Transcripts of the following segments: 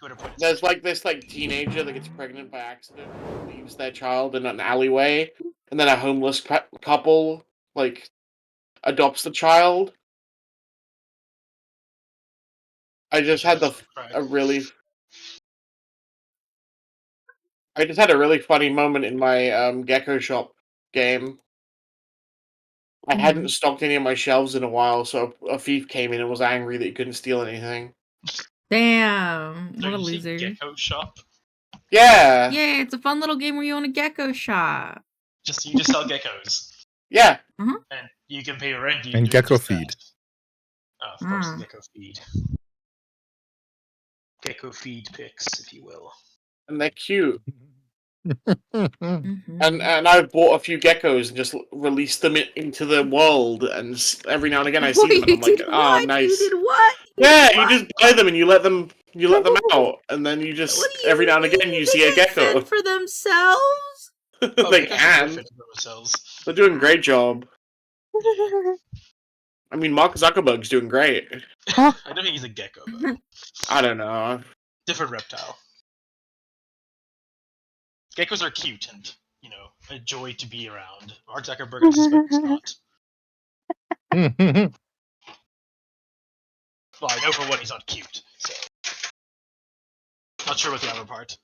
Twitter put it. There's like this like teenager that gets pregnant by accident, leaves their child in an alleyway, and then a homeless couple like adopts the child. I just had a really funny moment in my Gecko Shop game. I hadn't stocked any of my shelves in a while, so a thief came in and was angry that he couldn't steal anything. Damn, So what a you say loser. Gecko Shop? Yeah. Yeah, it's a fun little game where you own a gecko shop. You just sell geckos. Yeah. And you can pay rent. And Gecko Feed. Of course, Gecko Feed. Gecko Feed pics, if you will. And they're cute. Mm-hmm. And I've bought a few geckos and just released them into the world, and every now and again I see them and I'm like, oh, nice. You did what? You just buy them and you let them out, and then you just every now and again you see a gecko. Fend for themselves? They can. They're doing a great job. I mean, Mark Zuckerberg's doing great. I don't think he's a gecko, but I don't know. Different reptile. Geckos are cute and, you know, a joy to be around. Mark Zuckerberg, I suspect, is not. Well, I know for one he's not cute, so. Not sure about the other part.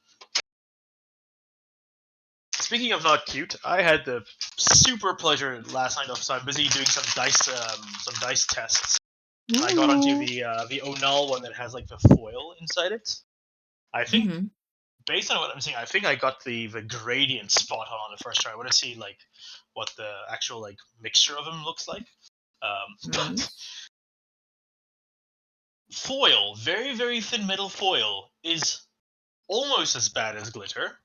Speaking of not cute, I had the super pleasure last night so I'm busy doing some dice tests. I got onto the O'Null one that has like the foil inside it. I think based on what I'm seeing, I think I got the gradient spot on the first try. I want to see like what the actual like mixture of them looks like. But foil, very very thin metal foil, is almost as bad as glitter.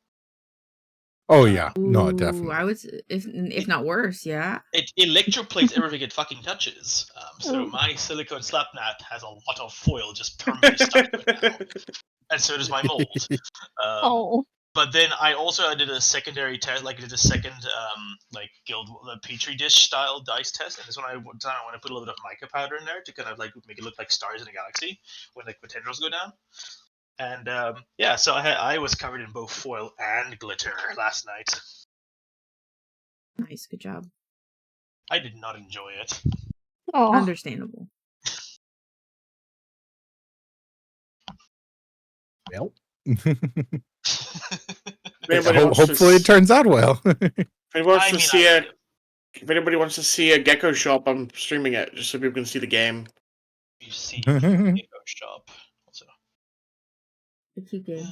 Oh yeah, no, definitely. I would, if not worse, yeah. It electroplates everything it fucking touches. So my silicone slapnut has a lot of foil just permanently stuck to it now, and so does my mold. But then I did a secondary test, like I did a second like guild petri dish style dice test, and this one I want to put a little bit of mica powder in there to kind of like make it look like stars in a galaxy when like the tendrils go down. And so I was covered in both foil and glitter last night. Nice, good job. I did not enjoy it. Understandable. Well, hopefully it turns out well. If anybody wants to see a Gecko Shop, I'm streaming it just so people can see the game. You see Gecko Shop. Also. A cute game.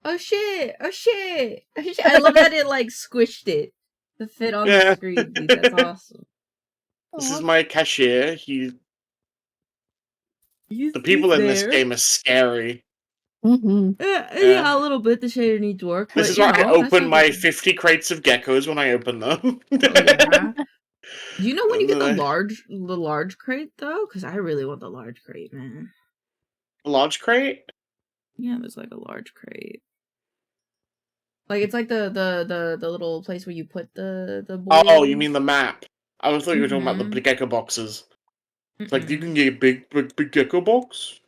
Oh shit! I love that it like squished it to fit on the screen. Dude, that's awesome. This is my cashier. The people in this game are scary. Yeah, a little bit. The shader needs work. This is why I open my 50 crates of geckos when I open them. Yeah. Do you know when you get the large crate though? Because I really want the large crate, man. A large crate? Yeah, there's like a large crate. Like it's like the little place where you put the boys. Oh, you mean the map? I thought you were talking about the gecko boxes. It's like you can get a big gecko box.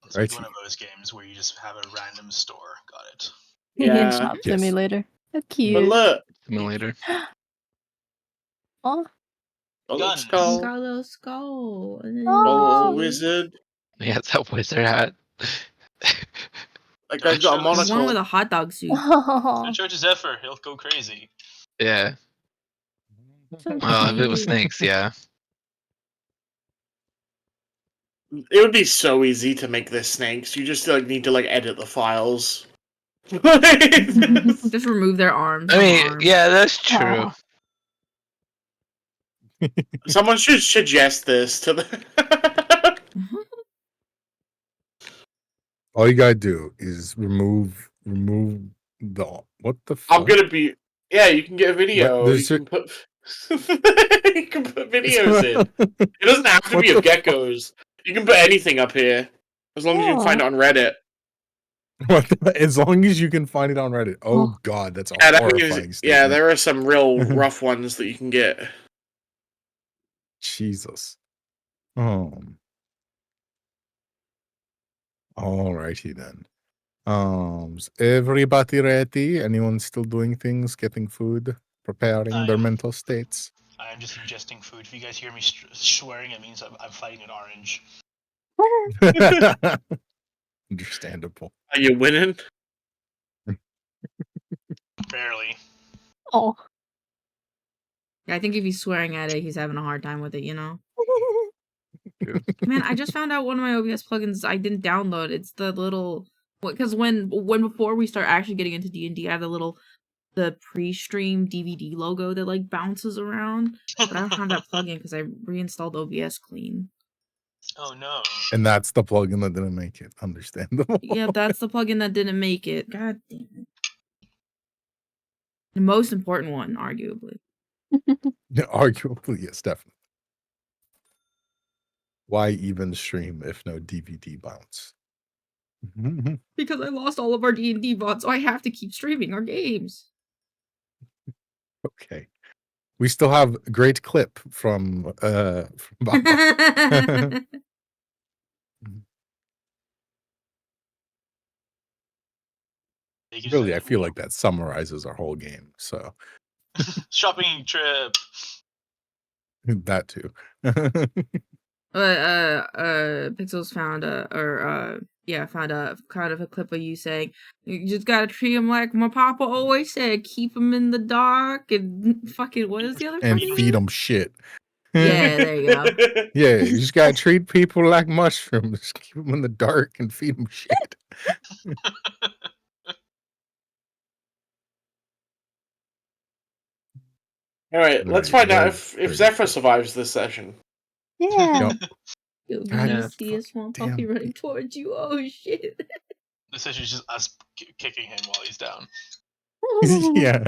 It's like one of those games where you just have a random store. Got it. Yeah. Shop simulator. How cute. But look. Simulator. Oh. A little Guns. skull. Got a little skull. A little wizard. Yeah, it's that wizard hat. Like I got a monocle. One with a hot dog suit. The Church's effort, he'll go crazy. Yeah. Well, if it was snakes, yeah. It would be so easy to make this snakes. You just like need to like edit the files. Just remove their arms. I mean, yeah, that's true. Someone should suggest this to the. All you gotta do is remove the what the fuck? I'm gonna be. Yeah, you can get a video. You can put. You can put videos in. It doesn't have to be of geckos. You can put anything up here. As long as you can find it on Reddit. As long as you can find it on Reddit. Oh god, that's a horrifying statement. Yeah, there are some real rough ones that you can get. Jesus. Alrighty then. Is everybody ready? Anyone still doing things, getting food, preparing their mental states? I am just ingesting food. If you guys hear me swearing, it means I'm fighting an orange. Understandable. Are you winning? Barely. Oh. Yeah, I think if he's swearing at it, he's having a hard time with it, you know? Man, I just found out one of my OBS plugins I didn't download. It's the little... Because when before we start actually getting into D&D, I have the pre-stream DVD logo that, like, bounces around. But I don't have that plugin because I reinstalled OBS clean. Oh, no. And that's the plugin that didn't make it. Understandable. Yeah, that's the plugin that didn't make it. God damn it. The most important one, arguably. Arguably, yes, definitely. Why even stream if no DVD bounce? Because I lost all of our D&D bots, so I have to keep streaming our games. Okay. We still have a great clip from Baba. Really, I feel like that summarizes our whole game, so. Shopping trip. That too. Pixels found found a kind of a clip of you saying, you just gotta treat him like my papa always said, keep him in the dark and fucking, what is the other And fucking feed name? them shit. Yeah, there you go. Yeah, you just gotta treat people like mushrooms. Keep them in the dark and feed them shit. Alright, let's find out if Zephyr survives this session. Yeah. You Yeah. see a swamp puppy running towards you. Oh shit. This is just us kicking him while he's down. Yeah.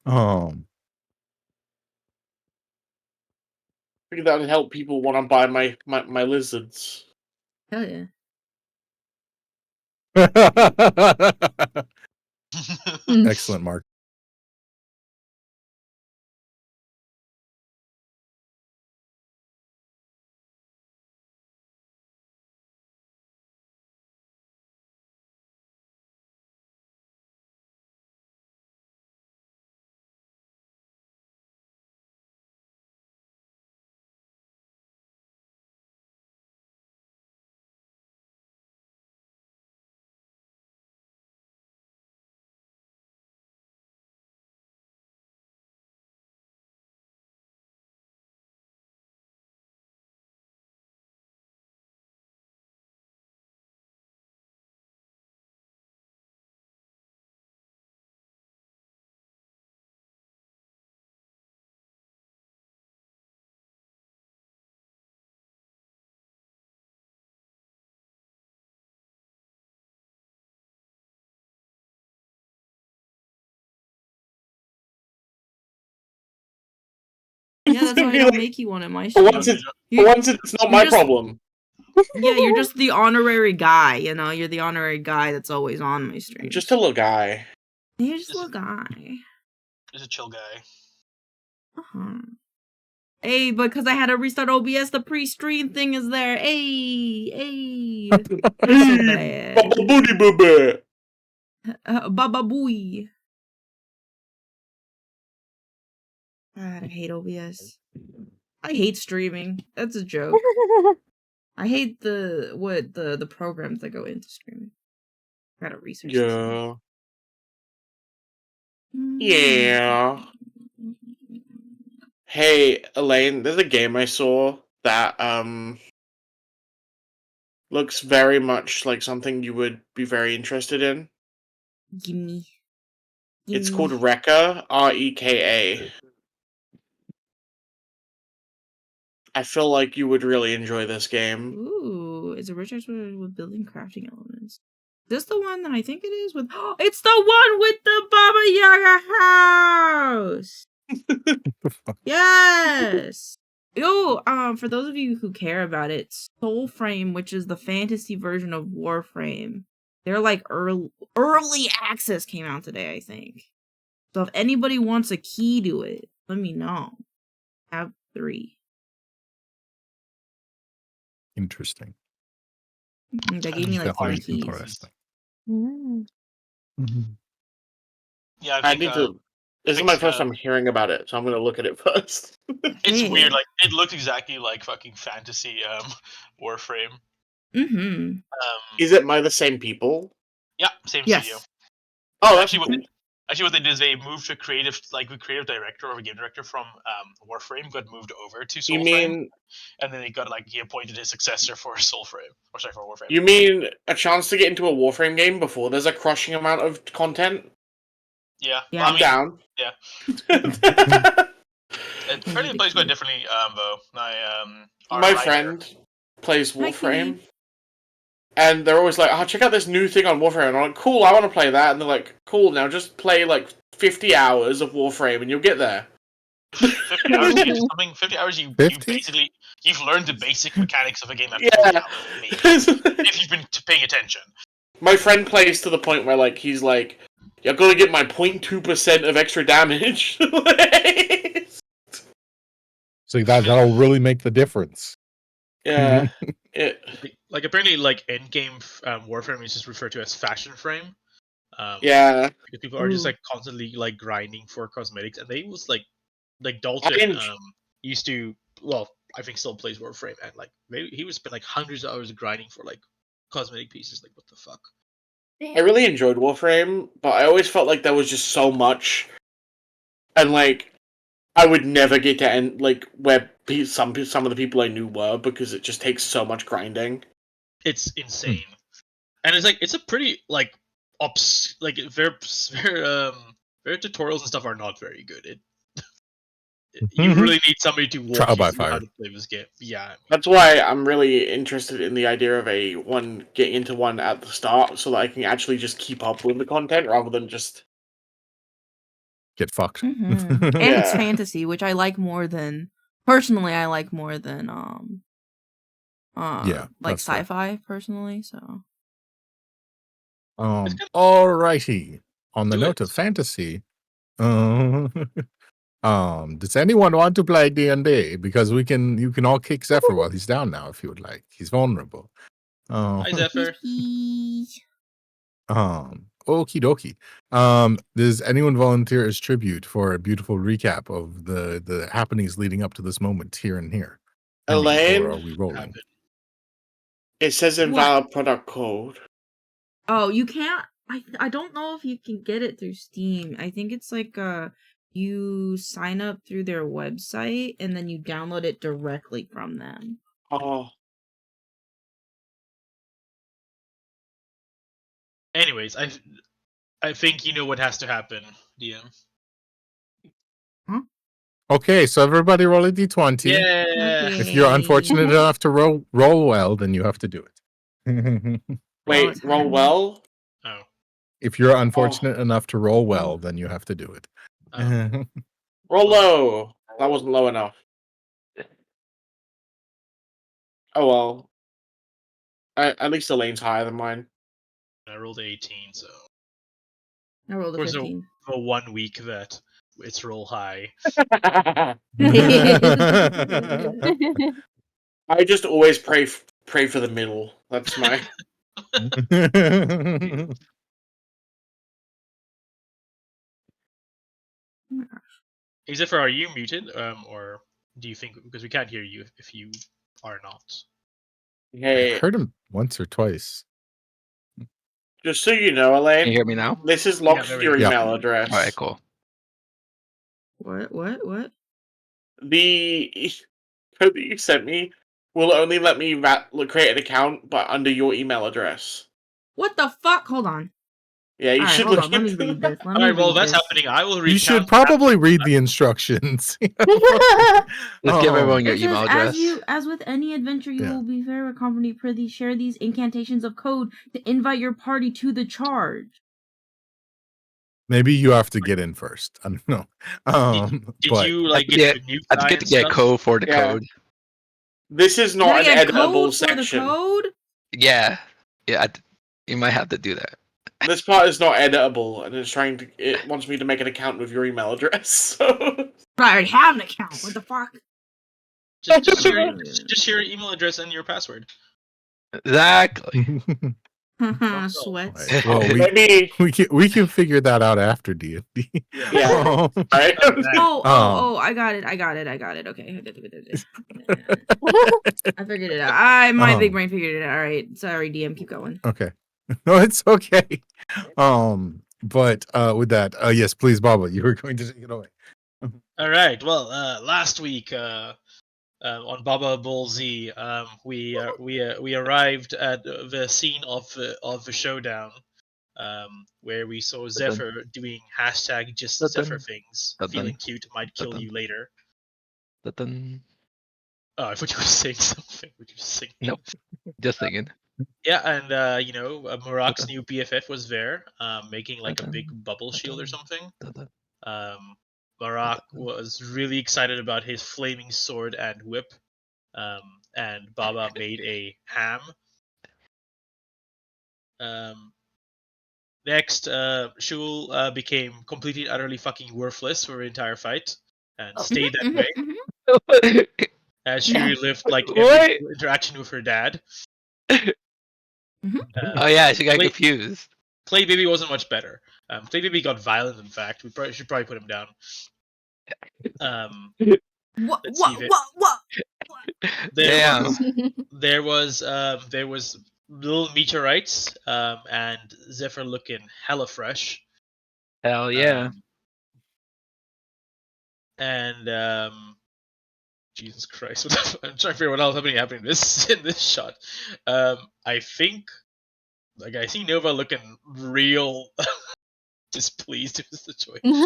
I think that would help people want to buy my lizards. Hell yeah. Excellent, Mark. Yeah, that's why I don't make you one in my For stream. once it's not my problem. Yeah, you're just the honorary guy, you know? You're the honorary guy that's always on my stream. I'm just a little guy. You're just a little guy. He's a chill guy. Uh-huh. Hey, because I had to restart OBS, the pre-stream thing is there. Hey. That's so bad. Baba booty booby. Baba booey. God, I hate OBS. I hate streaming. That's a joke. I hate the programs that go into streaming. I gotta research. Yeah. Yeah. Hey, Elaine, there's a game I saw that looks very much like something you would be very interested in. Gimme. It's called Rekka, Reka. I feel like you would really enjoy this game. Ooh, it's a rich with building crafting elements. Is this the one that I think it is with? Oh, it's the one with the Baba Yaga house. Yes. For those of you who care about it, Soulframe, which is the fantasy version of Warframe, they're like early access came out today, I think. So if anybody wants a key to it, let me know. I have 3. Interesting. They gave me like 3 Definitely keys. interesting. Mm. Yeah, I need to. This is my first time hearing about it, so I'm gonna look at it first. It's weird. Yeah. Like it looked exactly like fucking fantasy Warframe. Mm-hmm. Is it by the same people? Yeah, same Yes. studio. Oh, that's Actually, cool. what they did is they moved to the creative director or a game director from Warframe got moved over to You Soulframe, mean and then he appointed his successor for Soulframe, or sorry, for Warframe. you mean a chance to get into a Warframe game before there's a crushing amount of content? Yeah, Yeah. I'm down. Yeah. It I apparently need a plays quite key. differently, though. Our My writer- friend plays Hi, Warframe, Kitty. and they're always like, "Oh, check out this new thing on Warframe." And I'm like, "Cool, I want to play that." And they're like, "Cool, now just play like 50 hours of Warframe, and you'll get there." 50 hours you get to something. 50 hours you 50? basically you've learned the basic mechanics of a game after Yeah. 50 hours, maybe, if you've been paying attention. My friend plays to the point where like he's like, "You're gonna get my 0.2% of extra damage." So that'll really make the difference. Yeah. Like apparently, like endgame Warframe is just referred to as fashion frame. Yeah. Because people are just Ooh. like constantly like grinding for cosmetics, and they was like Dalton used to, well, I think still plays Warframe, and like he would spend like hundreds of hours grinding for like cosmetic pieces. Like what the fuck? I really enjoyed Warframe, but I always felt like there was just so much, and like I would never get to end like where some of the people I knew were because it just takes so much grinding. It's insane, and it's a pretty like their tutorials and stuff are not very good. You really need somebody to walk Trial you by through how fire. to play this game. Yeah, That's why I'm really interested in the idea of getting into one at the start, so that I can actually just keep up with the content rather than just Get fucked. Mm-hmm. And it's fantasy, which I like more than personally. I like more than Yeah, like that's fair. sci-fi personally. So alrighty. On the note of fantasy, does anyone want to play D&D? Because you can all kick Zephyr while he's down now if you would like. He's vulnerable. hi Zephyr. Okie dokie. Does anyone volunteer as tribute for a beautiful recap of the happenings leading up to this moment here and here? Elaine? Or are we rolling? It says invalid product code. Oh, you can't. I don't know if you can get it through Steam. I think it's like you sign up through their website and then you download it directly from them. Oh. Anyways, I think you know what has to happen, DM. Huh? Okay, so everybody roll a d20. Yeah. Okay. If you're unfortunate enough to roll well, then you have to do it. Wait, roll well? Oh. If you're unfortunate enough to roll well, then you have to do it. Oh. Roll low. That wasn't low enough. Oh well. At least Elaine's higher than mine. I rolled 18, so I rolled a 15. For 1 week that it's roll high. I just always pray for the middle. That's my. Zephyr, are you muted? Or do you think, because we can't hear you if you are not? Hey, I heard him once or twice. just so you know, Elaine. Can you hear me now? This is locked to your email address. All right, cool. What? The code that you sent me will only let me create an account, but under your email address. What the fuck? Hold on. Yeah, you should hold look on. Let me read this. Alright, well, that's happening. I will read. You should probably read the instructions. Let's give everyone your It email says, address. as with any adventure, you will be very accompanied. Prithee, share these incantations of code to invite your party to the charge. Maybe you have to get in first. I don't know. Did But you I like get, get the new I guy get to and get stuff? code for the code. This is not an Gotta get editable code for the section. code? Yeah. You might have to do that. This part is not editable, and it wants me to make an account with your email address. So. I already have an account. What the fuck? Just share your email address and your password. Exactly. Sweats. Right. Well, Maybe. we can figure that out after D&D. Yeah. Right? Oh, I got it. Okay. I figured it out. My big brain figured it out. All right. Sorry, DM, keep going. Okay. No, it's okay. But with that, yes, please, Baba, you were going to take it away. All right. Well, last week on Baba Bull Z, we arrived at the scene of the showdown, where we saw Zephyr doing hashtag just Zephyr things, feeling cute, might kill you later. Oh, I thought you were saying something. Were you singing? Nope, just singing. Yeah, and Murak's new BFF was there, making like a big bubble shield or something. Murak was really excited about his flaming sword and whip, and Baba made a ham. Next, Shul became completely and utterly fucking worthless for the entire fight, and stayed that way. As she relived like every interaction with her dad. Oh yeah, she got confused. Clay Baby wasn't much better. Clay Baby got violent. In fact, we should probably put him down. What? There was little meteorites, and Zephyr looking hella fresh. Hell yeah. And Jesus Christ, I'm trying to figure out what else happening in this shot. I think, like, I see Nova looking real displeased with the situation.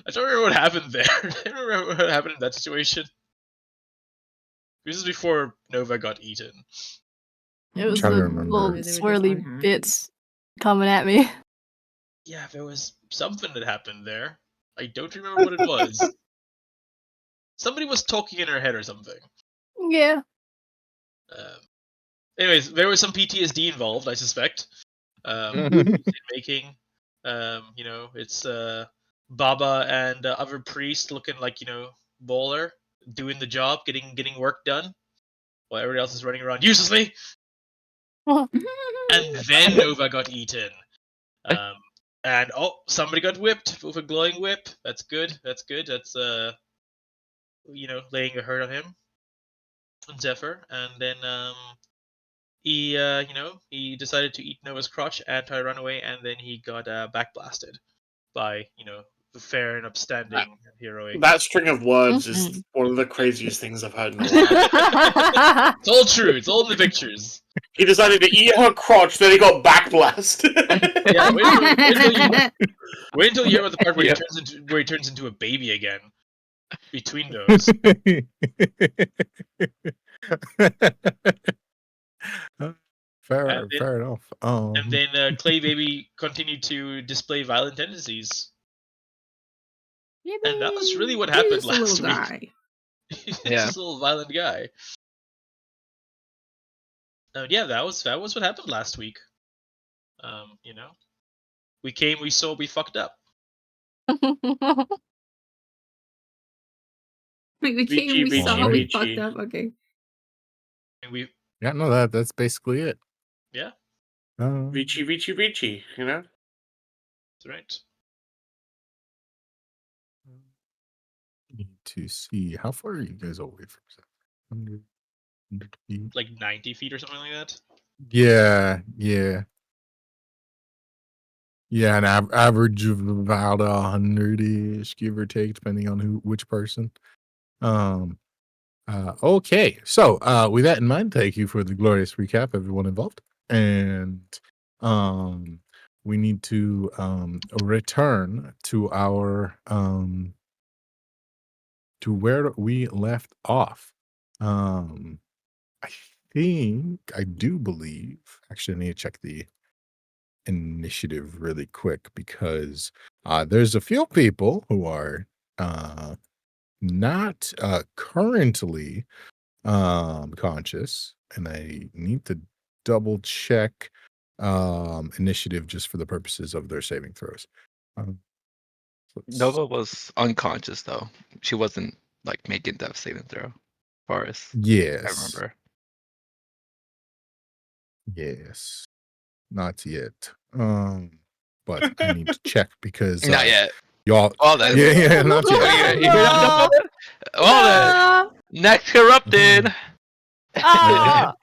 I don't remember what happened there. I don't remember what happened in that situation. This is before Nova got eaten. It was the little swirly bits coming at me. Yeah, there was something that happened there. I don't remember what it was. Somebody was talking in her head or something. Yeah. Anyways, there was some PTSD involved, I suspect. Making, it's Baba and other priest looking like baller, doing the job, getting work done, while everybody else is running around uselessly. And then Nova got eaten. And somebody got whipped with a glowing whip. That's good. That's laying a hurt on him, on Zephyr, and then he decided to eat Nova's crotch and try to run away, and then he got backblasted by the fair and upstanding heroic. That string of words is one of the craziest things I've heard in a while. It's all true. It's all in the pictures. He decided to eat her crotch, then he got backblasted. Yeah, wait until you hear about the part where he turns into a baby again. Between those. Fair enough. And then Clay Baby continued to display violent tendencies. And that was really what happened last week. He's just a little violent guy. Yeah, that was what happened last week. We came, we saw, we fucked up. We came, we saw, we fucked up. Okay. And no, that's basically it. Yeah. Vici, you know? That's right. Need to see, how far are you guys away from 100 feet? Like 90 feet or something like that? Yeah, an average of about 100-ish, give or take, depending on which person. Okay, so with that in mind, thank you for the glorious recap, everyone involved, and we need to return to our to where we left off. I do believe, actually I need to check the initiative really quick because there's a few people who are not currently conscious, and I need to double check initiative just for the purposes of their saving throws. Nova was unconscious though. She wasn't like making death saving throw, as far as Yes. I remember. Yes. Not yet. But I need to check because Not yet. y'all. Well then. Yeah, not yet. You're not done? Well then. Next corrupted. That's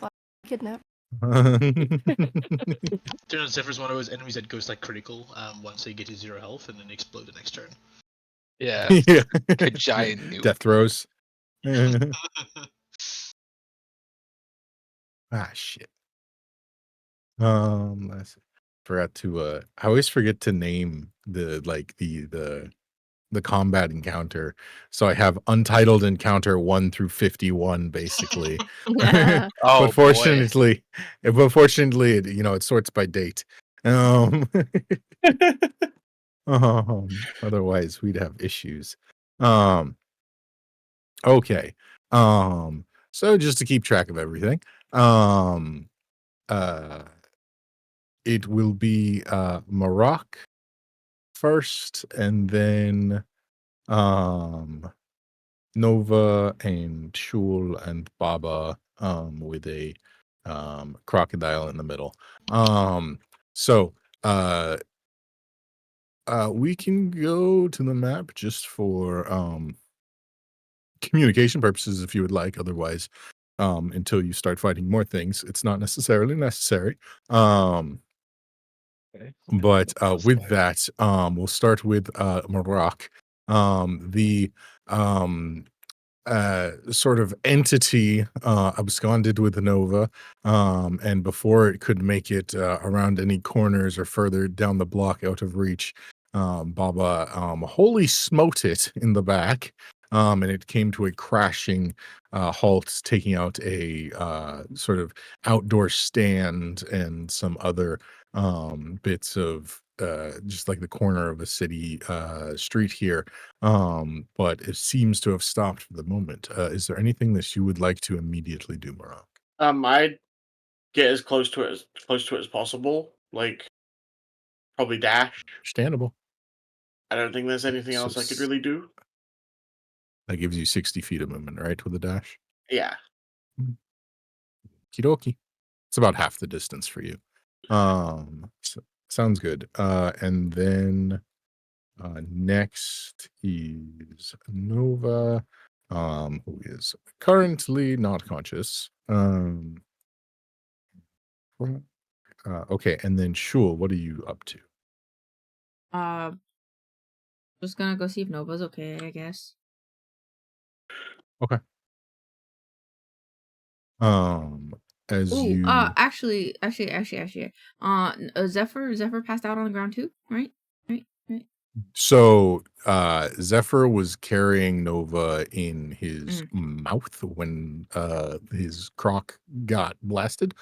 why I kidnapped. Turns out Zephyr's one of those enemies that goes like critical once they get to 0 health and then explode the next turn. Yeah. Yeah. A giant nuke. Death throws. Shit. I forgot to I always forget to name the combat encounter. So I have untitled encounter 1 through 51 basically. Yeah. Oh, but fortunately, it, it sorts by date. Otherwise we'd have issues. Okay. So just to keep track of everything, it will be Maroc first, and then Nova and Shul and Baba with a crocodile in the middle. So we can go to the map just for communication purposes if you would like. Otherwise, until you start fighting more things, it's not necessarily necessary. Okay. But with that, we'll start with Maroc. The sort of entity absconded with the Nova, and before it could make it around any corners or further down the block out of reach, Baba wholly smote it in the back, and it came to a crashing halt, taking out a sort of outdoor stand and some other bits of just like the corner of a city street here. But it seems to have stopped for the moment. Is there anything that you would like to immediately do, Maroc? I'd get as close to it as possible. Like probably dash. Understandable. I don't think there's anything else I could really do. That gives you 60 feet of movement, right, with a dash? Yeah. Kidoki. It's about half the distance for you. So, sounds good. And then next is Nova, who is currently not conscious. Okay, and then Shul, what are you up to? Just gonna go see if Nova's okay, I guess. Okay. Actually, Zephyr passed out on the ground too, right? Right. So, Zephyr was carrying Nova in his mouth when his croc got blasted.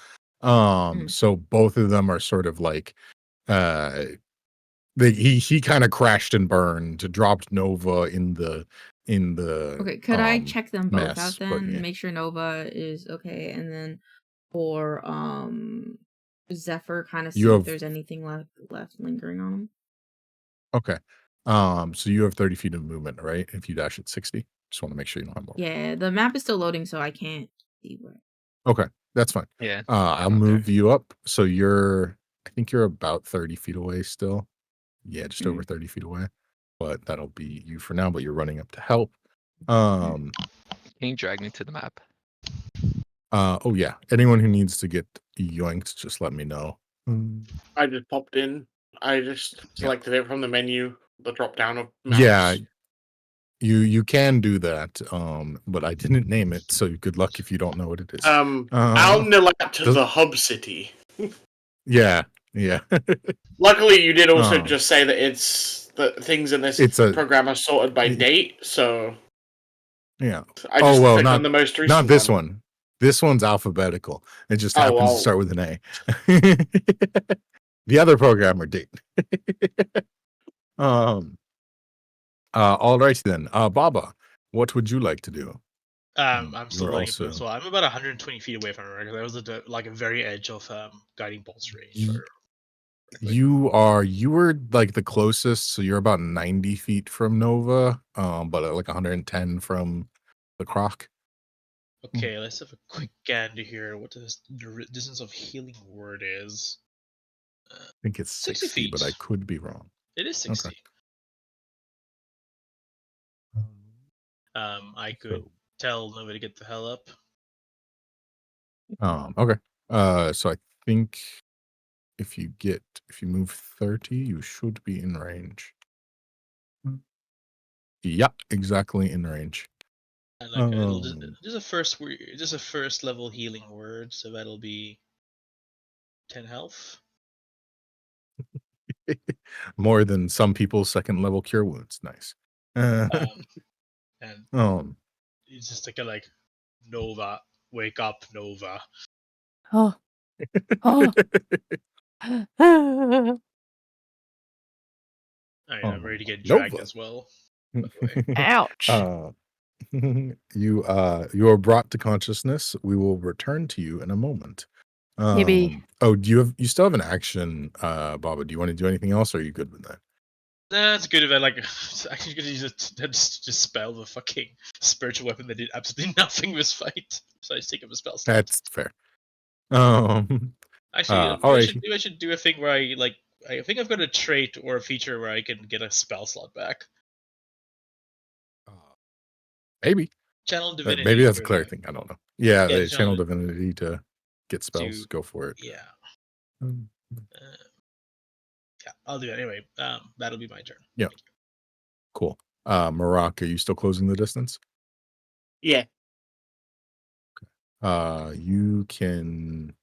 So both of them are sort of like he kind of crashed and burned, dropped Nova in the Okay, could I check them both mess, out then? Make sure Nova is okay, and then for Zephyr kind of see if there's anything left lingering on him. Okay. So you have 30 feet of movement, right? If you dash at 60. Just want to make sure you don't have more. Yeah, the map is still loading, so I can't see where. Okay, that's fine. Yeah. I'll move you up. So I think you're about 30 feet away still. Yeah, just over 30 feet away. But that'll be you for now, but you're running up to help. Can you drag me to the map? Oh yeah. Anyone who needs to get yoinked, just let me know. I just popped in. I just selected it from the menu, the drop down of maps. Yeah. You can do that, but I didn't name it, so good luck if you don't know what it is. Al-Nilat to the hub city. Yeah. Luckily, you did also just say that it's the things in this program are sorted by date, so yeah. I just clicked on the most recent not this one. This one's alphabetical. It just Oh, happens to well. start with an A. The other programmer did. All right then. Baba, what would you like to do? I'm still You're letting it also as well. I'm about 120 feet away from her because I was at like a very edge of guiding bolt's range. Y- you were like the closest, so you're about 90 feet from Nova, but like 110 from the Croc. Okay, let's have a quick gander here. What the distance of healing word is? I think it's 60, but I could be wrong. It is 60. Okay. I could tell Nova to get the hell up. Okay. So I think if you move 30, you should be in range. Yeah, exactly in range. And like it'll just a first level healing word, so that'll be 10 health. More than some people's second level cure wounds. Nice. And it's just like Nova, wake up, Nova. Oh. I'm ready to get dragged Nova. as well. Ouch. You are brought to consciousness. We will return to you in a moment. Oh, do you still have an action, Baba? Do you want to do anything else, or are you good with that? That's good if I like actually gonna use it to just spell the fucking spiritual weapon that did absolutely nothing in this fight. So I just take up a spell slot. That's fair. Actually, maybe I should do a thing where I think I've got a trait or a feature where I can get a spell slot back. Maybe. Channel divinity. Maybe that's a cleric thing. I don't know. Yeah, the channel divinity to get spells. Go for it. Yeah. Yeah, I'll do that anyway. That'll be my turn. Yeah. Cool. Marak, are you still closing the distance? Yeah. You can.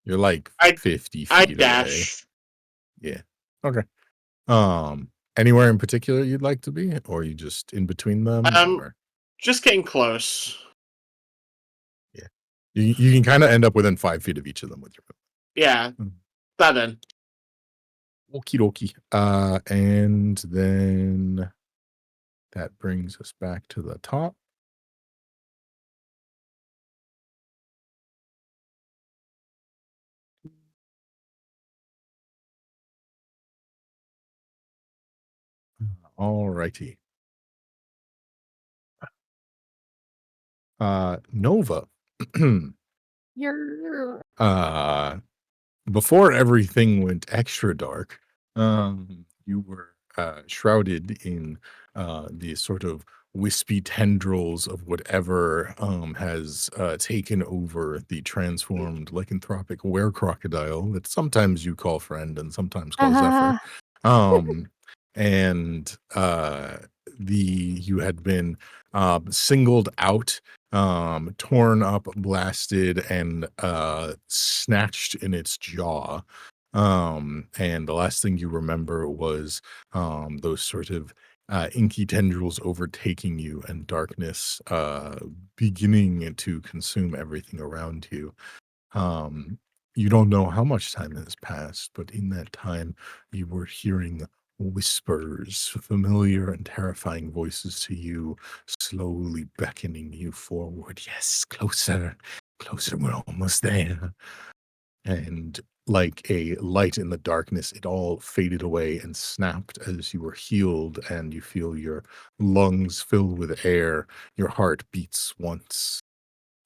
You're like 50 feet I'd away. dash. Yeah. Okay. Anywhere in particular you'd like to be, or are you just in between them? Or? Just getting close. Yeah. You can kind of end up within 5 feet of each of them with your move. Yeah. That then. Okie dokie. And then that brings us back to the top. All righty. Nova. Before everything went extra dark, you were shrouded in the sort of wispy tendrils of whatever has taken over the transformed lycanthropic were-crocodile that sometimes you call friend and sometimes call Zephyr. And you had been singled out, torn up, blasted, and snatched in its jaw. And the last thing you remember was those sort of inky tendrils overtaking you and darkness beginning to consume everything around you. You don't know how much time has passed, but in that time, you were hearing whispers, familiar and terrifying voices to you, slowly beckoning you forward. Yes, closer, closer, we're almost there. And like a light in the darkness, it all faded away and snapped as you were healed, and you feel your lungs fill with air. Your heart beats once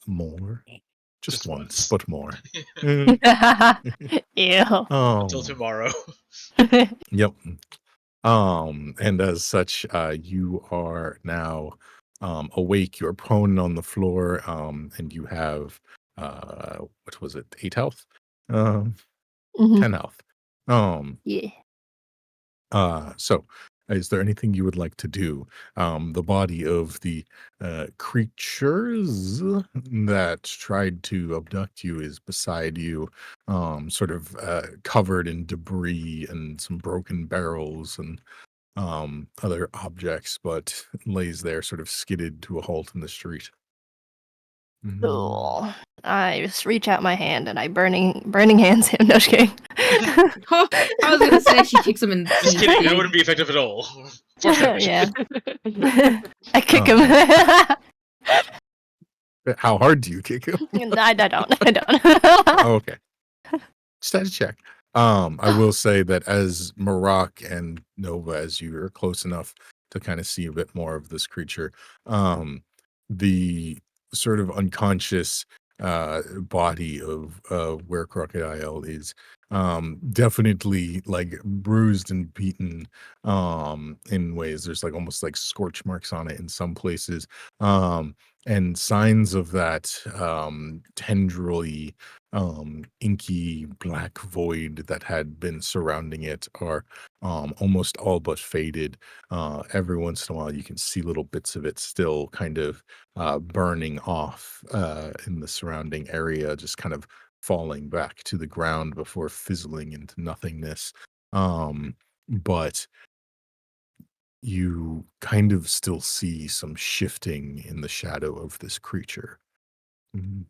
more. Just once, but more. Ew. Until tomorrow. Yep. And as such, you are now awake. You're prone on the floor, and you have what was it? 8 health? 10 health. Yeah. So is there anything you would like to do? The body of the creatures that tried to abduct you is beside you, sort of covered in debris and some broken barrels and other objects, but lays there sort of skidded to a halt in the street. Cool. I just reach out my hand and I burning hands him. No, just kidding. I was gonna say she kicks him in the Just teeth. kidding, that wouldn't be effective at all. Fortunately. Yeah. I kick him. How hard do you kick him? I don't. Oh, okay. Just had to check. I will say that as Marak and Nova, as you are close enough to kind of see a bit more of this creature, the sort of unconscious body of where Crocodile is definitely like bruised and beaten in ways. There's like almost like scorch marks on it in some places, and signs of that tendrily inky black void that had been surrounding it are almost all but faded. Every once in a while you can see little bits of it still kind of burning off in the surrounding area, just kind of falling back to the ground before fizzling into nothingness. But you kind of still see some shifting in the shadow of this creature. Mhm.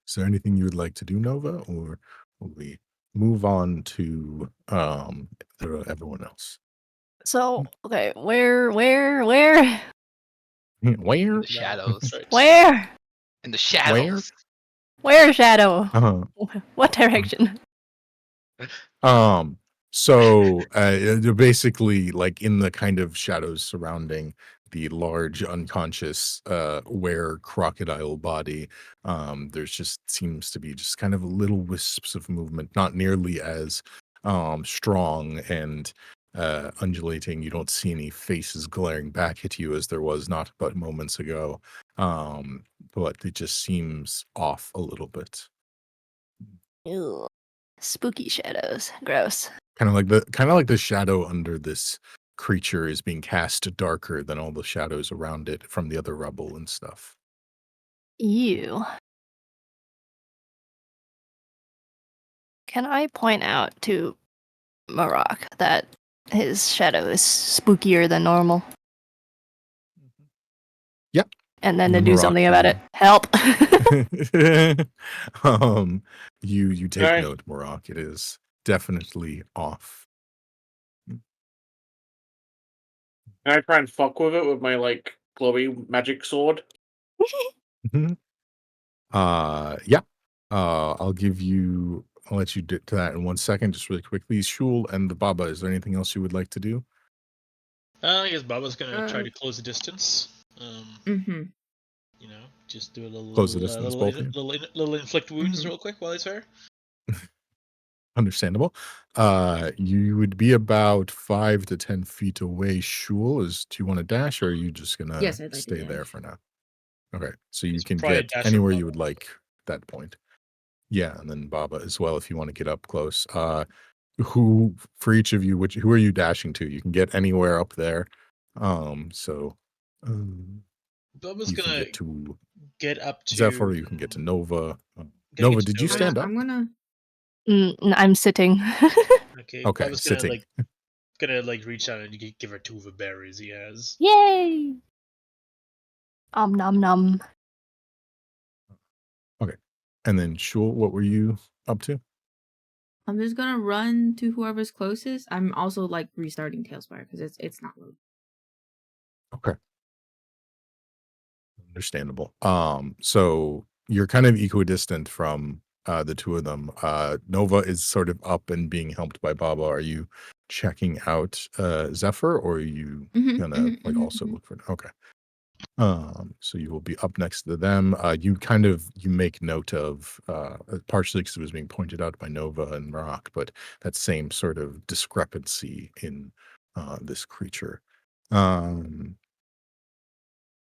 Is there anything you would like to do, Nova, or will we move on to everyone else? So, okay, where? In Where? the shadows. Right. Where? In the shadows. Where, Shadow? Uh-huh. What direction? So they're basically like in the kind of shadows surrounding the large unconscious were crocodile body. There's just seems to be just kind of little wisps of movement, not nearly as strong and undulating. You don't see any faces glaring back at you as there was not but moments ago. But it just seems off a little bit. Ew. Spooky shadows. Gross. Kind of like the shadow under this creature is being cast darker than all the shadows around it from the other rubble and stuff. Ew. Can I point out to Marak that his shadow is spookier than normal? Yep. And then to And do Marak, something about it. Help. You take Alright. note, Marak. It is definitely off. Can I try and fuck with it with my like glowy magic sword? Mhm. Yeah. I'll let you do to that in 1 second, just really quickly. Shul and the Baba, is there anything else you would like to do? I guess Baba's gonna try to close the distance. You know, just do a little Close the distance, both of you. little inflict wounds real quick while he's here. Understandable. You would be about 5 to 10 feet away. Shul, do you want to dash, or are you just gonna Yes, I'd like to stay there dash. for now? Okay, so you It's can probably get dash or anywhere Baba. you would like at that point. Yeah, and then Baba as well if you want to get up close. Who for each of you? Who are you dashing to? You can get anywhere up there. So Baba's you can gonna get to get up to Zephyr. You can get to Nova. Gonna Nova, get to did you Nova. stand up? I'm gonna. I'm sitting. Okay, Okay, Baba's sitting. gonna reach out and give her two of the berries he has. Yay! Nom nom. Okay, and then Shul, what were you up to? I'm just gonna run to whoever's closest. I'm also like restarting Tailspire because it's not loaded. Okay. Understandable. So you're kind of equidistant from the two of them. Nova is sort of up and being helped by Baba. Are you checking out Zephyr, or are you gonna also look for okay. So you will be up next to them. You make note of partially because it was being pointed out by Nova and Marak, but that same sort of discrepancy in this creature.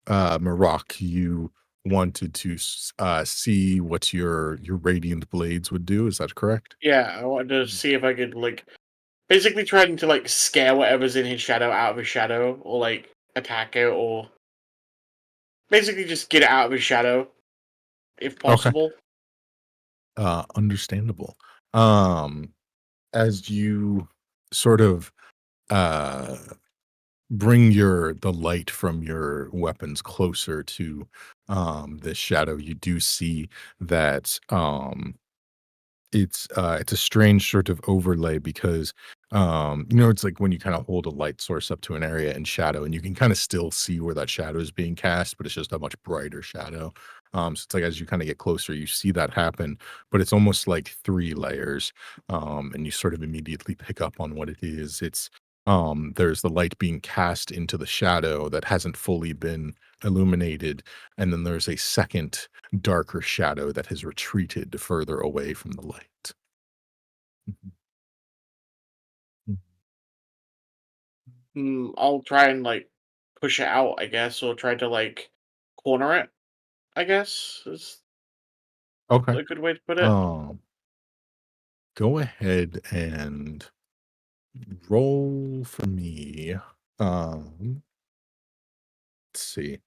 Marak, you wanted to see what your radiant blades would do. Is that correct? Yeah, I wanted to see if I could like basically trying to like scare whatever's in his shadow out of his shadow, or like attack it, or basically just get it out of his shadow, if possible. Understandable. As you sort of bring the light from your weapons closer to this shadow, you do see that it's a strange sort of overlay because it's like when you kind of hold a light source up to an area in shadow and you can kind of still see where that shadow is being cast, but it's just a much brighter shadow. So it's like as you kind of get closer, you see that happen, but it's almost like 3 layers. And you sort of immediately pick up on what it is. It's there's the light being cast into the shadow that hasn't fully been illuminated, and then there's a second darker shadow that has retreated further away from the light. Mhm. I'll try and like push it out, I guess, or try to like corner it. I guess is Okay. a good way to put it. Um, go ahead and roll for me. Let's see.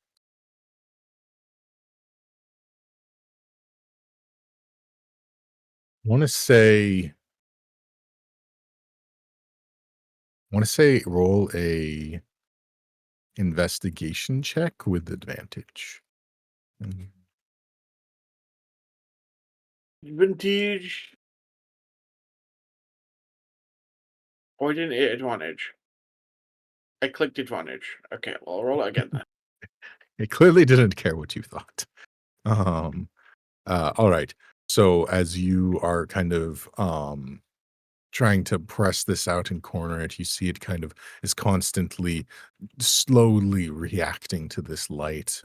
I want to say roll a investigation check with advantage. Mm. Vintage. Or I didn't hit advantage. I clicked advantage. Okay, well, I'll roll it again then. It clearly didn't care what you thought. Um, all right. So as you are kind of trying to press this out and corner it, you see it kind of is constantly slowly reacting to this light.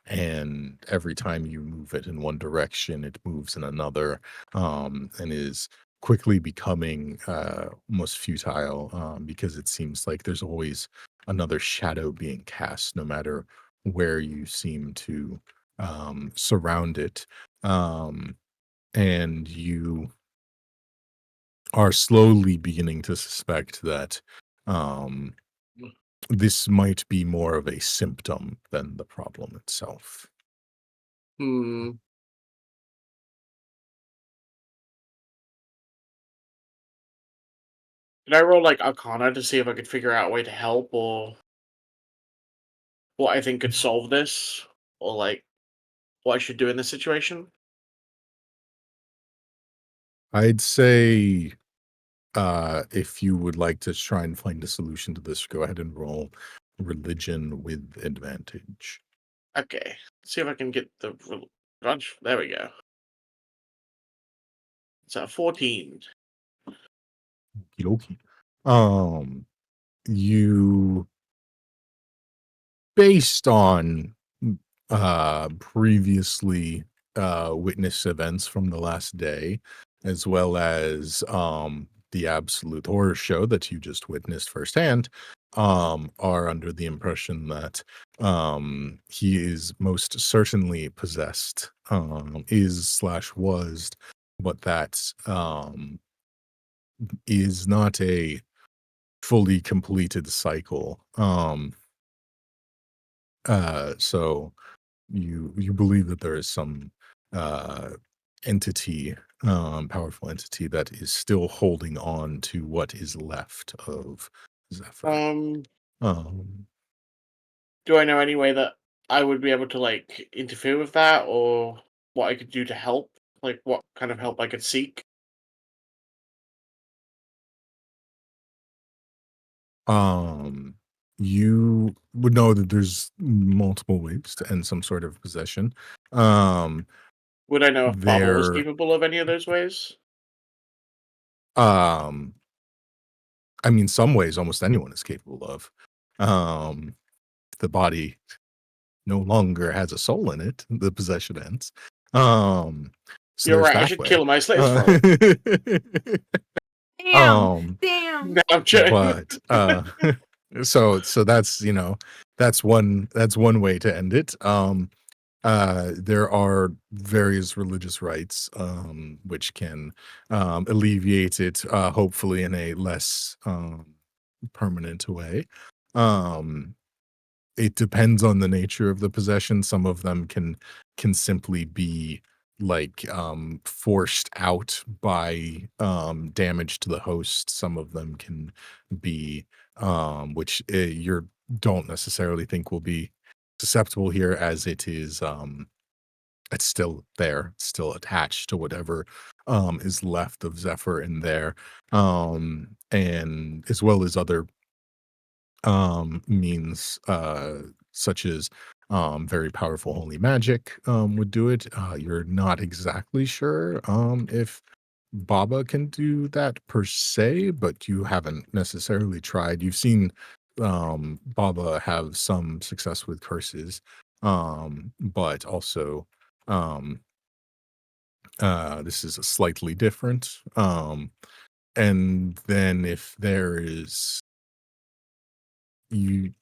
And every time you move it in one direction, it moves in another, and is quickly becoming almost futile, because it seems like there's always another shadow being cast, no matter where you seem to surround it. And you are slowly beginning to suspect that um, this might be more of a symptom than the problem itself. Hmm. Did I roll like Arcana to see if I could figure out a way to help or what I think could solve this? Or like what I should do in this situation? I'd say if you would like to try and find a solution to this, go ahead and roll religion with advantage. Okay. See if I can get the advantage. There we go. It's a 14. Okey-dokey. You based on previously witnessed events from the last day, as well as the absolute horror show that you just witnessed firsthand, are under the impression that he is most certainly possessed, is/was, but that is not a fully completed cycle. So you believe that there is some uh entity, powerful entity that is still holding on to what is left of Zephyr. Um, Um do I know any way that I would be able to like interfere with that or what I could do to help? Like what kind of help I could seek? um you would know that there's multiple ways to end some sort of possession. Um Would I know if Baba was there capable of any of those ways? um I mean, some ways almost anyone is capable of. The body no longer has a soul in it, the possession ends. So You're there's right, I that should way. kill my slaves for it. Damn. Damn. No, I'm joking. But so that's that's one way to end it. There are various religious rites which can alleviate it, hopefully in a less permanent way. Um it depends on the nature of the possession. Some of them can simply be forced out by damage to the host. Some of them can be which you don't necessarily think will be susceptible here, as it is it's still there, still attached to whatever is left of Zephyr in there, and as well as other means such as very powerful holy magic would do it. You're not exactly sure if Baba can do that per se, but you haven't necessarily tried. You've seen Baba have some success with curses, but also this is a slightly different. And then if there is you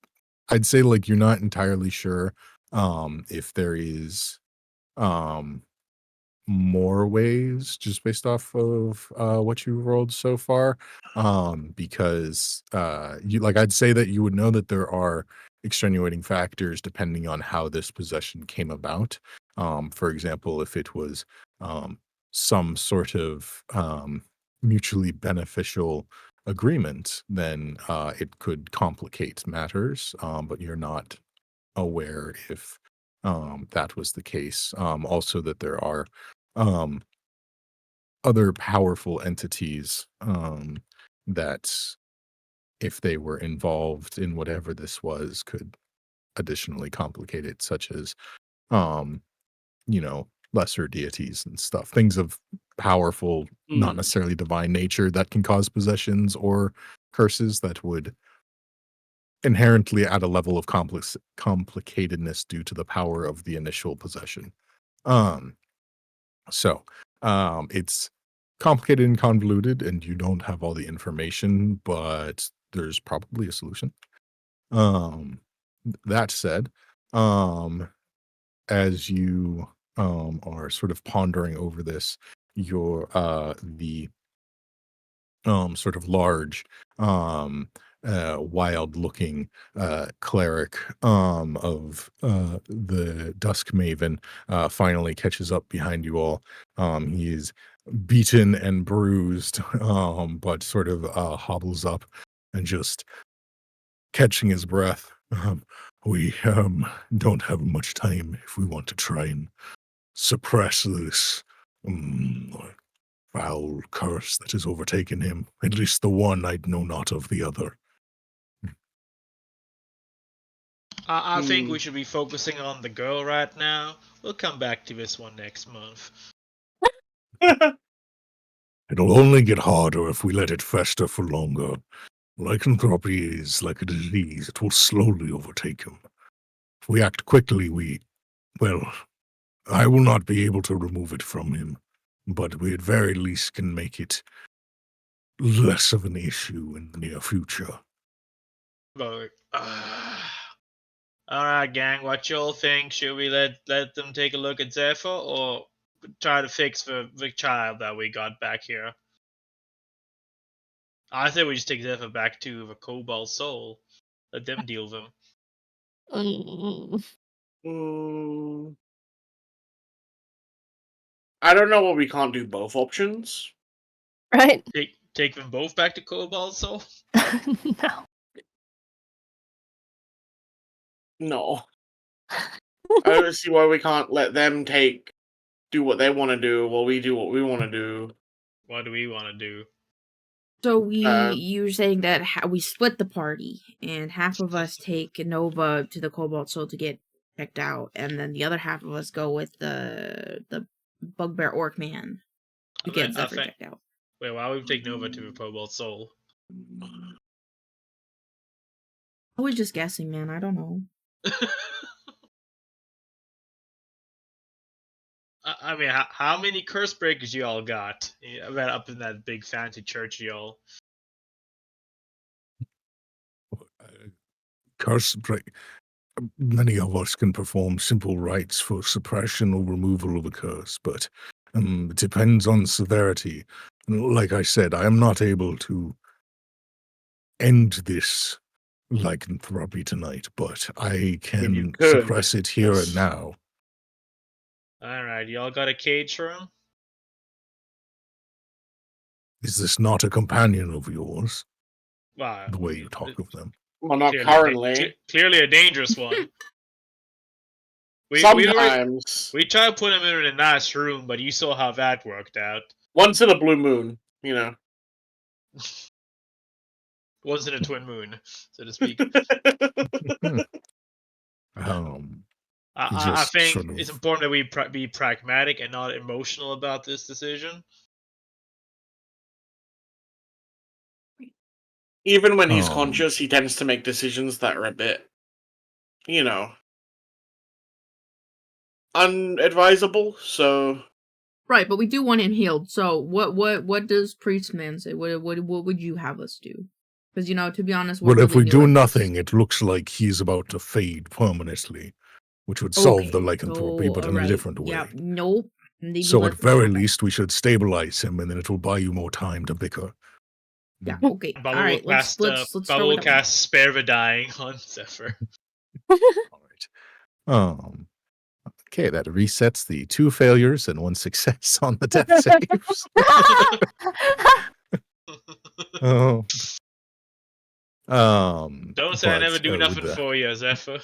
I'd say, like, you're not entirely sure, if there is, um, more ways just based off of, what you rolled so far, because, I'd say that you would know that there are extenuating factors depending on how this possession came about. For example, if it was, um, some sort of, mutually beneficial agreement, then, it could complicate matters, but you're not aware if, that was the case. Also that there are, um, other powerful entities, that if they were involved in whatever this was, could additionally complicate it, such as, um, lesser deities and stuff, things of powerful, not necessarily divine nature that can cause possessions or curses that would inherently add a level of complicatedness due to the power of the initial possession. Um, it's complicated and convoluted, and you don't have all the information, but there's probably a solution. That said, um, as you are sort of pondering over this, your the sort of large, um, wild looking cleric of the Dusk Maven finally catches up behind you all. He is beaten and bruised, but sort of hobbles up and just catching his breath. We don't have much time if we want to try and suppress this foul curse that has overtaken him. At least the one, I know not of the other. I think we should be focusing on the girl right now. We'll come back to this one next month. It'll only get harder if we let it fester for longer. Lycanthropy is like a disease. It will slowly overtake him. If we act quickly, I will not be able to remove it from him, but we at very least can make it less of an issue in the near future. But, alright, gang, what y'all think? Should we let them take a look at Zephyr, or try to fix the child that we got back here? I say we just take Zephyr back to the Cobalt Soul. Let them deal with him. I don't know why we can't do both options. Right? Take them both back to Cobalt Soul? No. No. I don't see why we can't let them do what they want to do while we do what we want to do. What do we want to do? So you're saying that we split the party, and half of us take Nova to the Cobalt Soul to get checked out, and then the other half of us go with the Bugbear Orc Man to get Zephyr checked out. Wait, why would we take Nova to the Cobalt Soul? I was just guessing, man. I don't know. I mean, how many curse breakers y'all got? Up in that big fancy church, y'all. Curse break. Many of us can perform simple rites for suppression or removal of a curse, but it depends on severity. Like I said, I am not able to end this lycanthropy tonight, but I can suppress it here and now. Alright, y'all got a cage for him? Is this not a companion of yours? Wow. The way you talk of them. Well, not currently. Clearly a dangerous one. Sometimes. We tried to put him in a nice room, but you saw how that worked out. Once in a blue moon, you know. Once in a twin moon, so to speak. I think sort of... it's important that we be pragmatic and not emotional about this decision. Even when he's conscious, he tends to make decisions that are a bit, you know, unadvisable. So, right, but we do want him healed. So, what does Priestman say? What would you have us do? Because to be honest, well, if we do nothing, it looks like he's about to fade permanently, which would solve the lycanthropy, but in a different way. Yeah, nope. Maybe so at very least, we should stabilize him, and then it will buy you more time to bicker. Yeah. Okay. Bubba all right. Let's Bubba will cast Spare the Dying on Zephyr. All right. Okay, that resets the 2 failures and 1 success on the death saves. Don't say I never do nothing for you, Zephyr.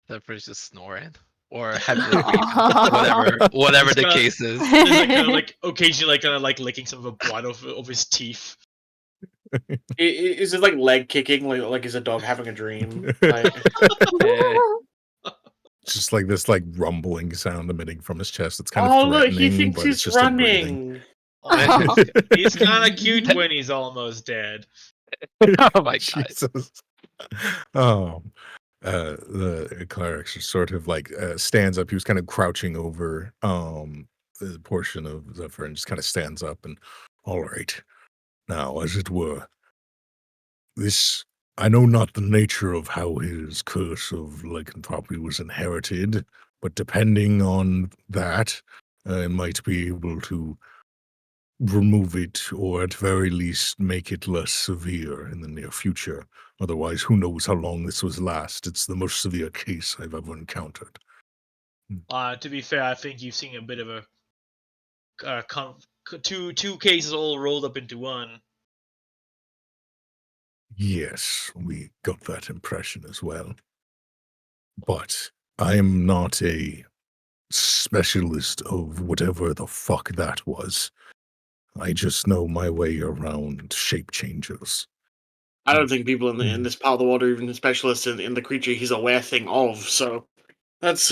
Zephyr's just snoring. Or heavily breathing. whatever the case is. He's like occasionally licking some of the blood of his teeth. Is it like leg kicking? Like is a dog having a dream? It's just like this rumbling sound emitting from his chest. It's kind of threatening, look, he thinks but he's it's just running. He's kind of cute when he's almost dead. Oh my God. Jesus. The cleric sort of stands up. He was kind of crouching over the portion of Zephyr and just kind of stands up and, all right, now as it were, this, I know not the nature of how his curse of lycanthropy was inherited, but depending on that, I might be able to remove it, or at very least make it less severe in the near future. Otherwise, who knows how long this was last. It's the most severe case I've ever encountered. To be fair, I think you've seen a bit of a two cases all rolled up into one. Yes, we got that impression as well. But I am not a specialist of whatever the fuck that was. I just know my way around shape changes. I don't think people in this part of the world are even specialists in the creature he's aware thing of, so that's...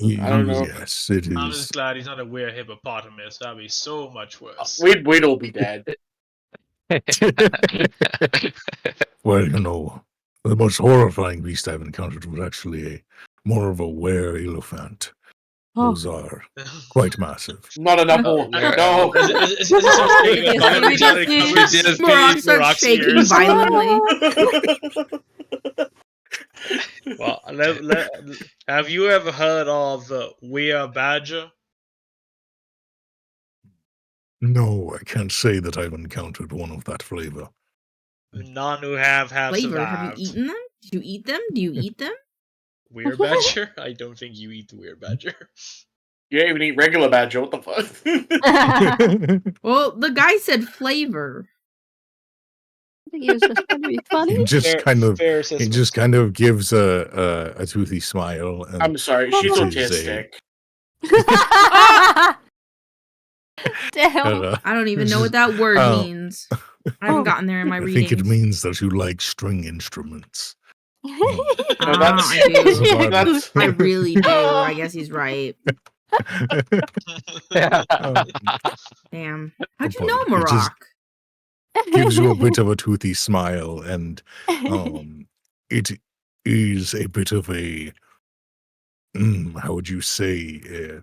I don't know. Yes, it is. I'm just glad he's not a weird hippopotamus. That'd be so much worse. We'd all be dead. Well, the most horrifying beast I've encountered was actually more of a were-elephant. Those are quite massive. Not enough more. No. Morak starts shaking violently. Well, have you ever heard of the were badger? No, I can't say that I've encountered one of that flavor. None who have flavor. survived. Have you eaten them? Did you eat them? Do you eat them? Were badger? I don't think you eat the were badger. You don't even eat regular badger. What the fuck? Well, the guy said flavor. I think he was just trying to be funny. He just kind of gives a toothy smile. And I'm sorry, she's autistic. Damn. I don't even know what that word means. I haven't gotten there in my reading. I think it means that you like string instruments. I really do. I guess he's right. Damn. How'd you know, Morak? Gives you a bit of a toothy smile, and it is a bit of a how would you say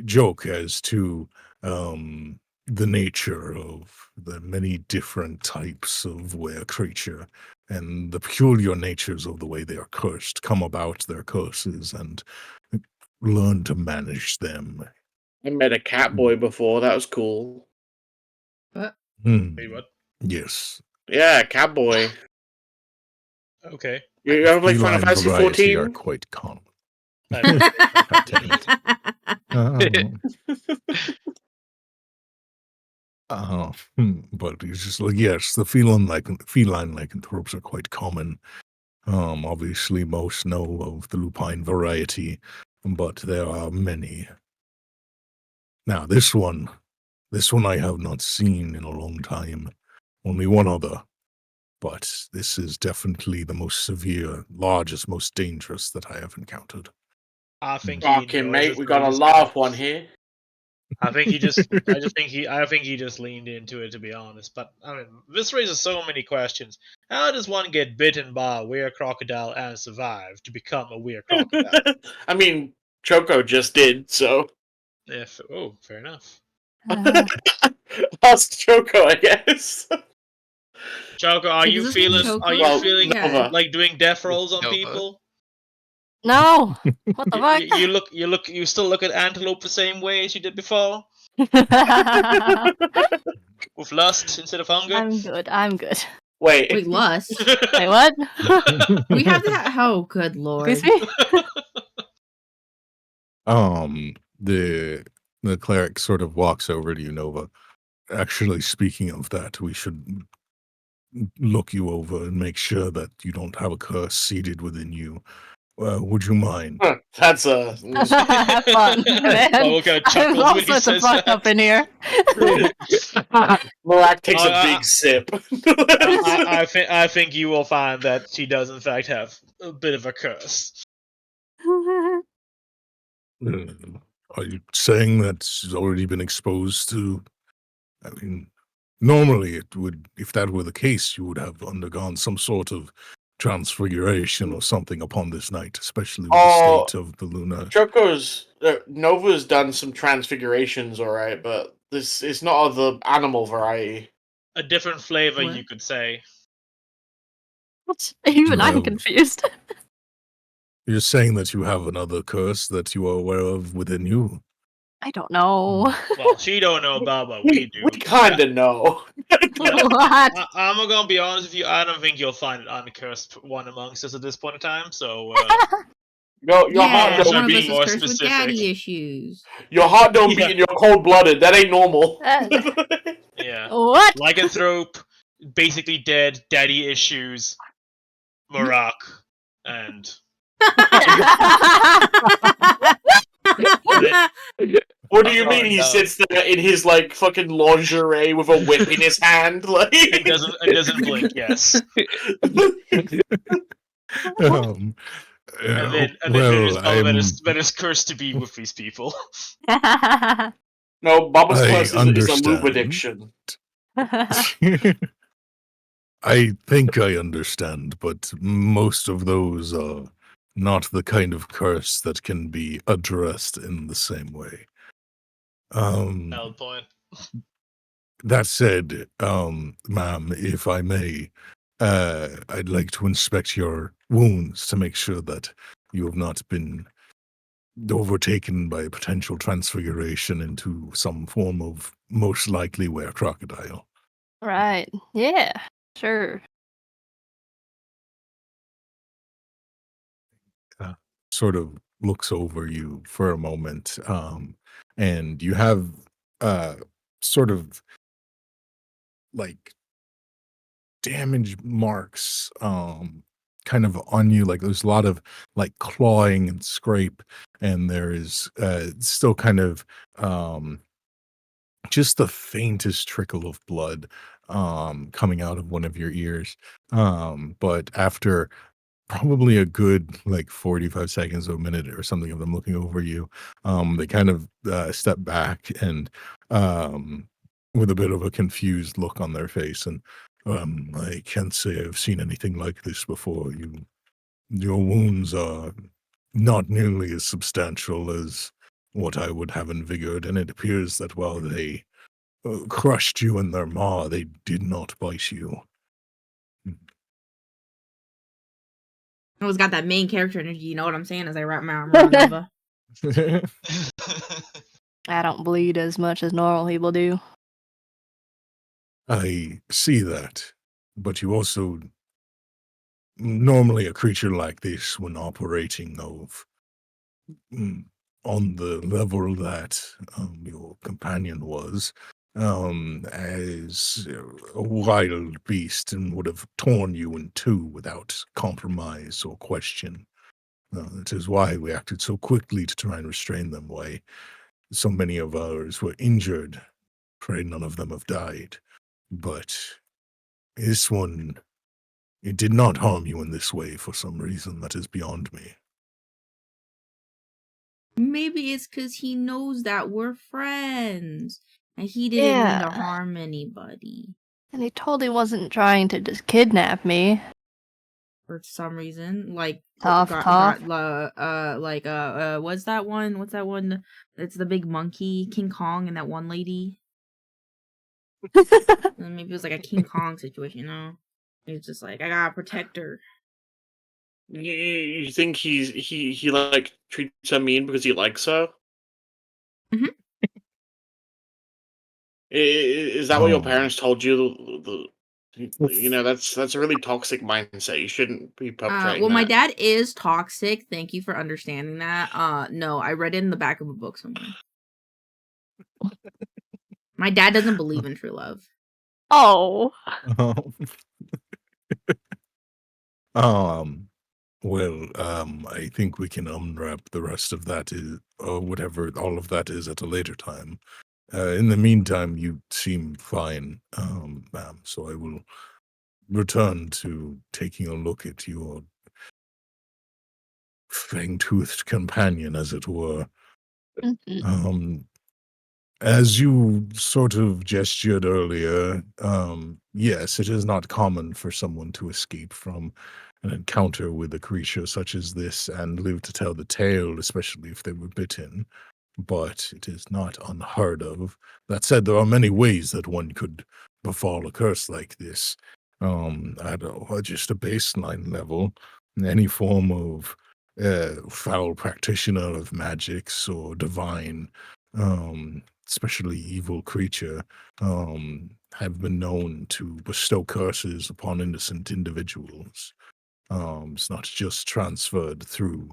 joke as to the nature of the many different types of were creature and the peculiar natures of the way they are cursed, come about their curses and learn to manage them. I met a cat boy before. That was cool. What? Wait, what? Yes. Yeah, cat boy. Okay. You ever play Final feline Fantasy variety are 14? quite common. But it's just like, yes, the feline lycanthropes are quite common. Obviously most know of the lupine variety, but there are many. Now this one I have not seen in a long time. Only one other. But this is definitely the most severe, largest, most dangerous that I have encountered. I think he Okay, knows mate, it, we so he got a just kind laugh of- one here. I think he just leaned into it, to be honest. But I mean, this raises so many questions. How does one get bitten by a weird crocodile and survive to become a weird crocodile? I mean, Choco just did, so. Fair enough. Ask Choco, I guess. Choco, are Wait, you does this mean feeling? Choco? Are you Well, feeling Nova. like doing death rolls on Nova. people? No. What the fuck? You still look at Antelope the same way as you did before, with lust instead of hunger. I'm good. I'm good. Wait. lust. Wait, what? We have to have. Oh, good lord. Excuse me? The cleric sort of walks over to you, Nova. Actually, speaking of that, we should look you over and make sure that you don't have a curse seated within you. Would you mind? That's a. Have fun, man. Bubble kind of I'm chuckles all when he sorts of says fucked that. up in here. Morak takes a I- big sip. I think you will find that she does in fact have a bit of a curse. Are you saying that she's already been exposed to? I mean, normally it would, if that were the case, you would have undergone some sort of transfiguration or something upon this night, especially with the state of the Luna. Choco's. Nova's done some transfigurations, alright, but this is not of the animal variety. A different flavor, What? you could say. What? Even I'm have- confused. You're saying that you have another curse that you are aware of within you. I don't know. Well, she don't know about what we do. We kind of know. What? I'm gonna be honest with you. I don't think you'll find an uncursed one amongst us at this point in time. So Your Yeah, heart Should one don't of be us beat. is more cursed with specific. daddy issues. Your heart don't beat Yeah. and you're cold blooded. That ain't normal. yeah, What? lycanthrope, basically dead, daddy issues, Marak, and What do you Oh, mean he no. sits there in his like fucking lingerie with a whip in his hand? Like and doesn't blink. Yes, Um, and then well, there's Bubba I'm, that is cursed to be with these people. No, Bubba's I curse is a lube understand. addiction. I think I understand, but most of those are not the kind of curse that can be addressed in the same way. Valid point. That said, ma'am, if I may, I'd like to inspect your wounds to make sure that you have not been overtaken by a potential transfiguration into some form of most likely were-crocodile. Right. Yeah. Sure. Sort of looks over you for a moment, and you have sort of like damage marks kind of on you, like there's a lot of like clawing and scrape, and there is still kind of just the faintest trickle of blood coming out of one of your ears, but after probably a good like 45 seconds or a minute or something of them looking over you, they kind of step back and with a bit of a confused look on their face, and I can't say I've seen anything like this before. Your wounds are not nearly as substantial as what I would have envisioned, and it appears that while they crushed you in their maw, they did not bite you. I always got that main character energy, you know what I'm saying, as I wrap my arm around Nova. I don't bleed as much as normal people do. I see that, but you also normally a creature like this, when operating on the level that your companion was, as a wild beast and would have torn you in two without compromise or question. It is why we acted so quickly to try and restrain them, why so many of ours were injured. Pray none of them have died. But this one, it did not harm you in this way for some reason that is beyond me. Maybe it's because he knows that we're friends. And he didn't mean to harm anybody. And he totally wasn't trying to just kidnap me. For some reason. Like, Tough. what's that one? What's that one? It's the big monkey, King Kong, and that one lady. And maybe it was like a King Kong situation, you know? He's just like, I gotta protect her. You think he like treats her mean because he likes her? Mm-hmm. Is that what your parents told you? You know, that's a really toxic mindset. You shouldn't be perpetrating well, that. my dad is toxic. Thank you for understanding that. No, I read it in the back of a book somewhere. My dad doesn't believe in true love. Oh. I think we can unwrap the rest of that or whatever all of that is at a later time. In the meantime, you seem fine, ma'am, so I will return to taking a look at your fang-toothed companion, as it were. As you sort of gestured earlier, yes, it is not common for someone to escape from an encounter with a creature such as this and live to tell the tale, especially if they were bitten. But it is not unheard of. That said, there are many ways that one could befall a curse like this. At just a baseline level, any form of foul practitioner of magics or divine, especially evil creature, have been known to bestow curses upon innocent individuals. It's not just transferred through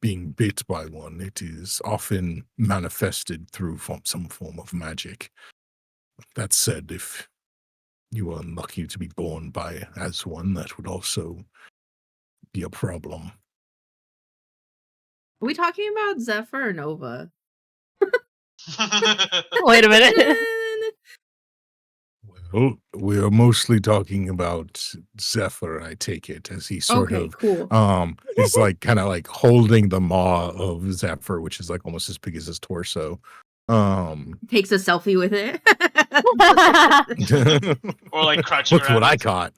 being bit by one, it is often manifested through some form of magic. That said, if you are unlucky to be born as one, that would also be a problem. Are we talking about Zephyr or Nova? Wait a minute. Well, we are mostly talking about Zephyr, I take it, as he sort of cool. is like kind of like holding the maw of Zephyr, which is like almost as big as his torso. Takes a selfie with it. Or like crouching Look around. what I caught.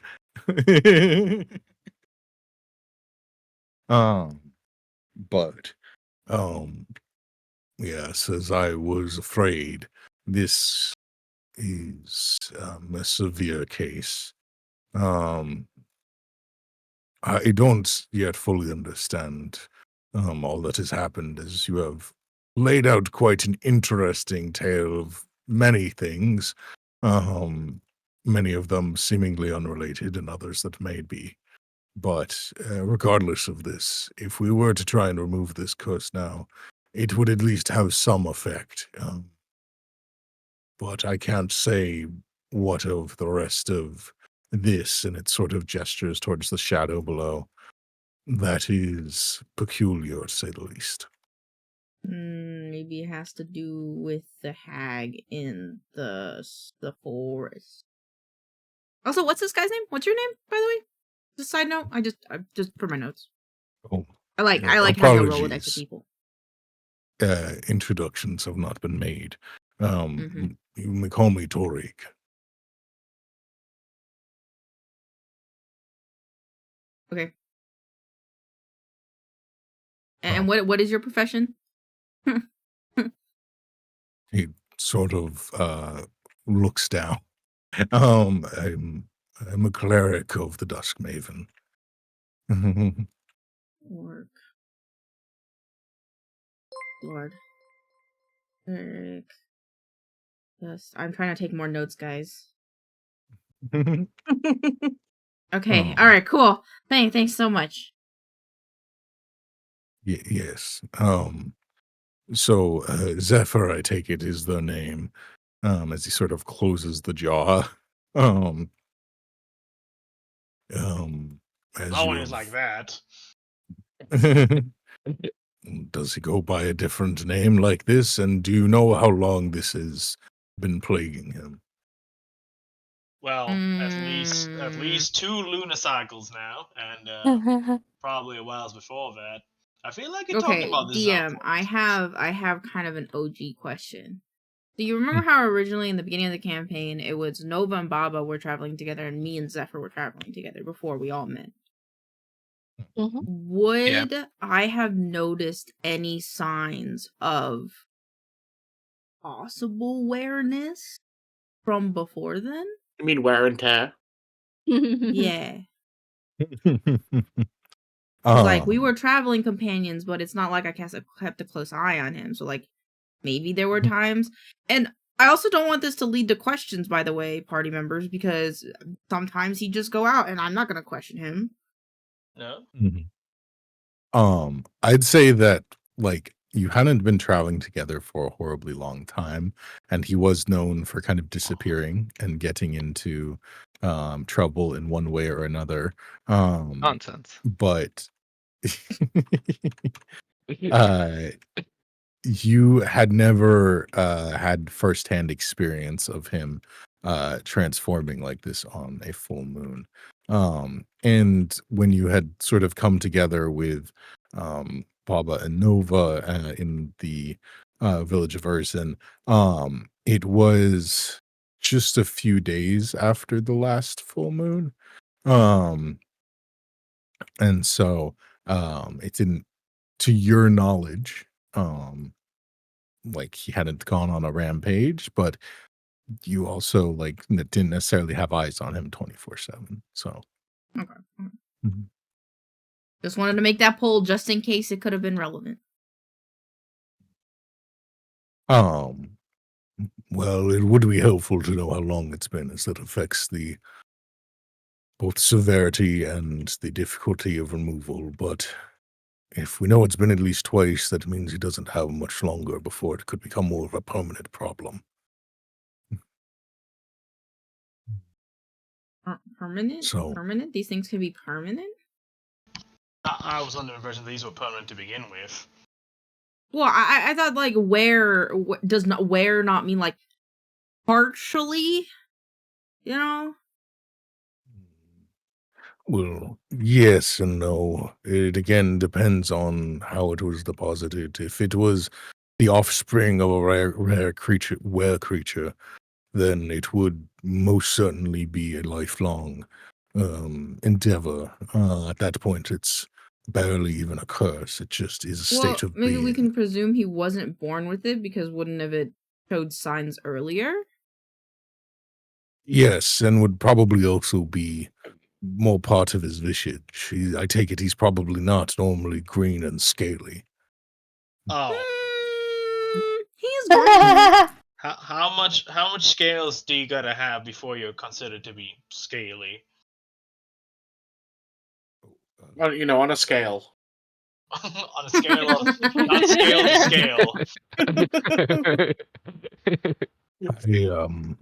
But yes, as I was afraid, this is a severe case. I don't yet fully understand all that has happened, as you have laid out quite an interesting tale of many things, many of them seemingly unrelated and others that may be. But regardless of this, if we were to try and remove this curse now, it would at least have some effect. But I can't say what of the rest of this, and it sort of gestures towards the shadow below. That is peculiar, to say the least. Maybe it has to do with the hag in the forest. Also, what's this guy's name? What's your name, by the way? Just a side note. I just for my notes. Oh, I like having a Rolodex of people. Introductions have not been made. You may call me Torik. Okay. And what is your profession? He sort of looks down. I'm a cleric of the Dusk Maven. Work. Lord. Cleric. Yes, I'm trying to take more notes, guys. Okay. All right. Cool. Thanks so much. Yes. So Zephyr, I take it, is the name. As he sort of closes the jaw. Um. As Always you like that. Does he go by a different name like this? And do you know how long this has been plaguing him? Well, at least 2 lunar cycles now, and probably a while before that. I feel like you're talking Okay, about this. DM. I have kind of an OG question. Do you remember how originally in the beginning of the campaign it was Nova and Baba were traveling together and me and Zephyr were traveling together before we all met? Mhm. Would I have noticed any signs of possible awareness from before then? You mean wear and tear? Yeah. Because, like, we Um, were traveling companions, but it's not like I kept a close eye on him. So, like, maybe there were times. And I also don't want this to lead to questions, by the way, party members, because sometimes he just go out and I'm not going to question him. No? mhm. I'd say that, like, you hadn't been traveling together for a horribly long time, and he was known for kind of disappearing and getting into trouble in one way or another. Nonsense. But uh you had never had firsthand experience of him transforming like this on a full moon. And when you had sort of come together with Baba and Nova in the village of Urson, it was just a few days after the last full moon. Um, and so it didn't, to your knowledge, like he hadn't gone on a rampage, but you also like didn't necessarily have eyes on him 24/7. So Okay. Mhm. Just wanted to make that poll just in case it could have been relevant. um well, it would be helpful to know how long it's been, as that affects the both severity and the difficulty of removal. But if we know it's been at least twice, that means he doesn't have much longer before it could become more of a permanent problem. Permanent? So Permanent? These things can be permanent? I was under the impression these were permanent to begin with. Well, I thought like does not wear not mean like partially, you know? Well, yes and no. It again depends on how it was deposited. If it was the offspring of a rare creature, were creature, then it would most certainly be a lifelong endeavor. At that point, it's barely even a curse. It just is a state Well, of maybe we being. can presume he wasn't born with it because wouldn't have it showed signs earlier? Yes, and would probably also be more part of his visage. I take it he's probably not normally green and scaly. Oh, He's green. how much scales do you gotta have before you're considered to be scaly? Well, you know, on a scale. On a scale of not scale to scale.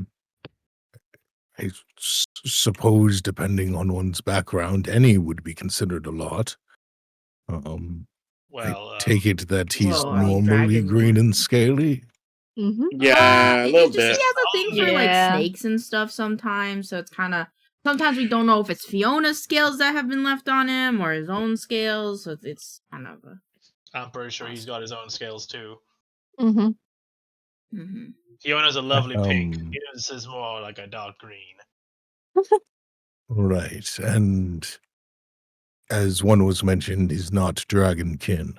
I suppose, depending on one's background, any would be considered a lot. I Well, take it that he's Well, I mean, normally dragons green are- and scaly. Mhm. Yeah, a little It's just he bit. has a thing for like Yeah. snakes and stuff sometimes, so it's kind of sometimes we don't know if it's Fiona's scales that have been left on him or his own scales. So it's kind of a. I'm pretty sure he's got his own scales too. Mhm. Mm-hmm. Fiona's a lovely pink. Um, His is more like a dark green. right, and as one was mentioned, he's not dragonkin.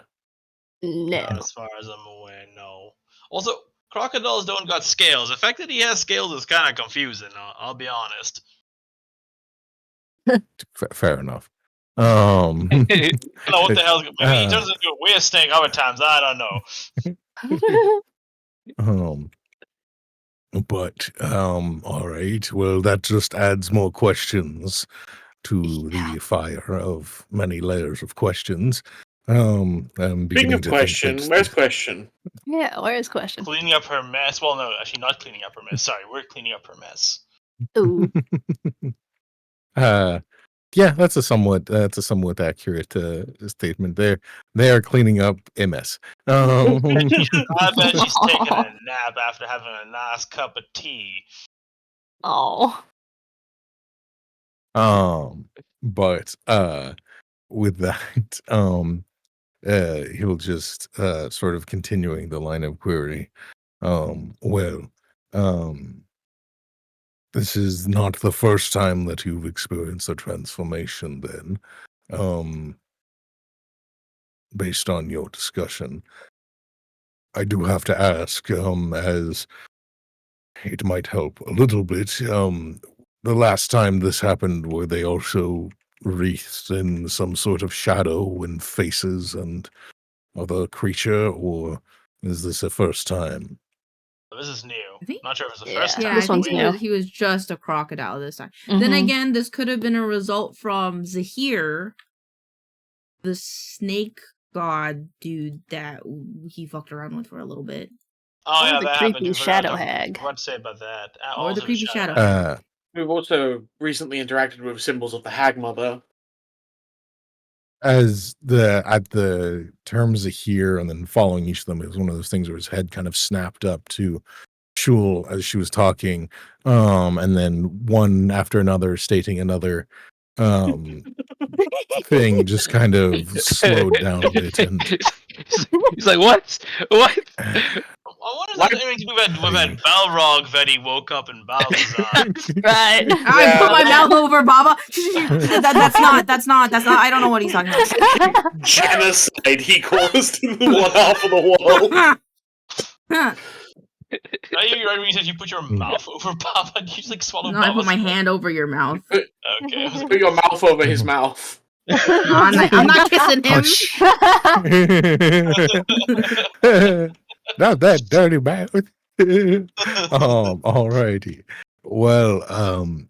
No. Not as far as I'm aware, no. Also, crocodiles don't got scales. The fact that he has scales is kind of confusing. I'll be honest. Fair enough. I don't know what the hell. Maybe he turns into a weird snake other times. I don't know. But all right, well, that just adds more questions. to the fire of many layers of questions. I'm Speaking beginning of to question, think where's question? Yeah, where is question? Cleaning up her mess. Well, no, actually, not cleaning up her mess. Sorry, we're cleaning up her mess. Ooh. Yeah, that's a somewhat accurate statement. They are cleaning up a mess. I bet she's taking a nap after having a nice cup of tea. Oh. But with that, he'll just sort of continuing the line of query. Well, this is not the first time that you've experienced a transformation, then. Based on your discussion, I do have to ask, as it might help a little bit, the last time this happened, were they also wreathed in some sort of shadow and faces and other creature, or is this a first time? This is new. I think- Not sure if it's the Yeah. first time. Yeah, This I think one's new. he was just a crocodile this time. Then Mhm. again, this could have been a result from Zahir, the snake god dude that he fucked around with for a little bit. Oh, Or yeah, the that creepy happened. shadow hag. What to say about that? Or Also the creepy shadow hag. We've also recently interacted with symbols of the Hag Mother. As at the terms of here and then following each of them, it was one of those things where his head kind of snapped up to Shul as she was talking, and then one after another stating another thing just kind of slowed down a bit, and He's like, what? What? I wonder if that means we've had Balrog that he woke up in Balthazar. Right. I put my mouth over Baba. That's not. I don't know what he's talking about. Genocide he caused in one half of the world. Are you right when you said you put your mouth over Baba? Did you just like swallow No, I Baba's put my mouth? hand over your mouth. Okay. Put your mouth over his mouth. No, I'm not kissing him. Hush. Not that dirty mouth. Alrighty. Well,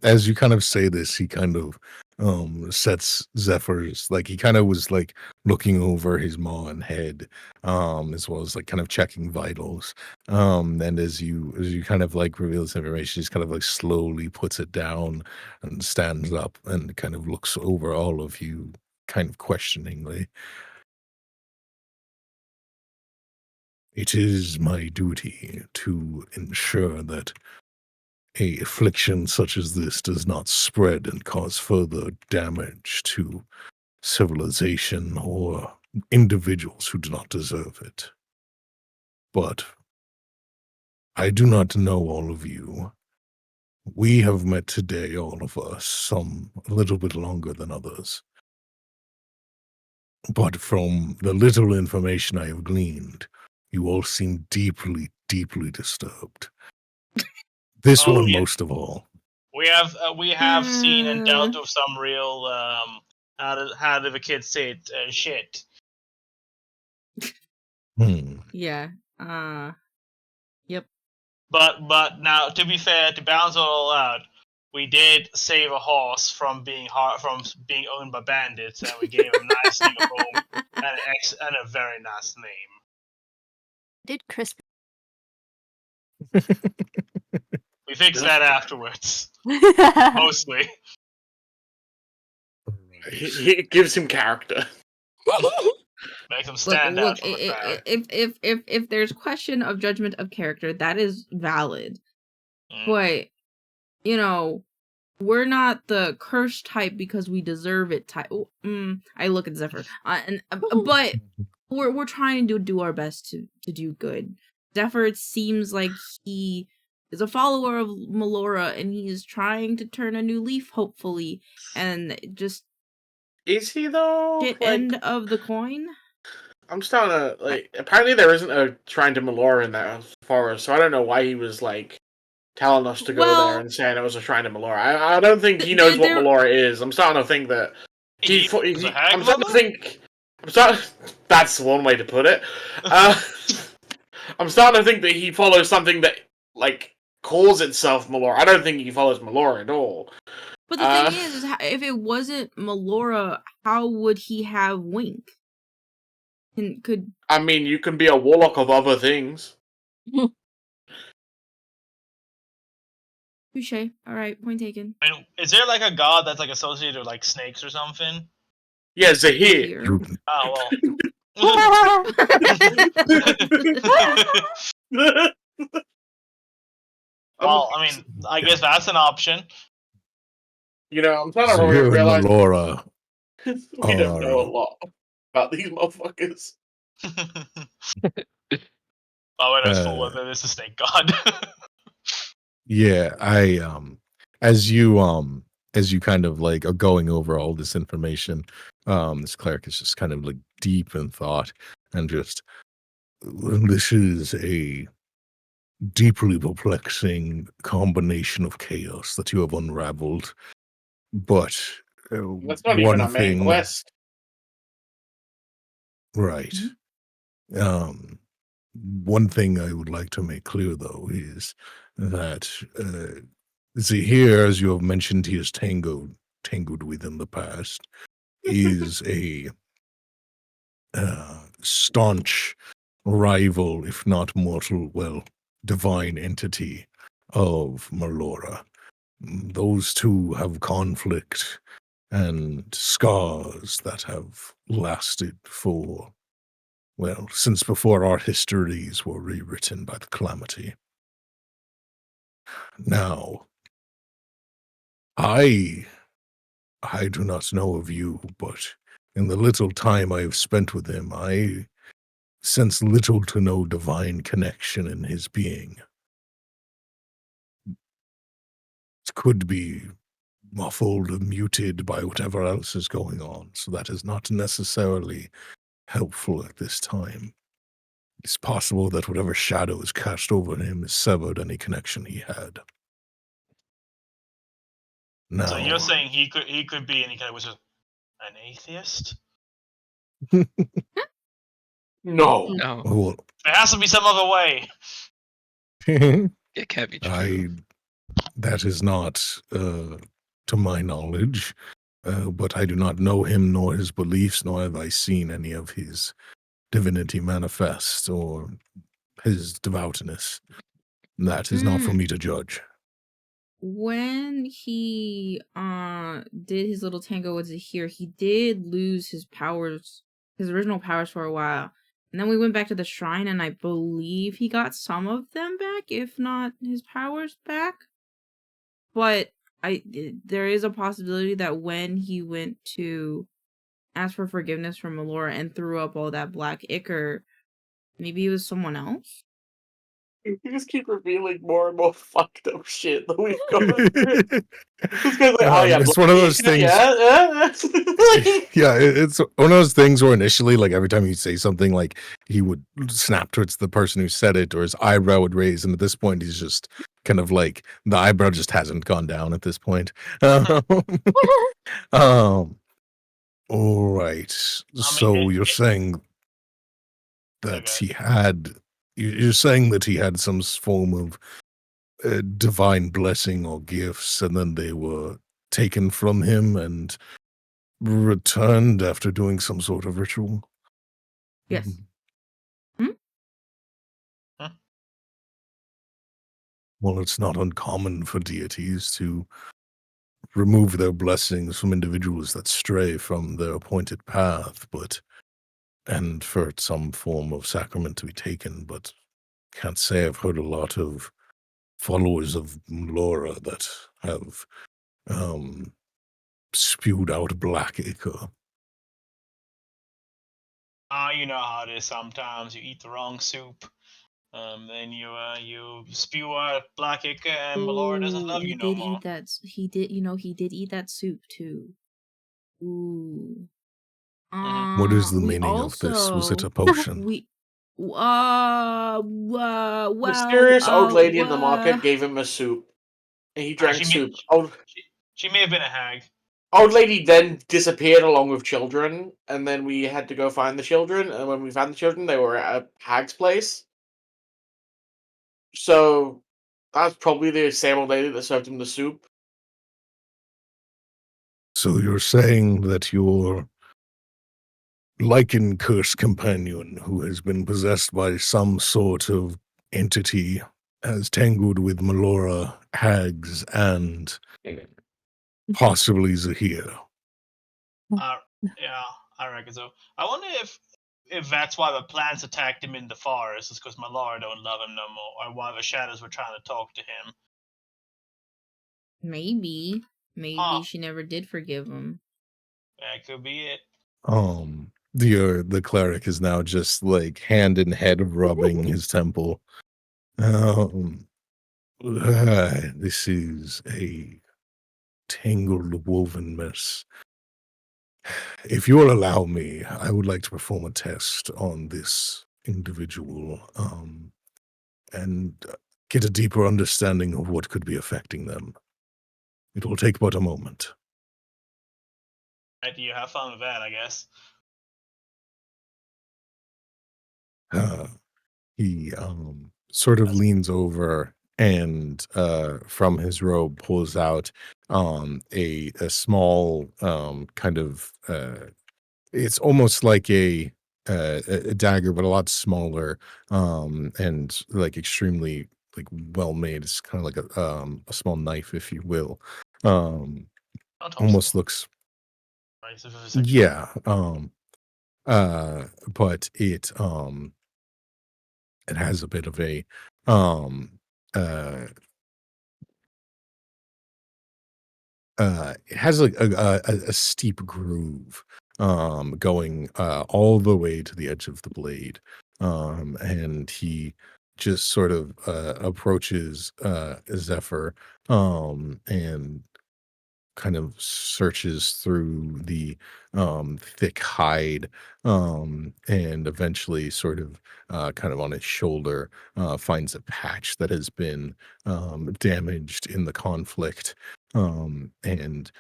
as you kind of say this, he kind of sets Zephyr's, like he kind of was like looking over his maw and head, as well as like kind of checking vitals. And as you kind of like reveal this information, he's kind of like slowly puts it down and stands up and kind of looks over all of you kind of questioningly. It is my duty to ensure that a affliction such as this does not spread and cause further damage to civilization or individuals who do not deserve it. But I do not know all of you. We have met today, all of us, some a little bit longer than others. But from the little information I have gleaned, you all seem deeply, deeply disturbed. This one yeah. most of all. We have seen and dealt with some real how do the kids say it shit. Yeah. Yep. But now, to be fair, to balance it all out, we did save a horse from being owned by bandits, and we gave him a nice new home and a very nice name. Did Crispy? We fixed that afterwards, mostly. It gives him character. Makes him stand out from the crowd. If there's question of judgment of character, that is valid. Mm. But you know, we're not the cursed type because we deserve it type. I look at Zephyr, but we're trying to do our best to do good. Zephyr, it seems like he is a follower of Melora, and he is trying to turn a new leaf, hopefully, and just Is he though? get end of the coin. I'm starting to like. Apparently, there isn't a shrine to Melora in that forest, so I don't know why he was like telling us to go there and saying it was a shrine to Melora. I don't think he knows what Melora is. I'm starting to think that I'm starting to think. That's one way to put it. I'm starting to think that he follows something that like calls itself Melora. I don't think he follows Melora at all. But the thing is if it wasn't Melora, how would he have Wink? I mean, you can be a warlock of other things. Touche. All right, point taken. I mean, is there like a god that's like associated with like snakes or something? Yeah, Zahir. Oh well. Well, I mean, I guess that's an option. You know, I'm trying to Zahir and realize Melora we don't know a lot about these motherfuckers. When it's full of it, it's a snake god. Yeah, as you kind of like are going over all this information, this cleric is just kind of like deep in thought and just, this is a deeply perplexing combination of chaos that you have unraveled. But that's not even a main quest. Right. One thing I would like to make clear, though, is that Zahir, as you have mentioned, he is tangled with in the past, is a staunch rival, if not mortal, divine entity of Melora. Those two have conflict and scars that have lasted for, since before our histories were rewritten by the Calamity. Now, I do not know of you, but in the little time I have spent with him, I sense little to no divine connection in his being. It could be muffled or muted by whatever else is going on, so that is not necessarily helpful at this time. It's possible that whatever shadow is cast over him has severed any connection he had. Now, so you're saying he could be any kind of an atheist? No. Well, there has to be some other way. It can't be true. That is not, to my knowledge, but I do not know him nor his beliefs, nor have I seen any of his divinity manifest or his devoutness. That is not for me to judge. When he did his little tango with Zahir, he did lose his powers, his original powers for a while. And then we went back to the shrine, and I believe he got some of them back, if not his powers back. But there is a possibility that when he went to ask for forgiveness from Melora and threw up all that black ichor, maybe it was someone else? You just keep revealing more and more fucked up shit that we've gone through. This guy's like, oh yeah, it's one of those things. Yeah, it's one of those things where initially, like every time you say something, like he would snap towards the person who said it, or his eyebrow would raise, and at this point, he's just kind of like the eyebrow just hasn't gone down at this point. All right. So you're saying that he had. You're saying that he had some form of divine blessing or gifts, and then they were taken from him and returned after doing some sort of ritual? Yes. Well, it's not uncommon for deities to remove their blessings from individuals that stray from their appointed path, and for some form of sacrament to be taken, but can't say I've heard a lot of followers of Melora that have spewed out black ichor. You know how it is sometimes. You eat the wrong soup. Then you spew out black ichor and Melora doesn't love you no more. He did eat that soup too. Ooh. What is the meaning of this? Was it a potion? Mysterious old lady in the market gave him a soup. And he drank soup. She may have been a hag. Old lady then disappeared along with children, and then we had to go find the children, and when we found the children, they were at a hag's place. So, that's probably the same old lady that served him the soup. So you're saying that your lichen cursed companion, who has been possessed by some sort of entity, has tangled with Melora, hags, and possibly Zahir. Yeah, I reckon so. I wonder if that's why the plants attacked him in the forest, is because Melora don't love him no more, or why the shadows were trying to talk to him. Maybe she never did forgive him. That could be it. The cleric is now just like hand in head rubbing his temple. This is a tangled woven mess. If you'll allow me, I would like to perform a test on this individual, and get a deeper understanding of what could be affecting them. It will take but a moment. Right, you have fun with that, I guess. He sort of leans over and from his robe pulls out a small kind of it's almost like a dagger, but a lot smaller, and like extremely like well made. It's kind of like a small knife, if you will. Almost looks, Right, so yeah. But it has a bit of a um uh it has like a steep groove going all the way to the edge of the blade, and he just sort of approaches Zephyr, and kind of searches through the thick hide, and eventually sort of kind of on his shoulder finds a patch that has been damaged in the conflict, and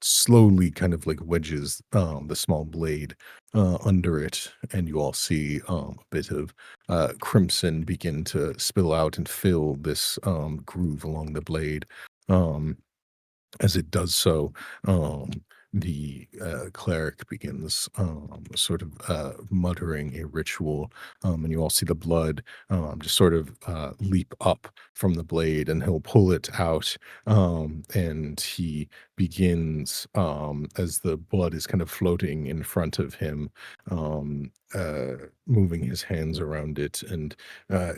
slowly kind of like wedges the small blade under it, and you all see a bit of crimson begin to spill out and fill this groove along the blade. um, as it does so, the cleric begins sort of muttering a ritual, and you all see the blood just sort of leap up from the blade, and he'll pull it out, and he begins, as the blood is kind of floating in front of him, moving his hands around it and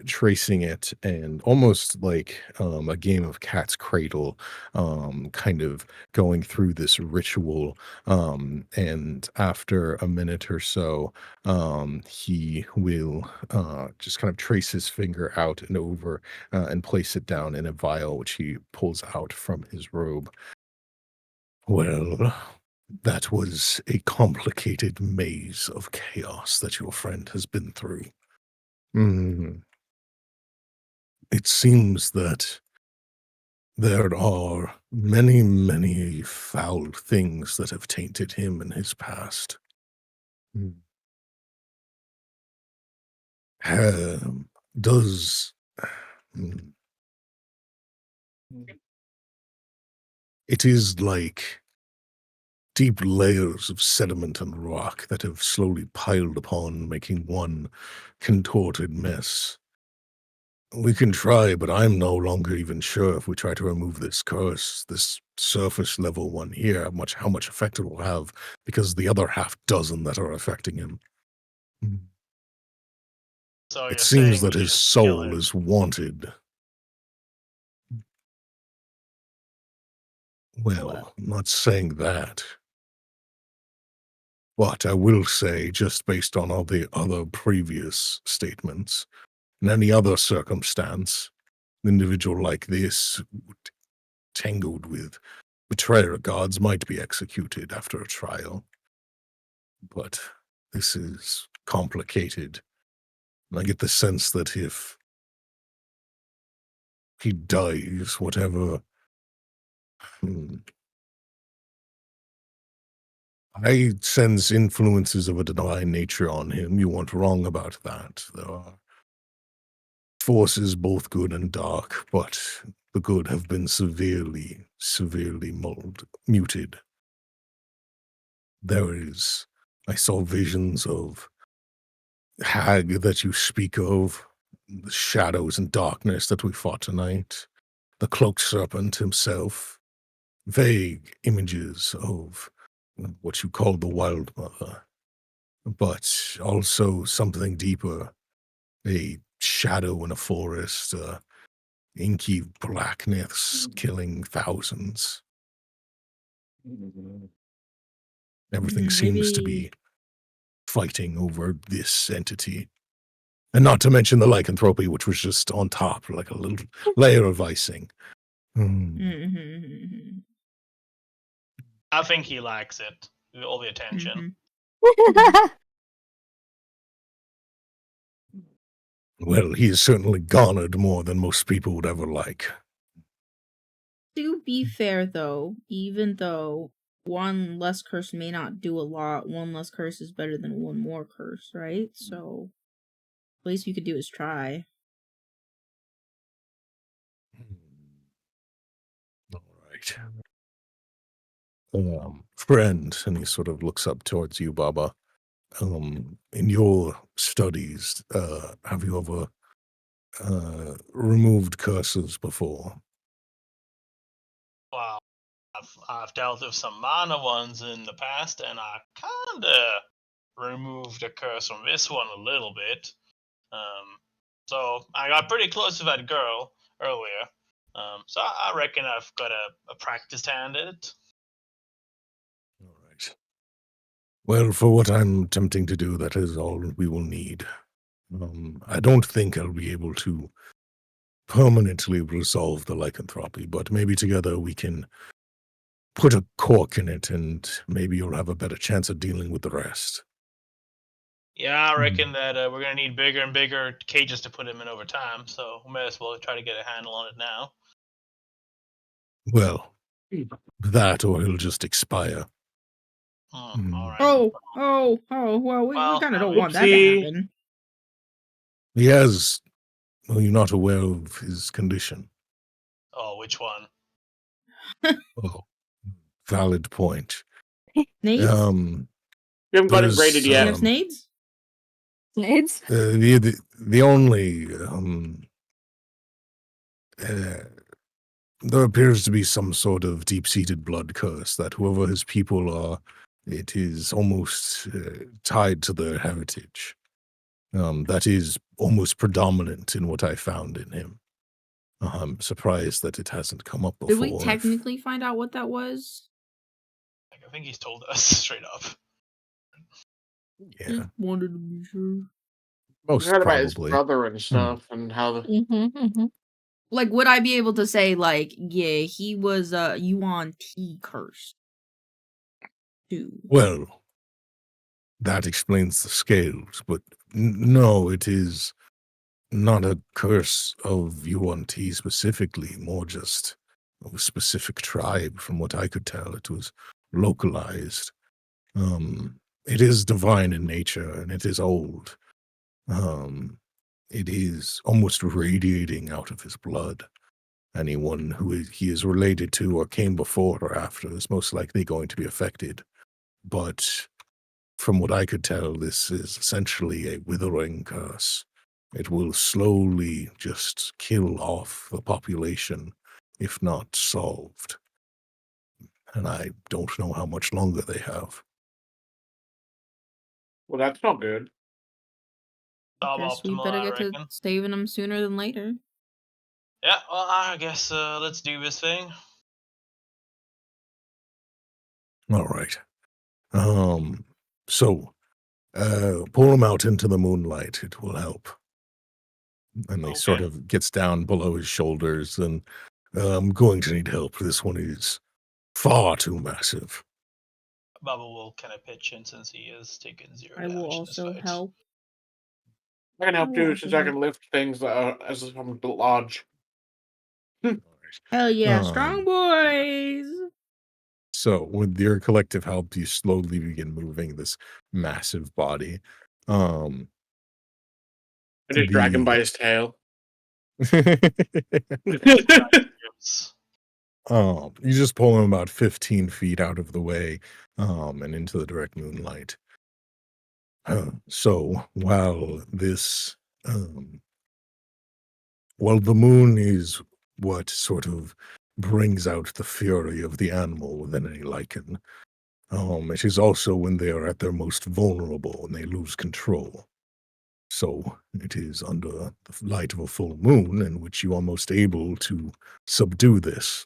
tracing it, and almost like a game of cat's cradle, kind of going through this ritual. And after a minute or so, he will just kind of trace his finger out and over and place it down in a vial, which he pulls out from his robe. Well, that was a complicated maze of chaos that your friend has been through. It seems that there are many, many foul things that have tainted him in his past. Mm. Does mm, it is like deep layers of sediment and rock that have slowly piled upon, making one contorted mess. We can try, but I'm no longer even sure if we try to remove this curse, this surface level one here, how much effect it will have, because the other half dozen that are affecting him. So It you're seems saying we that should his just kill soul him. is wanted. Well, I'm not saying that. But I will say, just based on all the other previous statements, in any other circumstance, an individual like this, tangled with betrayer gods, might be executed after a trial. But this is complicated. And I get the sense that if he dies, whatever... I sense influences of a divine nature on him. You weren't wrong about that. There are forces both good and dark, but the good have been severely, severely muted. I saw visions of hag that you speak of, the shadows and darkness that we fought tonight, the cloaked serpent himself, vague images of what you call the Wild Mother, but also something deeper, a shadow in a forest, inky blackness killing thousands. Everything seems to be fighting over this entity. And not to mention the lycanthropy, which was just on top, like a little layer of icing. I think he likes it. All the attention. Well, he has certainly garnered more than most people would ever like. To be fair, though, even though one less curse may not do a lot, one less curse is better than one more curse, right? So, the least we could do is try. All right. Friend, and he sort of looks up towards you, Baba. In your studies, have you ever removed curses before? Well, I've dealt with some minor ones in the past, and I kinda removed a curse from this one a little bit. So I got pretty close to that girl earlier. So I reckon I've got a practiced hand at it. All right. Well, for what I'm attempting to do, that is all we will need. I don't think I'll be able to permanently resolve the lycanthropy, but maybe together we can put a cork in it, and maybe you'll have a better chance of dealing with the rest. Yeah, I reckon that we're gonna need bigger and bigger cages to put him in over time. So we may as well try to get a handle on it now. Well, that or he'll just expire. All right. Well, we kind of don't want that to Oopsie. happen. He has. Well, you're not aware of his condition. Oh, which one? Oh, valid point. Nades? We haven't got it graded Do you yet. have Snades? Snades? The only there appears to be some sort of deep-seated blood curse that whoever his people are, it is almost tied to their heritage. That is almost predominant in what I found in him. I'm surprised that it hasn't come up before. Did we technically find out what that was? I think he's told us straight up. Yeah. Just wanted to be sure. Most I heard probably. about his brother and stuff, and how the Like, would I be able to say, like, yeah, he was Yuan T cursed too? Well, that explains the scales, but no, it is not a curse of Yuan T specifically, more just of a specific tribe, from what I could tell. It was localized. It is divine in nature, and it is old. It is almost radiating out of his blood. Anyone who he is related to or came before or after is most likely going to be affected. But from what I could tell, this is essentially a withering curse. It will slowly just kill off the population, if not solved. And I don't know how much longer they have. well, that's not good. Guess we better get to saving him sooner than later. Yeah, well, I guess let's do this thing. All right. So, pull him out into the moonlight. It will help. And he sort of gets down below his shoulders, and I'm going to need help. This one is far too massive. Bubba will kind of pitch in since he is taking 0 I damage will in this also fight. help. I can help I too, will since also I can lift things that are as I'm large. Hell yeah, strong boys! So, with your collective help, you slowly begin moving this massive body. I just drag him by his tail. Yes. You just pull him about 15 feet out of the way, and into the direct moonlight. So um, while the moon is what sort of brings out the fury of the animal within any lichen, it is also when they are at their most vulnerable and they lose control. So it is under the light of a full moon in which you are most able to subdue this.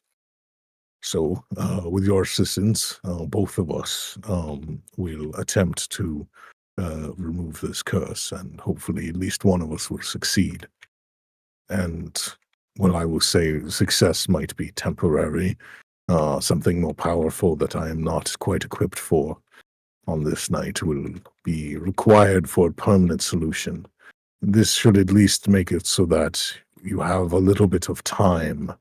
So, with your assistance, both of us will attempt to remove this curse, and hopefully, at least one of us will succeed. And well, I will say success might be temporary, something more powerful that I am not quite equipped for on this night will be required for a permanent solution. This should at least make it so that you have a little bit of time,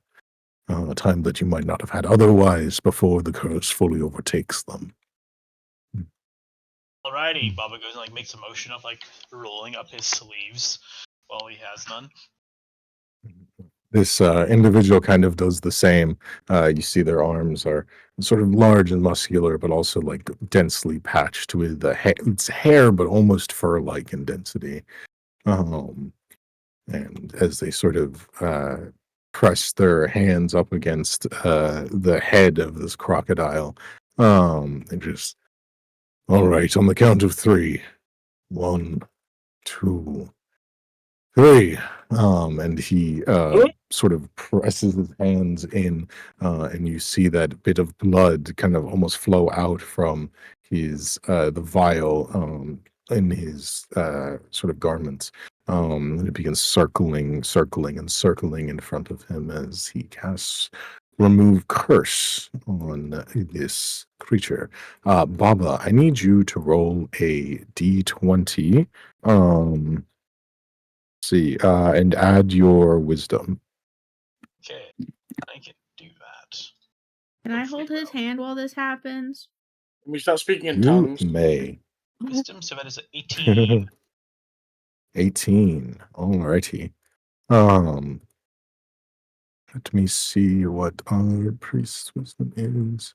time that you might not have had otherwise before the curse fully overtakes them. Alrighty, Baba goes and like makes a motion of like rolling up his sleeves while he has none. This individual kind of does the same. You see their arms are sort of large and muscular, but also like densely patched with it's hair, but almost fur-like in density. And as they sort of press their hands up against the head of this crocodile, and just, all right, on the count of 3. 1, 2, 3. And he sort of presses his hands in, and you see that bit of blood kind of almost flow out from his the vial in his sort of garments. And it begins circling in front of him as he casts remove curse on this creature. Baba, I need you to roll a d20. See, and add your wisdom. Okay, I can do that. Can I hold his hand while this happens? Can we start speaking in You tongues? may. Wisdom, so that is 18. 18. Alrighty. Let me see what our priest's wisdom is.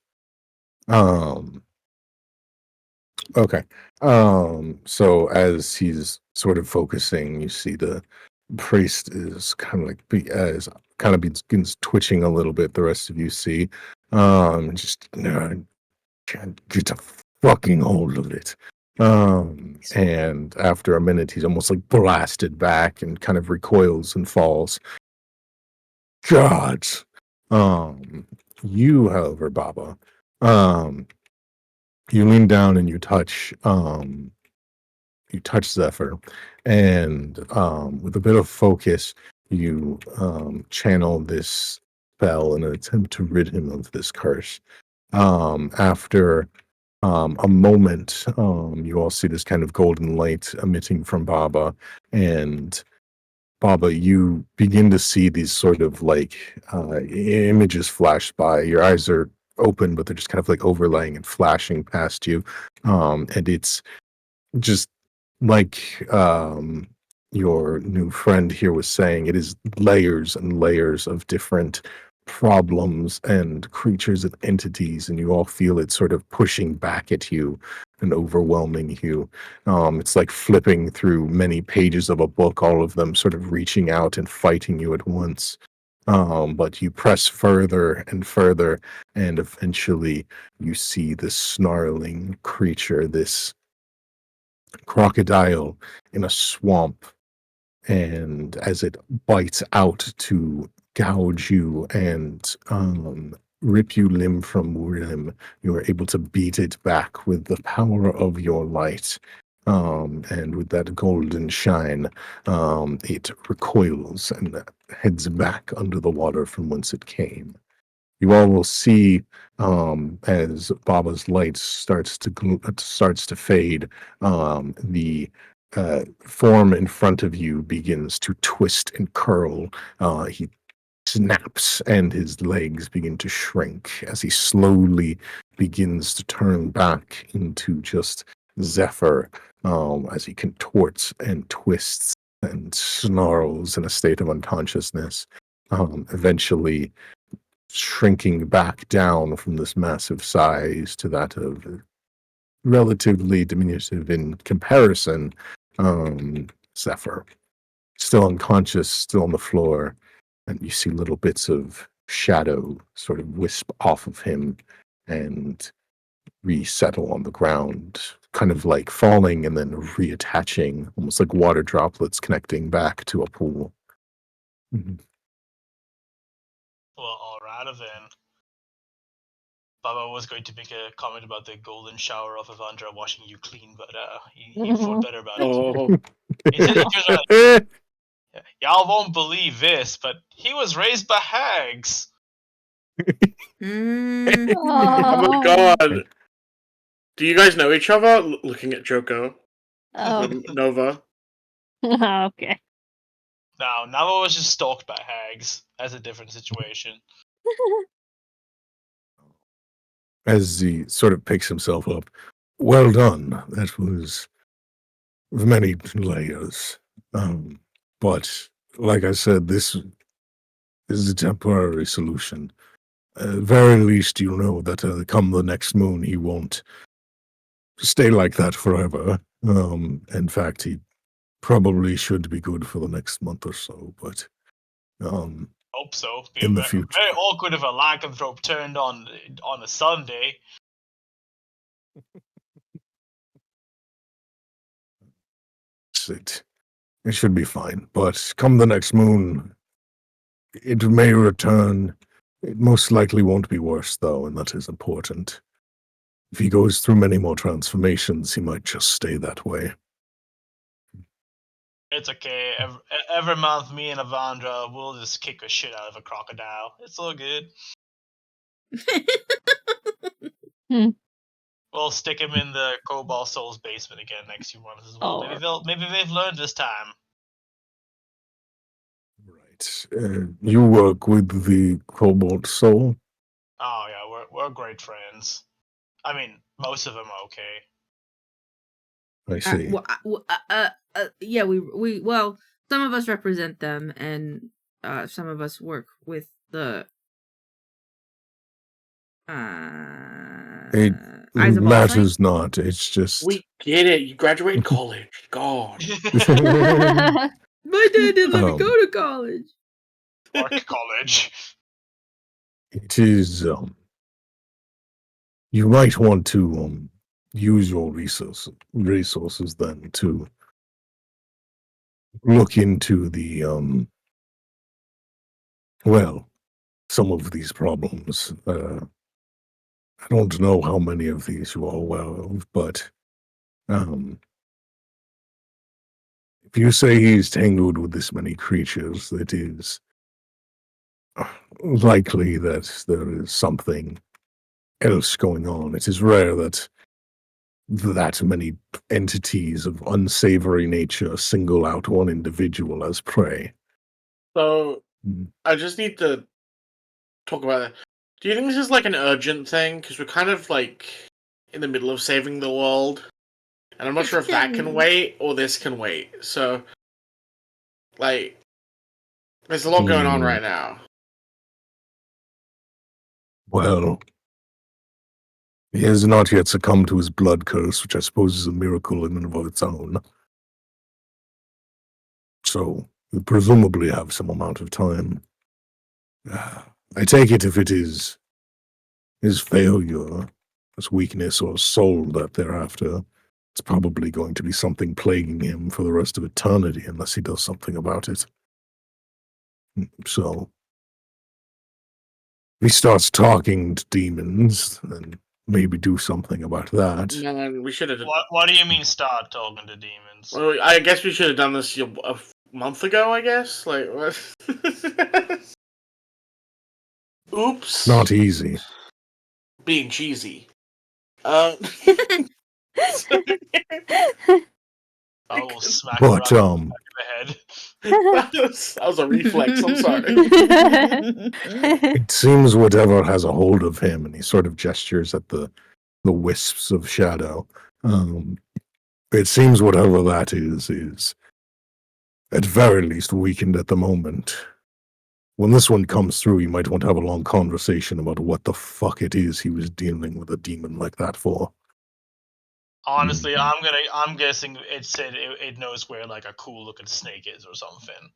Okay. So as he's sort of focusing, you see the priest is kind of like begins twitching a little bit. The rest of you see, just can't get a fucking hold of it. And after a minute, he's almost like blasted back and kind of recoils and falls. God. You, however, Baba, you lean down and you touch Zephyr, and with a bit of focus, you channel this spell in an attempt to rid him of this curse. After a moment, you all see this kind of golden light emitting from Baba, and Baba, you begin to see these sort of like images flash by. Your eyes are open, but they're just kind of like overlaying and flashing past you. And it's just like your new friend here was saying, it is layers and layers of different problems and creatures and entities, and you all feel it sort of pushing back at you and overwhelming you. It's like flipping through many pages of a book, all of them sort of reaching out and fighting you at once. But you press further and further, and eventually you see this snarling creature, this crocodile in a swamp, and as it bites out to gouge you and rip you limb from limb, you are able to beat it back with the power of your light. And with that golden shine, it recoils and heads back under the water from whence it came. You all will see as Baba's light starts to fade, the form in front of you begins to twist and curl. He snaps and his legs begin to shrink as he slowly begins to turn back into just Zephyr, as he contorts and twists and snarls in a state of unconsciousness. Eventually shrinking back down from this massive size to that of relatively diminutive in comparison. Zephyr, still unconscious, still on the floor, and you see little bits of shadow sort of wisp off of him and resettle on the ground, kind of like falling and then reattaching, almost like water droplets connecting back to a pool. Mhm. Well, alright then. Baba was going to make a comment about the golden shower of Evandra washing you clean, but he thought better about it. Oh, He said, y'all won't believe this, but he was raised by hags. Mm. oh my god. Do you guys know each other? Looking at Joko. Nova. Okay. No, Nava was just stalked by hags. That's a different situation. As he sort of picks himself up, well done. That was many layers. But like I said, this is a temporary solution. Very least you know that come the next moon, he won't stay like that forever. In fact, he probably should be good for the next month or so, but hope so. In the future. Very awkward if a lycanthrope turned on a Sunday. It should be fine, but come the next moon, it may return. It most likely won't be worse, though, and that is important. If he goes through many more transformations, he might just stay that way. It's okay. Every month, me and Evandra will just kick a shit out of a crocodile. It's all good. We'll stick him in the Cobalt Souls basement again next few months as well. Maybe they've learned this time. Right. You work with the Cobalt Soul? Oh yeah, we're great friends. I mean, most of them are okay. I see. Yeah, we well, some of us represent them, and some of us work with the It matters not. It's just We get it. You graduated college. God. My dad didn't let me go to college. Fuck college. It is. You might want to use your resources then to look into the well, some of these problems. I don't know how many of these you are aware of, but if you say he's tangled with this many creatures, it is likely that there is something else going on. It is rare that many entities of unsavory nature single out one individual as prey. So, I just need to talk about that. Do you think this is like an urgent thing? Because we're kind of like in the middle of saving the world. And I'm not sure if that can wait or this can wait. So, like, there's a lot going on right now. Well, he has not yet succumbed to his blood curse, which I suppose is a miracle in and of its own. So, we presumably have some amount of time. I take it if it is his failure, his weakness, or soul that they're after, it's probably going to be something plaguing him for the rest of eternity unless he does something about it. So, if he starts talking to demons, then maybe do something about that. Man, we should have. What do you mean start talking to demons? Well, I guess we should have done this a month ago. I guess. Like, what? Oops. Not easy. Being cheesy. I will smack But, you in the head. that was a reflex. I'm sorry. It seems whatever has a hold of him, and he sort of gestures at the wisps of shadow. It seems whatever that is at very least weakened at the moment. when this one comes through, you might want to have a long conversation about what the fuck it is he was dealing with a demon like that for. Honestly, I'm guessing it said it knows where like a cool looking snake is or something.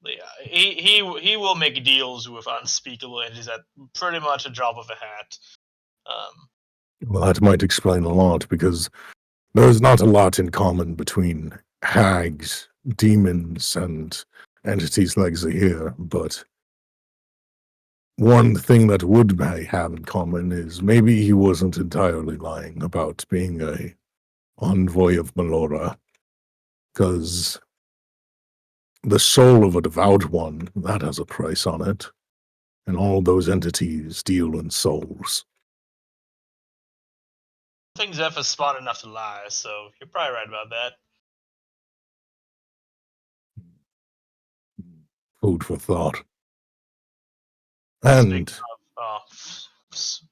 Yeah, he will make deals with unspeakable entities at pretty much a drop of a hat. Well, that might explain a lot, because there's not a lot in common between hags, demons, and entities like Zahir, but one thing that would have in common is maybe he wasn't entirely lying about being a envoy of Melora, because the soul of a devout one, that has a price on it, and all those entities deal in souls. I think Zeph is smart enough to lie, so you're probably right about that. Food for thought. And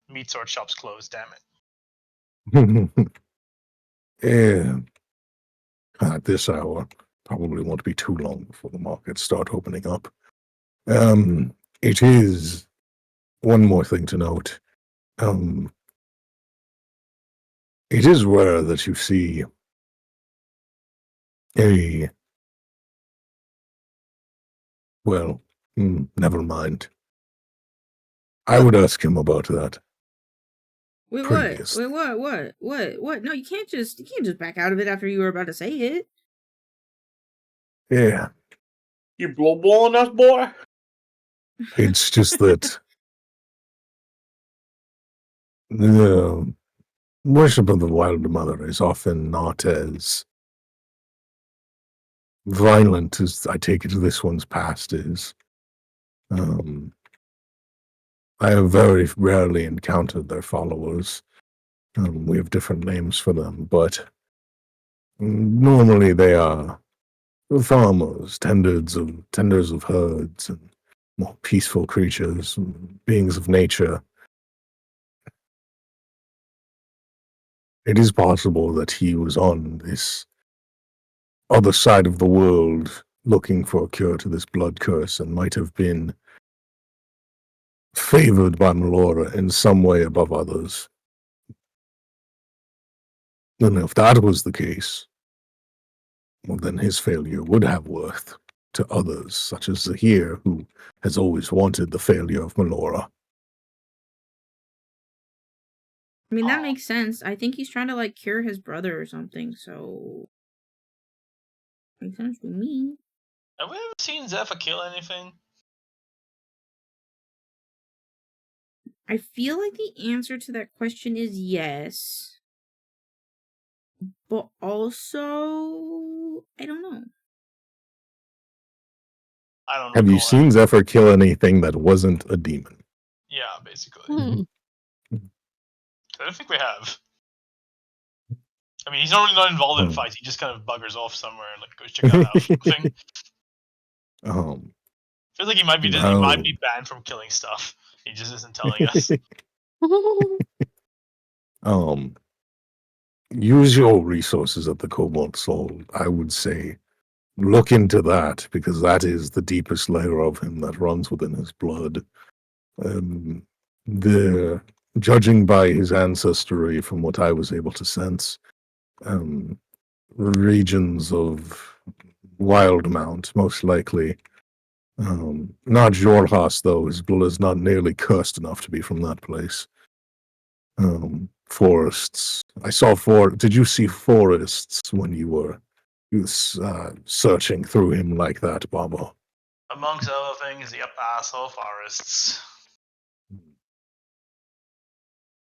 meat sword shop's closed, damn it. yeah, at this hour, probably won't be too long before the markets start opening up. It is one more thing to note. It is rare that you see well, never mind. I would ask him about that. Wait, previous. what? No, you can't just back out of it after you were about to say it. Yeah. You blowballing us, boy? It's just that the worship of the Wild Mother is often not as violent as I take it this one's past is. I have very rarely encountered their followers. We have different names for them, but normally they are farmers, tenders of herds, and more peaceful creatures, beings of nature. It is possible that he was on this other side of the world looking for a cure to this blood curse and might have been favored by Melora in some way above others. And if that was the case, well, then his failure would have worth to others, such as Zahir, who has always wanted the failure of Melora. I mean, that makes sense. I think he's trying to, like, cure his brother or something, so... Makes sense to me. Have we ever seen Zephyr kill anything? I feel like the answer to that question is yes. But also, I don't know. I don't know. Have you seen Zephyr kill anything that wasn't a demon? Yeah, basically. I don't think we have. I mean, he's not really not involved in fights. He just kind of buggers off somewhere and like goes check out out something. Feels like he might be banned from killing stuff. He just isn't telling us. Use your resources at the Cobalt Soul. I would say look into that, because that is the deepest layer of him that runs within his blood. Judging by his ancestry, from what I was able to sense, regions of Wildmount, most likely. Not Jorhas, though. His blood is not nearly cursed enough to be from that place. Forests. I saw Did you see forests when you were searching through him like that, Bobo? Amongst other things, the asshole forests.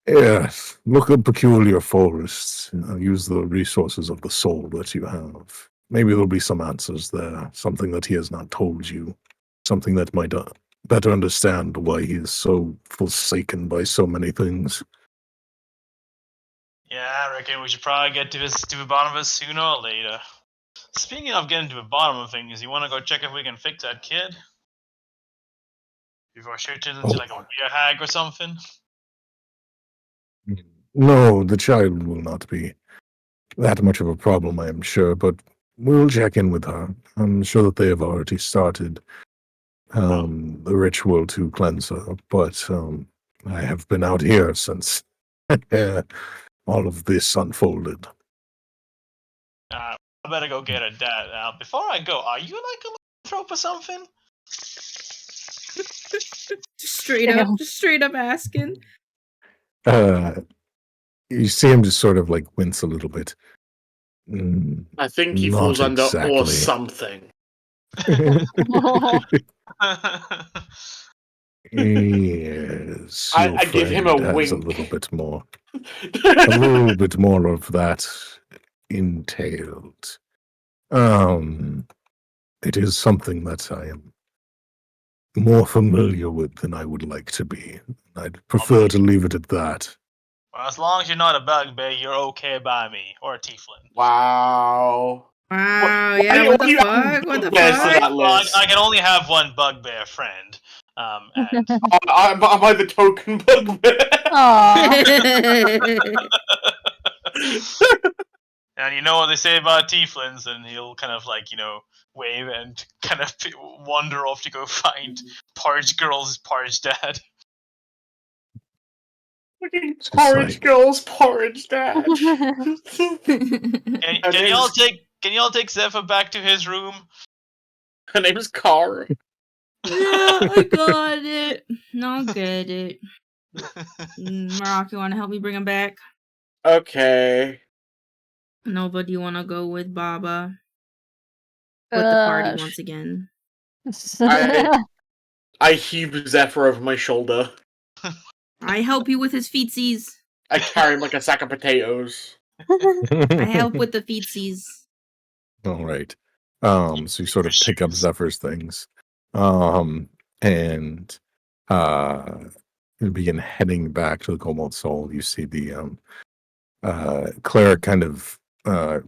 Yes, look at peculiar forests. Use the resources of the soul that you have. Maybe there'll be some answers there, something that he has not told you, something that might better understand why he is so forsaken by so many things. Yeah, I reckon we should probably get to the bottom of it sooner or later. Speaking of getting to the bottom of things, you want to go check if we can fix that kid? Before she turns into like a beer hag or something? No, the child will not be that much of a problem, I am sure, but we'll check in with her. I'm sure that they have already started the ritual to cleanse her, but I have been out here since all of this unfolded. I better go get her dad. Now, before I go, are you like a lycanthrope or something? Just straight up asking. You see him just sort of like wince a little bit. I think he Not falls under or exactly. something. Yes, I give him a has wink. a little bit more. A little bit more of that entailed. It is something that I am more familiar with than I would like to be. I'd prefer to leave it at that. Well, as long as you're not a bugbear, you're okay by me, or a tiefling. Wow. Wow, yeah, what the fuck? What the fuck? I can only have one bugbear friend. And am I the token bugbear? and you know what they say about tieflings, and he'll kind of like, wave and kind of wander off to go find Porridge Girl's Porridge Dad. Porridge Girl's Porridge Dad. Can y'all take Zephyr back to his room? Her name is Cara. Yeah, I got it. No, get it. Marok, you want to help me bring him back? Okay. Nobody you want to go with Baba? With the party once again. I heave Zephyr over my shoulder. I help you with his feetsies. I carry him like a sack of potatoes. I help with the feetsies. All right. So you sort of pick up Zephyr's things. And you begin heading back to the Cobalt Soul. You see the cleric kind of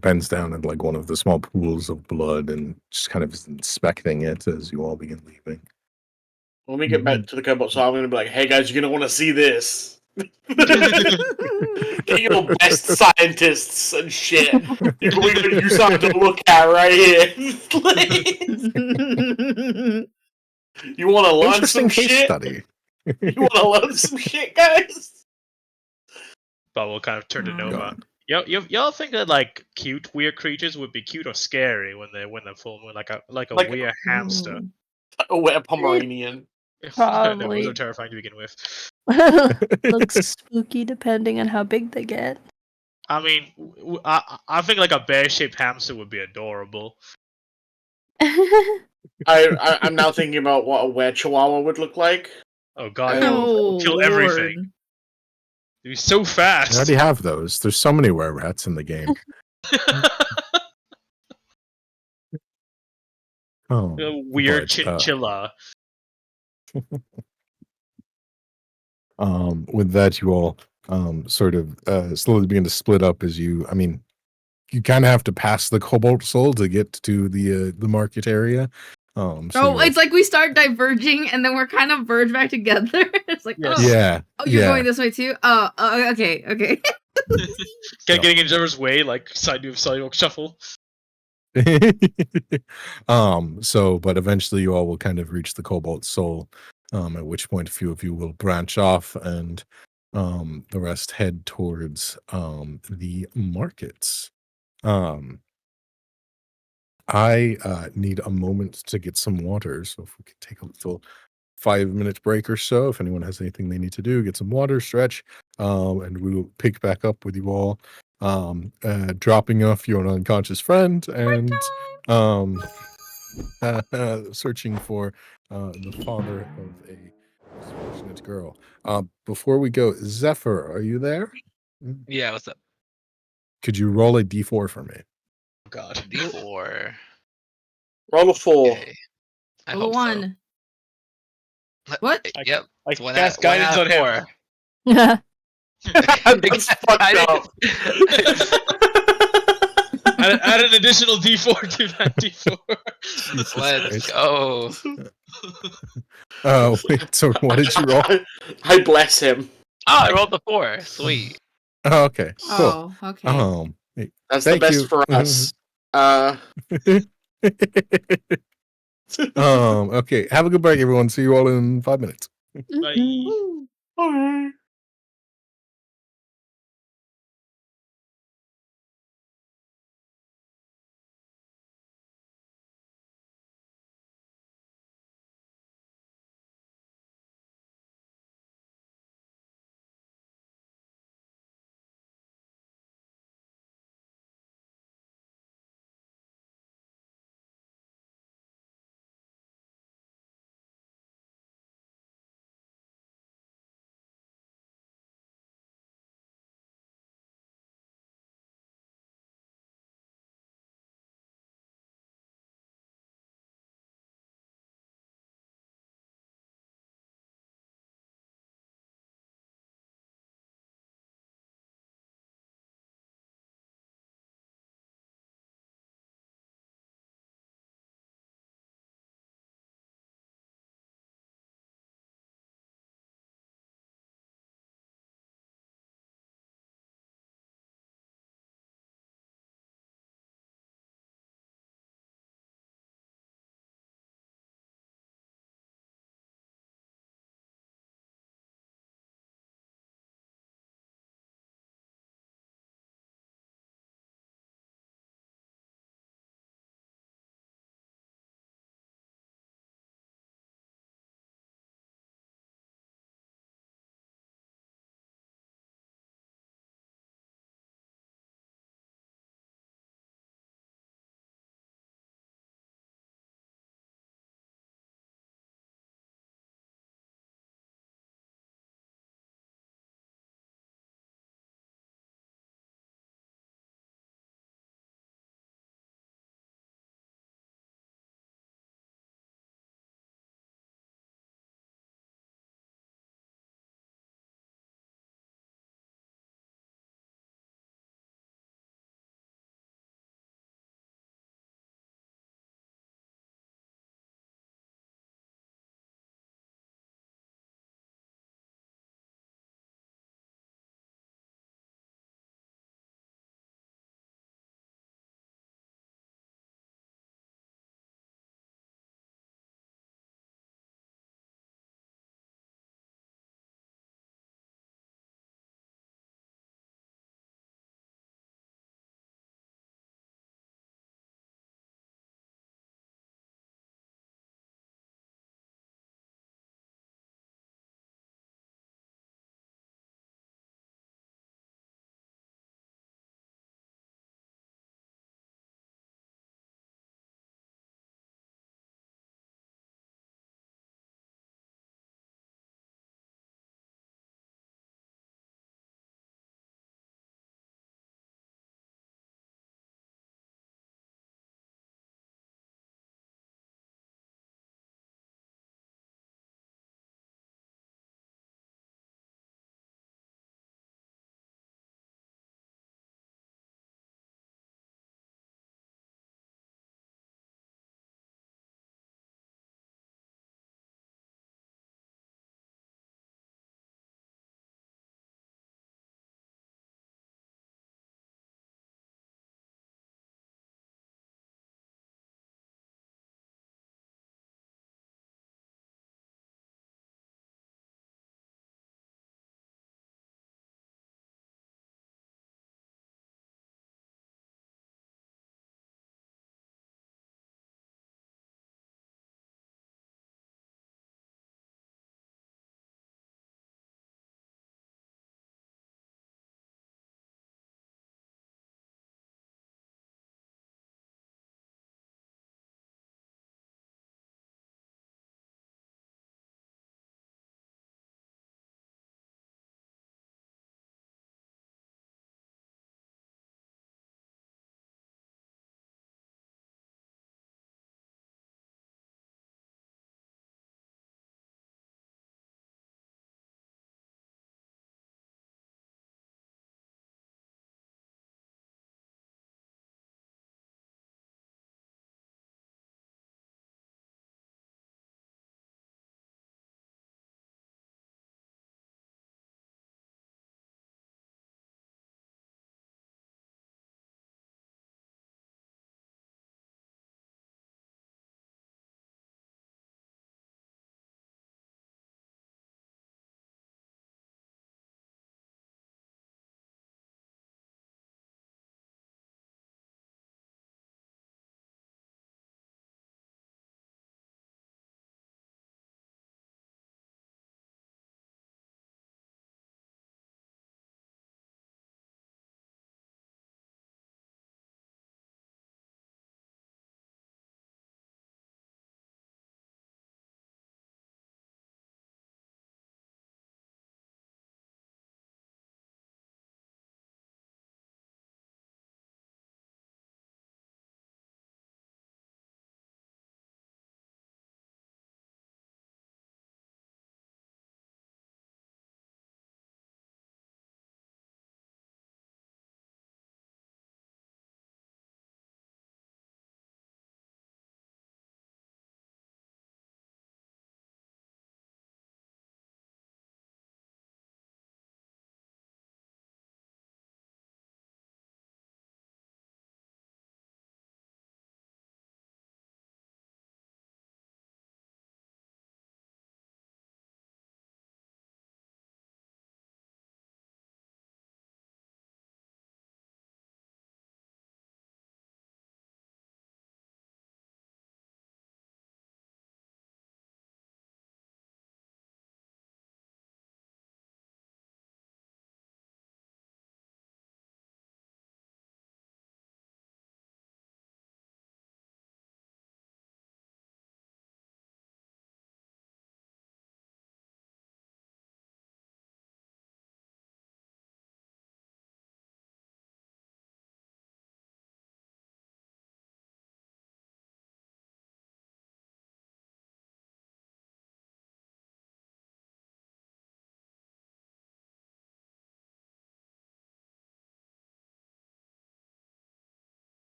bends down in like one of the small pools of blood and just kind of is inspecting it as you all begin leaving. When we get back to the Cobalt Soul, I'm going to be like, hey guys, you're going to want to see this. Get your best scientists and shit. We're going to use something to look at right here. You want to learn some shit? Study. You want to learn some shit, guys? But we'll kind of turn to Nova. Y'all think that like cute weird creatures would be cute or scary when they're full moon, like a weird hamster, a weird Pomeranian? Probably. Those are terrifying to begin with. Looks spooky depending on how big they get. I mean, I think like a bear-shaped hamster would be adorable. I'm now thinking about what a were chihuahua would look like. Oh god, kill everything. He's so fast. I already have those. There's so many were rats in the game. Weird chinchilla. With that, you all sort of slowly begin to split up as you kind of have to pass the Cobalt Soul to get to the market area. It's like we start diverging and then we're kind of verge back together. It's like, you're going this way too? Okay. Getting in each other's way, like sidewalk shuffle. But eventually you all will kind of reach the Cobalt Soul, at which point a few of you will branch off and the rest head towards the markets. I need a moment to get some water, so if we could take a little 5-minute break or so, if anyone has anything they need to do, get some water, stretch, and we will pick back up with you all, dropping off your unconscious friend and searching for the father of a misfortunate girl. Before we go, Zephyr, are you there? Yeah, what's up? Could you roll a d4 for me? God, D4. Roll a 4. Okay. I Roll a hope 1. So. What? Yep. I cast guidance on him. That's fucked up. Add an additional D4 to that D4. Let's go. Oh, wait, so what did you roll? I bless him. Oh, I rolled the 4. Sweet. Oh, okay. Cool. Oh, okay. That's the best for us. Okay. Have a good break, everyone. See you all in 5 minutes. Bye. Bye.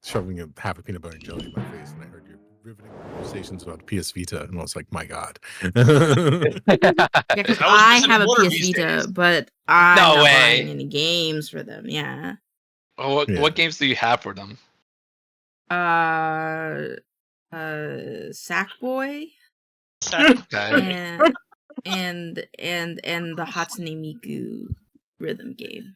shoving half a peanut butter and jelly in my face, and I heard your riveting conversations about PS Vita, and I was like, my God. Yeah, because I have a PS Vita, but I'm not buying any games for them. Yeah. Oh, what games do you have for them? Sackboy. Okay. And the Hatsune Miku rhythm game.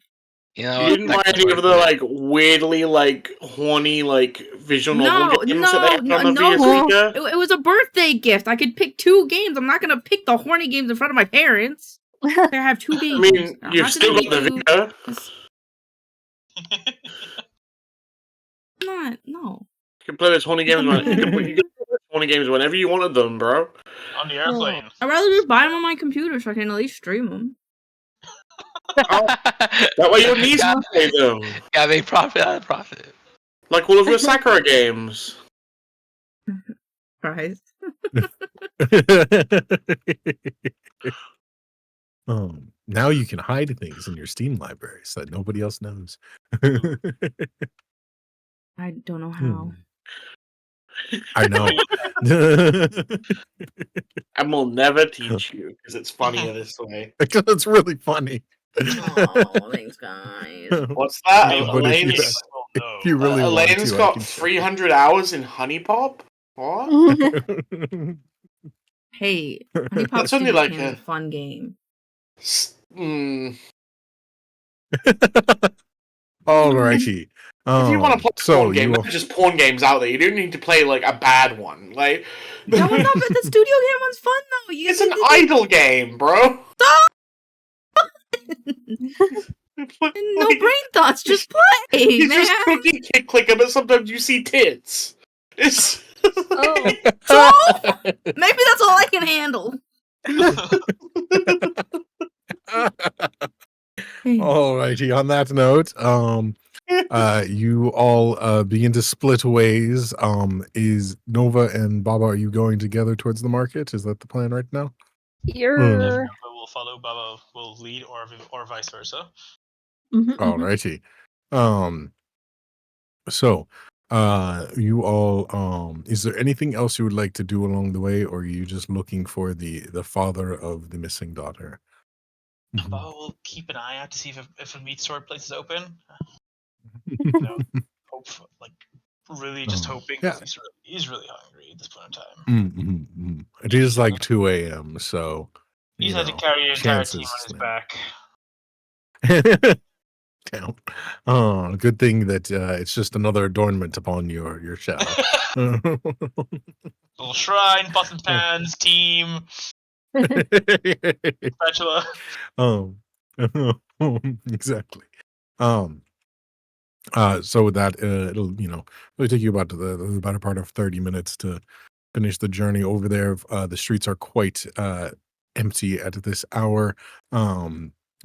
You know, you didn't mind any of the like weirdly like horny like visual novel games that they had on the PS Vita? It was a birthday gift. I could pick 2 games. I'm not gonna pick the horny games in front of my parents. I have 2 games. I mean, you've still got the Vita. No. You can play those horny games. You can play horny games whenever you wanted them, bro. On the airplane. I'd rather just buy them on my computer so I can at least stream them. That way your niece can play them. Yeah, they profit. Like all of your Sakura games. Right. Now you can hide things in your Steam library so that nobody else knows. I don't know how. I know. And we'll never teach you because it's funnier this way. Because it's really funny. Oh, thanks, guys. What's that? Elaine's Elaine's got 300 hours in Honey Pop? What? Hey, Honey Pop's only like a fun game. Alrighty. If you want to play a porn game, there's just porn games out there. You don't need to play like a bad one. Like that one's not, but the studio game one's fun though. It's an idle game, bro. No brain thoughts, just play. You man. just cookie clicker, but sometimes you see tits. It's so maybe that's all I can handle. Alrighty. On that note, you all begin to split ways. Is Nova and Baba, are you going together towards the market? Is that the plan right now? Nova will follow, Baba will lead, or vice versa. Alrighty. So you all is there anything else you would like to do along the way, or are you just looking for the father of the missing daughter? Baba will keep an eye out to see if a meat store place is open. Hope, like, really just hoping. Yeah. He's really hungry at this point in time. It is like 2 a.m. So he's had to carry an entire team on his back. Damn. Oh, good thing that it's just another adornment upon your shadow. Little shrine, pots and pans, team, spatula. Exactly. So with that, it'll really take you about the better part of 30 minutes to finish the journey over there. The streets are quite empty at this hour.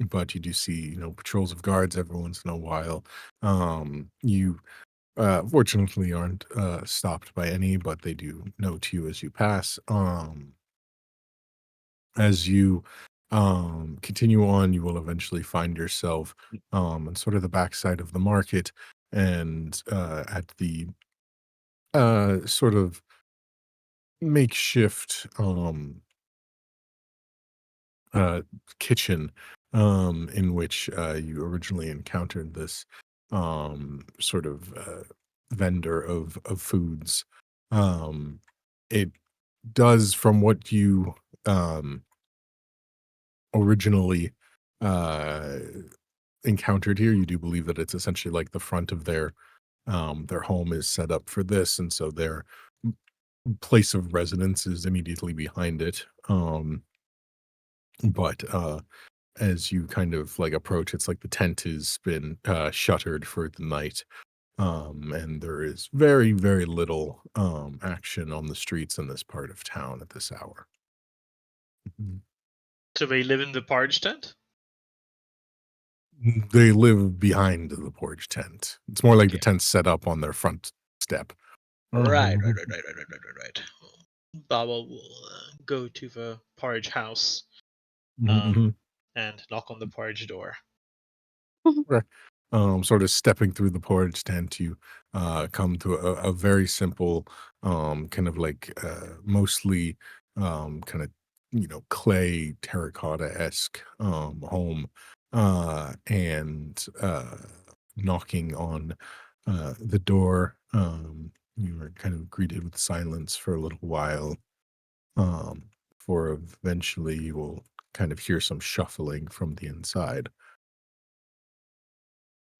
But you do see, patrols of guards every once in a while. You fortunately aren't stopped by any, but they do note you as you pass. As you continue on, you will eventually find yourself on sort of the backside of the market, and at the sort of makeshift kitchen in which you originally encountered this sort of vendor of foods. It does, from what you originally encountered here, you do believe that it's essentially like the front of their home is set up for this, and so their place of residence is immediately behind it. But as you kind of like approach, it's like the tent has been shuttered for the night, and there is very, very little action on the streets in this part of town at this hour. So they live in the porridge tent? They live behind the porridge tent. It's more like the tent's set up on their front step. Right. Baba will go to the porridge house and knock on the porridge door. Okay. sort of stepping through the porridge tent, you come to a very simple, kind of like mostly kind of clay terracotta-esque home, and knocking on the door. You were kind of greeted with silence for a little while, um, for eventually you will kind of hear some shuffling from the inside.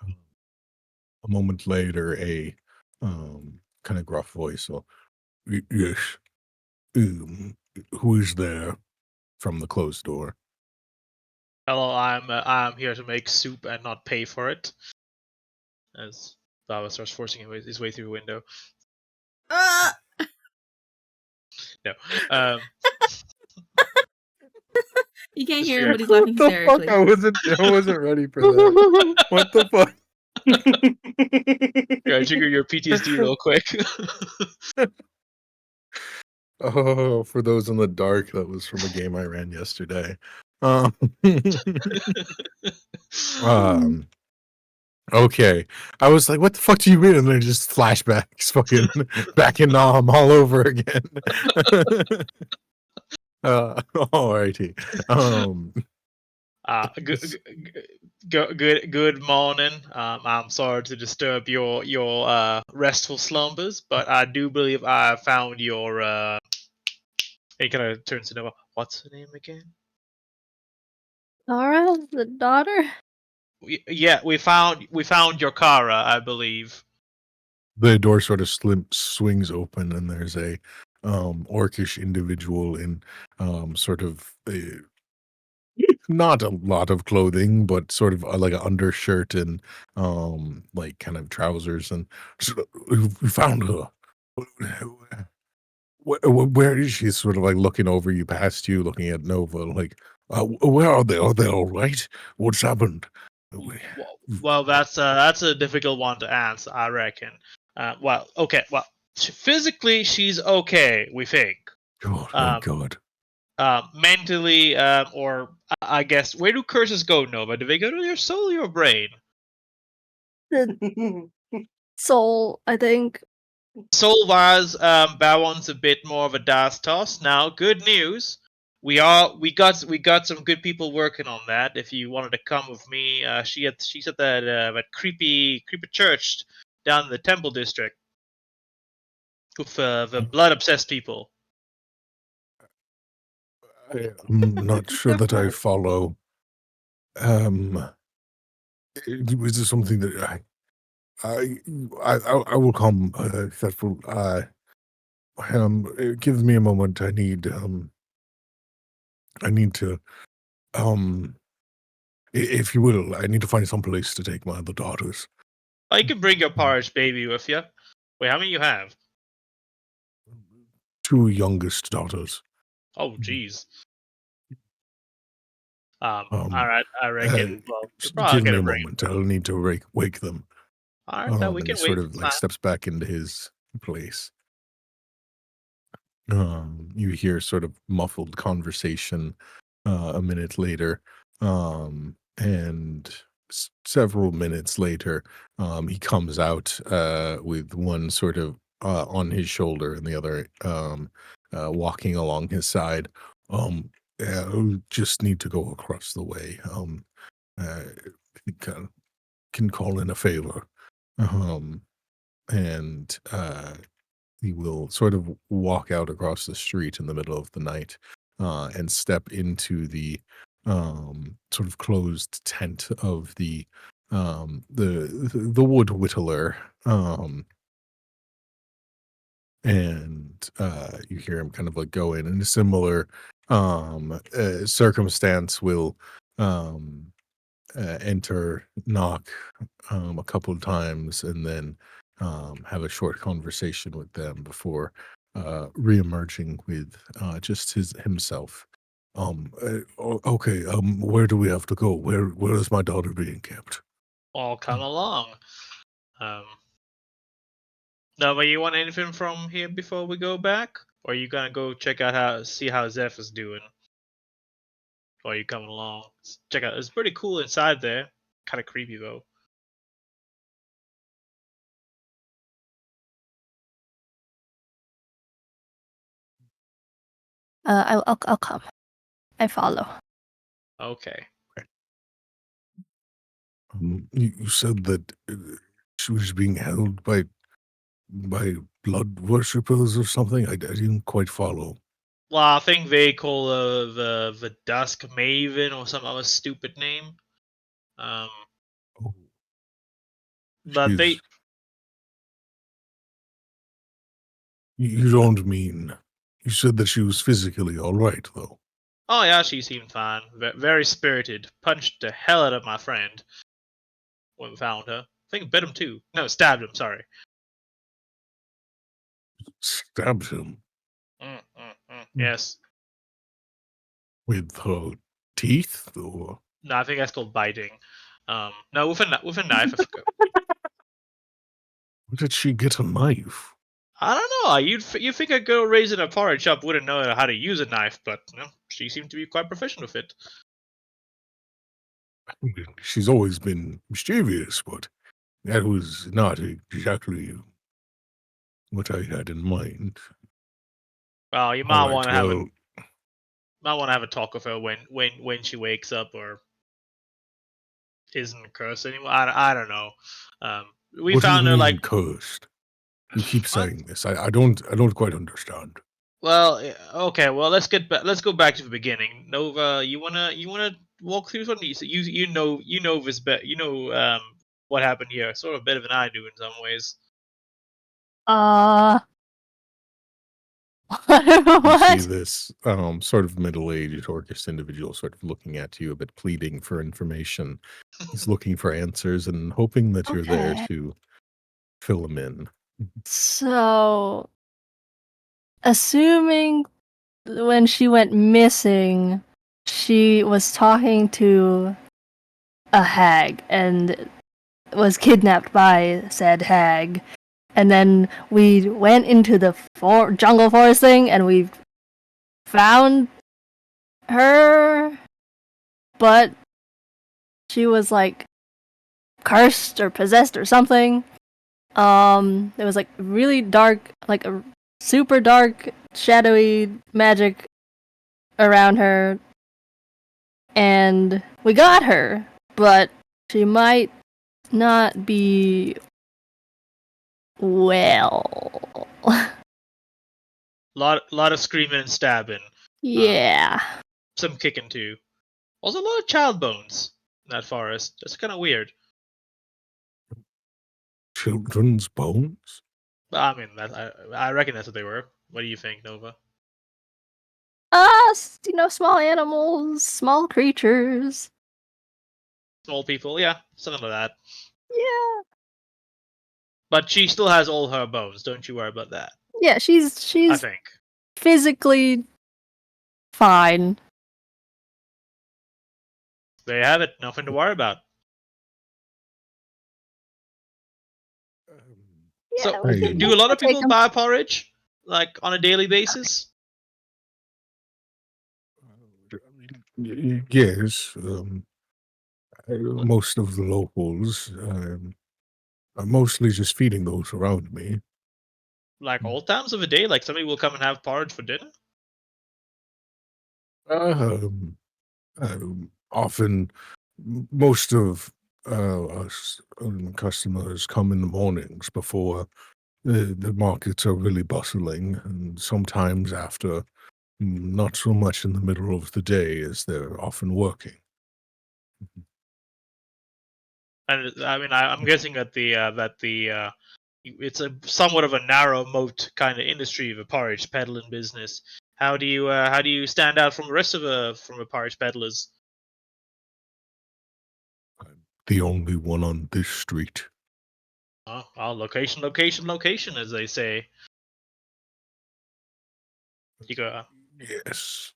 A moment later, a kind of gruff voice will, Yes, um, who is there?" from the closed door. Hello, I'm here to make soup and not pay for it. As Baba starts forcing his way through the window. No. You can't Just hear him, figure- but he's laughing What the fuck? hysterically. I wasn't ready for that. What the fuck? Yeah, trigger your PTSD real quick. Oh, for those in the dark, that was from a game I ran yesterday. Um, um, okay. I was like, what the fuck do you mean? And then just flashbacks, fucking back in Nam all over again. Alrighty. Good morning. I'm sorry to disturb your restful slumbers, but I do believe I found your. He kind of turns to Noah. What's her name again? Laura, the daughter? We found your Kara, I believe. The door sort of swings open, and there's a orcish individual in sort of not a lot of clothing, but sort of like an undershirt and like kind of trousers, and we found her. Where is she? Sort of like looking over you, past you, looking at Nova, like, where are they? Are they all right? What's happened? Well, that's a difficult one to answer, I reckon. Well, okay. Well, physically she's okay, we think. God, thank God. Mentally, or I guess, where do curses go, Nova? Do they go to your soul or your brain? The soul, I think. Soul-wise, that one's a bit more of a dice toss. Now, good news. We got some good people working on that. If you wanted to come with me, she's at that creepy church down in the Temple District with the blood obsessed people. I'm not sure that I follow. Is this something that I will come. That will. Give me a moment. I need to. If you will, I need to find some place to take my other daughters. Oh, you can bring your porridge baby with you. Wait, how many you have? 2 youngest daughters. Oh, jeez. All Um, right, I reckon. Well, you're Just probably give me gonna a bring. moment. I'll need to wake them. All right, we And can he wait. sort of It's like fine. steps back into his place. You hear sort of muffled conversation a minute later, and several minutes later, he comes out with one sort of on his shoulder and the other walking along his side. Yeah, I just need to go across the way. Can call in a favor, and he will sort of walk out across the street in the middle of the night, and step into the sort of closed tent of the wood whittler, and you hear him kind of like go in a similar circumstance will enter, knock a couple of times, and then have a short conversation with them before reemerging with just himself. Okay. Where do we have to go? Where is my daughter being kept? All come along. Now, but you want anything from here before we go back, or are you gonna go check out see how Zeph is doing? Or are you coming along? Check out. It's pretty cool inside there. Kind of creepy though. I'll come. I follow. Okay. You said that she was being held by blood worshippers or something. I didn't quite follow. Well, I think they call the Dusk Maven or some other stupid name. Oh, But they. You don't mean. You said that she was physically all right, though. Oh yeah, she seemed fine. Very spirited. Punched the hell out of my friend when we found her. I think bit him too. No, stabbed him. Sorry. Stabbed him Yes. with her teeth, or No, I think that's called biting. No, with a knife. I forgot. where did she get a knife? I don't know. You think a girl raised in a porridge shop wouldn't know how to use a knife, but she seemed to be quite proficient with it. I mean, she's always been mischievous, but that was not exactly what I had in mind. Well, you All might right, want to have a talk with her when she wakes up or isn't cursed anymore. I don't know. We what found do her you mean like cursed? You keep what? saying this. I don't quite understand. Well, okay. Well, let's go back to the beginning. Nova, you wanna walk through something? So you know this what happened here, sort of better than I do in some ways. You see What? this sort of middle-aged orcish individual sort of looking at you, a bit pleading for information. He's looking for answers and hoping that you're there Okay. to fill him in. So, assuming when she went missing, she was talking to a hag and was kidnapped by said hag. And then we went into the jungle forest thing and we found her, but she was like cursed or possessed or something. There was like really dark, like a super dark, shadowy magic around her, and we got her, but she might not be well. Lot of screaming and stabbing. Yeah. Some kicking too. Also, a lot of child bones in that forest. That's kind of weird. Children's bones? But I mean, I reckon that's what they were. What do you think, Nova? Small animals, small creatures. Small people, yeah, something like that. Yeah. But she still has all her bones. Don't you worry about that. Yeah, she's I think. physically fine. There you have it. Nothing to worry about. Yeah, So, we can do a lot of take people 'em. buy porridge like on a daily basis? Yes. Most of the locals are mostly just feeding those around me. Like all times of the day? Like somebody will come and have porridge for dinner? Um, Often, most of us customers come in the mornings before the markets are really bustling, and sometimes after, not so much in the middle of the day as they're often working. And I mean, I'm guessing that it's a somewhat of a narrow moat kind of industry, the porridge peddling business. How do you stand out from the rest of the porridge peddlers? I'm the only one on this street. Oh, well, location, location, location, as they say. You go. Yes.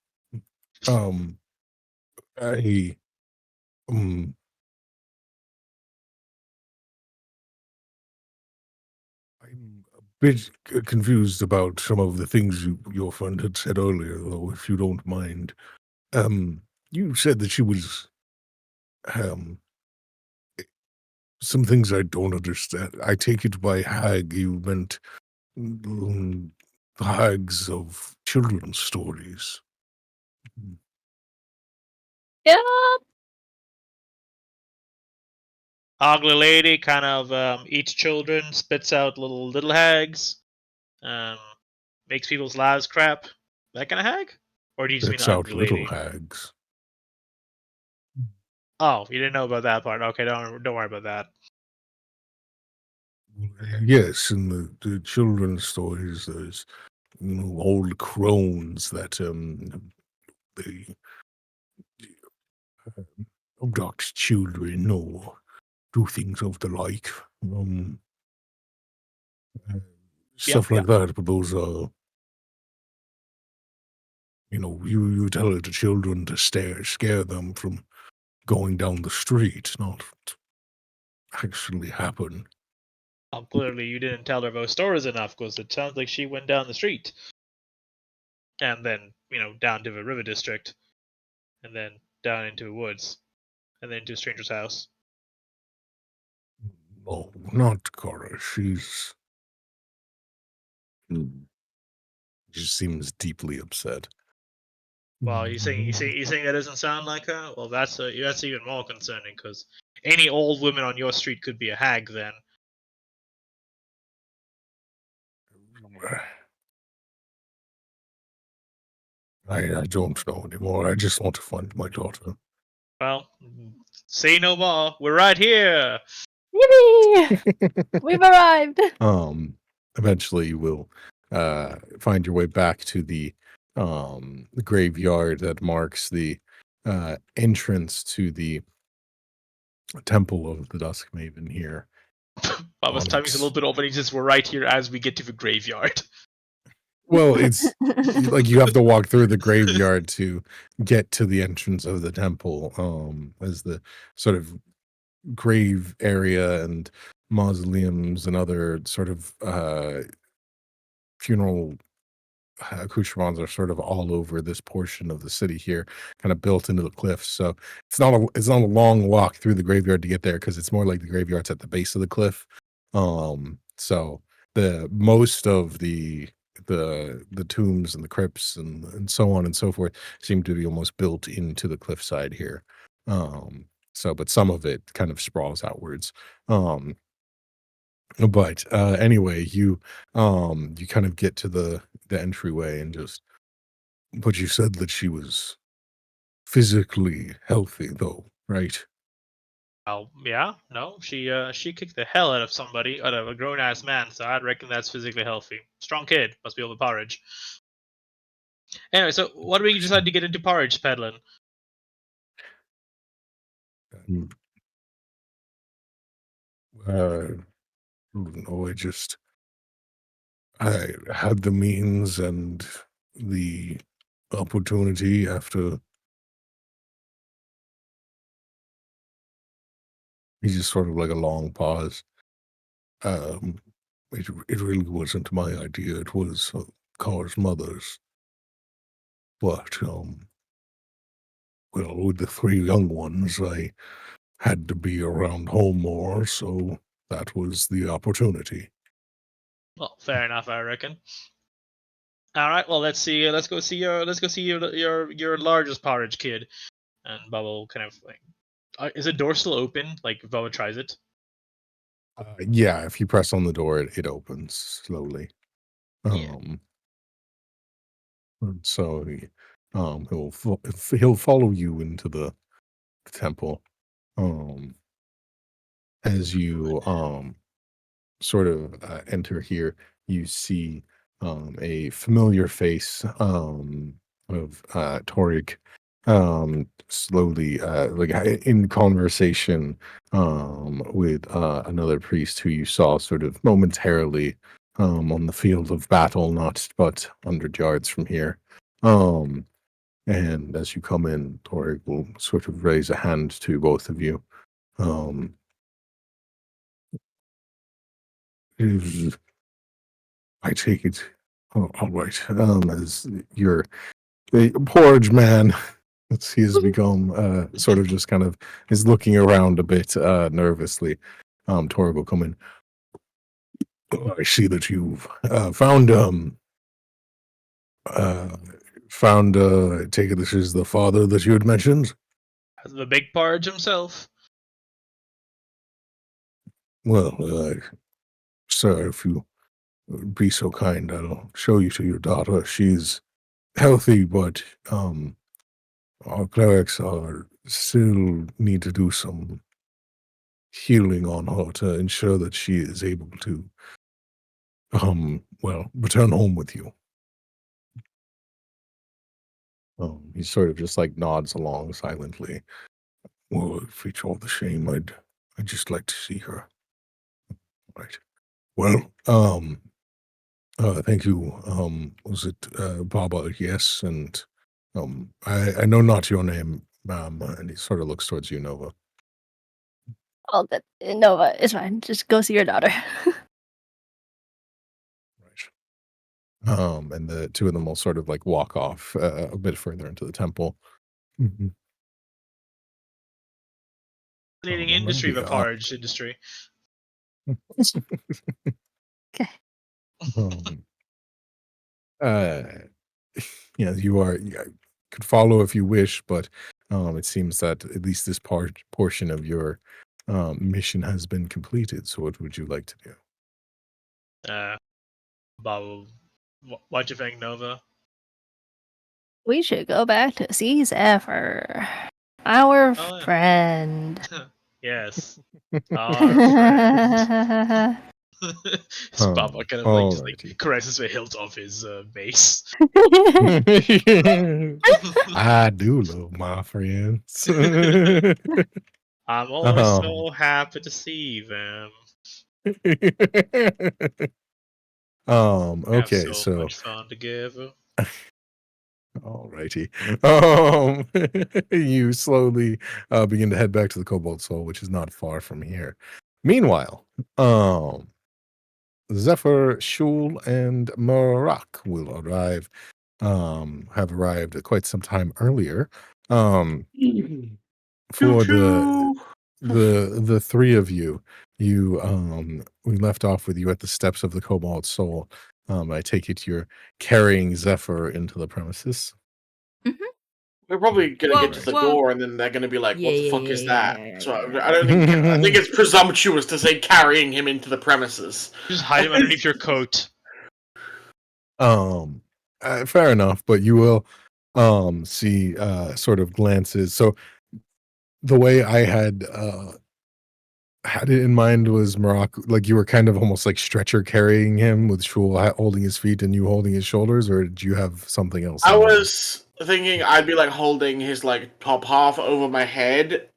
Um, I um I'm a bit confused about some of the things your friend had said earlier, though, if you don't mind. You said that she was um some things I don't understand. I take it by hag you meant the hags of children's stories. Yeah. Ugly lady kind of eats children, spits out little hags, makes people's lives crap. That kind of hag? Or do you just mean Spits out ugly little lady? hags. Oh, you didn't know about that part. Okay, don't worry about that. Yes, in the children's stories, there's old crones that they abduct children or do things of the like. Stuff like that. But those are, you tell it to children to scare them from going down the street, not actually happen. Oh, clearly you didn't tell her those stories enough, because it sounds like she went down the street. And then, down to the river district. And then down into the woods. And then to a stranger's house. No, not Cora. She seems deeply upset. Well, you saying that doesn't sound like her? Well, that's even more concerning, because any old woman on your street could be a hag then. I don't know anymore. I just want to find my daughter. Well, say no more. We're right here. Yippee! We've arrived. Eventually you will find your way back to the graveyard that marks the entrance to the Temple of the Dusk Maven here. Baba's timing's a little bit off, and he says we're right here as we get to the graveyard. Well, it's like you have to walk through the graveyard to get to the entrance of the temple, as the sort of grave area and mausoleums and other sort of funeral accoutrements are sort of all over this portion of the city here, kind of built into the cliffs. So it's not a long walk through the graveyard to get there, because it's more like the graveyard's at the base of the cliff. So the most of the tombs and the crypts and so on and so forth seem to be almost built into the cliffside here. But some of it kind of sprawls outwards. But anyway, you kind of get to the entryway and but you said that she was physically healthy though, right? Oh yeah, no, she kicked the hell out of a grown ass man, so I'd reckon that's physically healthy. Strong kid, must be able to porridge. Anyway, so what do we decide to get into porridge peddling? No, I had the means and the opportunity after. He's just sort of like a long pause. It really wasn't my idea. It was Car's mother's. But well, with the 3 young ones, I had to be around home more, so that was the opportunity. Well, fair enough, I reckon. All right, well, let's go see your largest porridge kid. And Bubba will kind of like, is the door still open? Like if Bubba tries it. Yeah, if you press on the door, it opens slowly. And so he'll follow you into the temple. As you sort of enter here, you see a familiar face of Torik slowly like in conversation with another priest who you saw sort of momentarily on the field of battle, not but 100 yards from here. And as you come in, Torik will sort of raise a hand to both of you. I take it. Oh, all right. As your porridge man, he has become sort of just kind of is looking around a bit nervously. Torg will come in. Oh, I see that you've found Found, I take it this is the father that you had mentioned? The big Parge himself. Well, sir, if you would be so kind, I'll show you to your daughter. She's healthy, but our clerics are still need to do some healing on her to ensure that she is able to, well, return home with you. He sort of just like nods along silently. Well, if it's all the shame, I'd just like to see her. Right. Well, thank you. Was it Baba? Yes, and I know not your name, and he sort of looks towards you, Nova. Oh, that Nova, it's fine. Just go see your daughter. Right. And the two of them will sort of like walk off a bit further into the temple. Mhm. Fascinating industry, the Parge industry. Okay. Um, yeah, you are. You could follow if you wish, but it seems that at least this portion of your mission has been completed. So, what would you like to do? Bob, why'd you think Nova? We should go back to see Zephyr, our Oh, yeah. friend. Yes, our friend. Baba kind of like just like caresses the hilt of his mace. I do love my friends. I'm always so happy to see them. Okay, Have so much fun together. Alrighty. You slowly begin to head back to the Cobalt Soul, which is not far from here. Meanwhile, Zephyr, Shul, and Marak will arrive. Have arrived quite some time earlier. For the three of you, we left off with you at the steps of the Cobalt Soul. I take it you're carrying Zephyr into the premises. Mm-hmm. We're probably gonna get to the door, and then they're gonna be like, "What the fuck is that?" So I don't think I think it's presumptuous to say carrying him into the premises. Just hide him underneath your coat. Fair enough, but you will see sort of glances. So the way I had it in mind was Morocco, like you were kind of almost like stretcher carrying him with Shul holding his feet and you holding his shoulders, or did you have something else? I was thinking I'd be like holding his like top half over my head,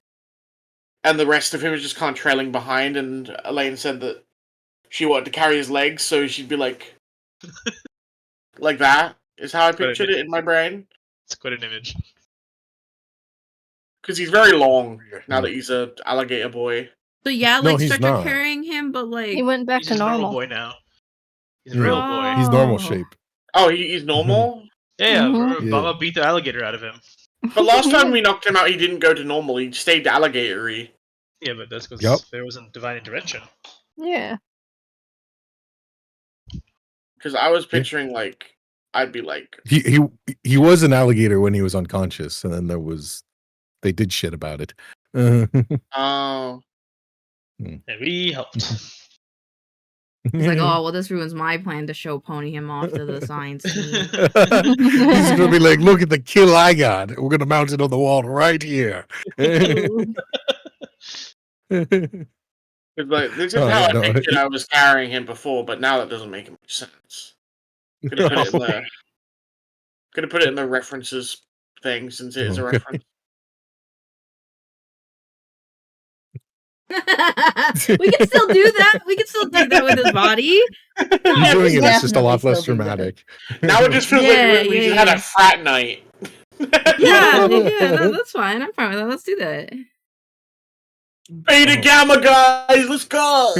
and the rest of him is just kind of trailing behind. And Elaine said that she wanted to carry his legs, so she'd be like, like that is how I pictured it in my brain. It's quite an image. Because he's very long now that he's a alligator boy. So yeah, No, like he's stretcher not. carrying him, but like He went back He's to just a normal normal. boy now. He's a real boy. He's normal shape. Oh, he's normal? Yeah, Mhm. remember Baba beat the alligator out of him. But last time we knocked him out, he didn't go to normal. He stayed alligator-y. Yeah, but that's because there wasn't divine intervention. Yeah. Because I was picturing like I'd be like he was an alligator when he was unconscious, and then they did shit about it. Oh. And we helped. He's like, oh well, this ruins my plan to show Pony him off to the science team. He's gonna be like, look at the kill I got. We're gonna mount it on the wall right here. Like, this is how I pictured I was carrying him before, but now that doesn't make much sense. Could have put it in the references thing since it is a reference. We can still do that. We can still do that with his body. He's doing it. It's just a lot less dramatic. Now it just feels like we just had a frat night. Yeah, that's fine. I'm fine with that. Let's do that. Beta Gamma, guys, let's go.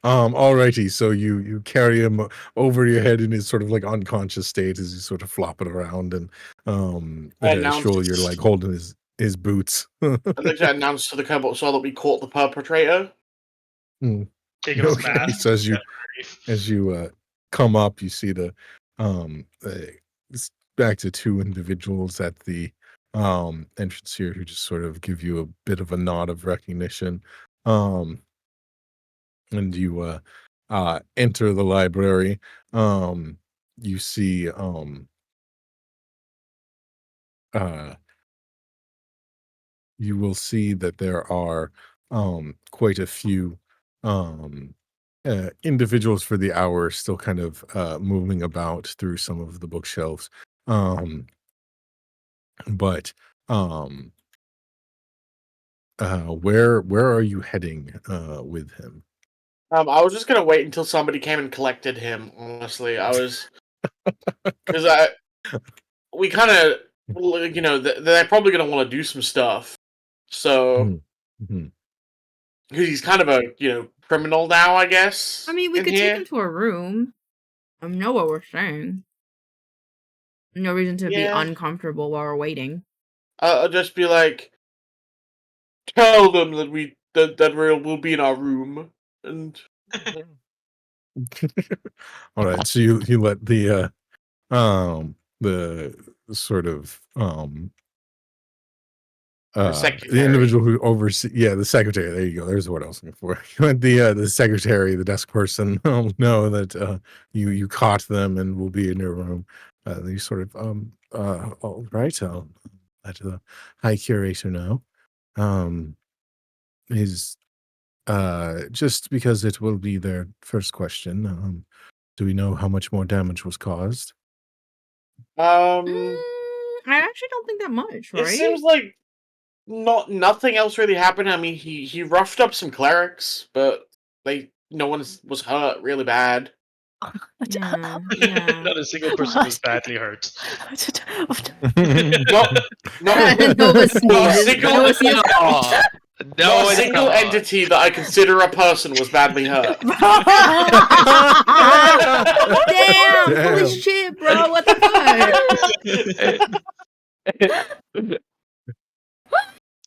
Alrighty, so you carry him over your head in his sort of like unconscious state as you sort of flop it around, and Shul, you're like holding his boots. I'd like to announce to the Cobalt Soul that we caught the perpetrator. Take him as Okay, so as you come up, you see back to two individuals at the entrance here who just sort of give you a bit of a nod of recognition. And you enter the library. You see you will see that there are quite a few individuals for the hour still kind of moving about through some of the bookshelves. But where are you heading with him? I was just gonna wait until somebody came and collected him. Honestly, I was because we kind of, they're probably gonna want to do some stuff. So Mm-hmm. because he's kind of a criminal now, I guess. I mean, we could take him to a room. I know what we're saying. No reason to be uncomfortable while we're waiting. I'll just be like, tell them that we'll be in our room, and all right. So you let the sort of the individual who oversees the secretary, there you go, there's what I was looking for. You let the secretary, the desk person know that you caught them and will be in your room. You sort of all right, I'll let the high curator know. Is just because it will be their first question, do we know how much more damage was caused? I actually don't think that much, right? It seems like nothing else really happened. I mean, he roughed up some clerics, but no one was hurt really bad. Yeah. Not a single person was badly hurt. Nova sneezes. Not a single entity that I consider a person was badly hurt. Damn! Holy shit, bro! What the fuck?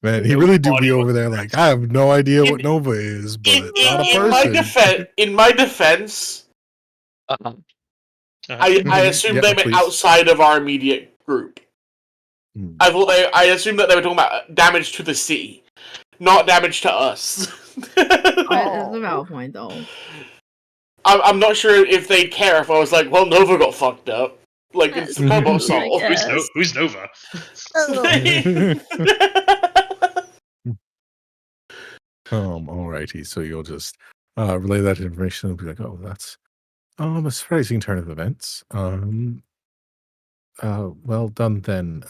Man, he really do be over there like, I have no idea what Nova is, but not a person. In my defense, I assumed they meant outside of our immediate group. I assumed that they were talking about damage to the city, not damage to us. That's a valid point, though. I'm not sure if they'd care if I was like, well, Nova got fucked up. Like, it's the combo assault. Who's Nova? Alrighty, so you'll just relay that information and be like, oh, that's a surprising turn of events. Well done then.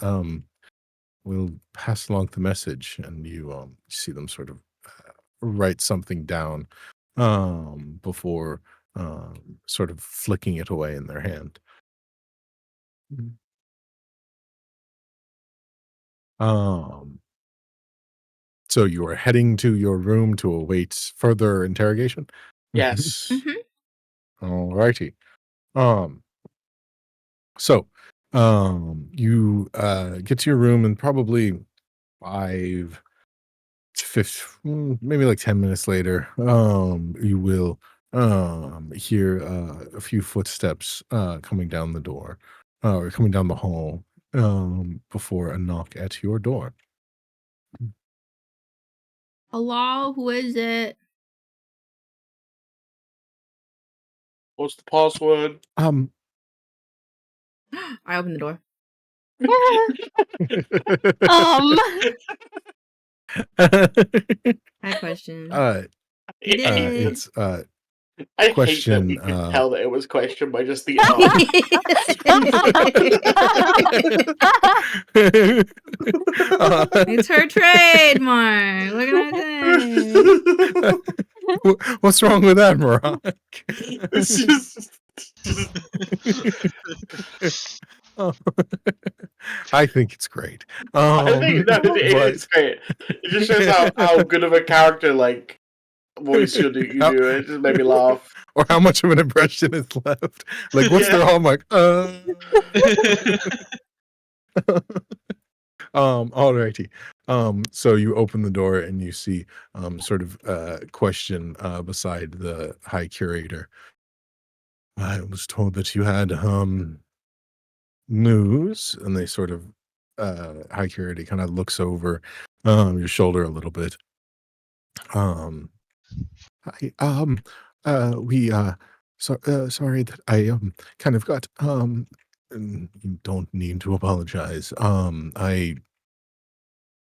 We'll pass along the message, and you see them sort of write something down before sort of flicking it away in their hand. So you are heading to your room to await further interrogation? Yes. All righty. So you get to your room, and probably 15, maybe like 10 minutes later, you will hear a few footsteps coming down the door, or coming down the hall, before a knock at your door. Hello, who is it? What's the password? I open the door. I have questions. It's I question. Hate that you could tell that it was questioned by just the It's her trademark. What can I say? What's wrong with that, Marak? It's just. I think it's great. I think it's great. It just shows how good of a character voice you do. It just made me laugh. Or how much of an impression is left. Like, what's their hallmark? Alrighty. So you open the door and you see sort of question beside the high curator. I was told that you had news, and they sort of high curator kind of looks over your shoulder a little bit. I, we sorry that I kind of got you don't need to apologize. I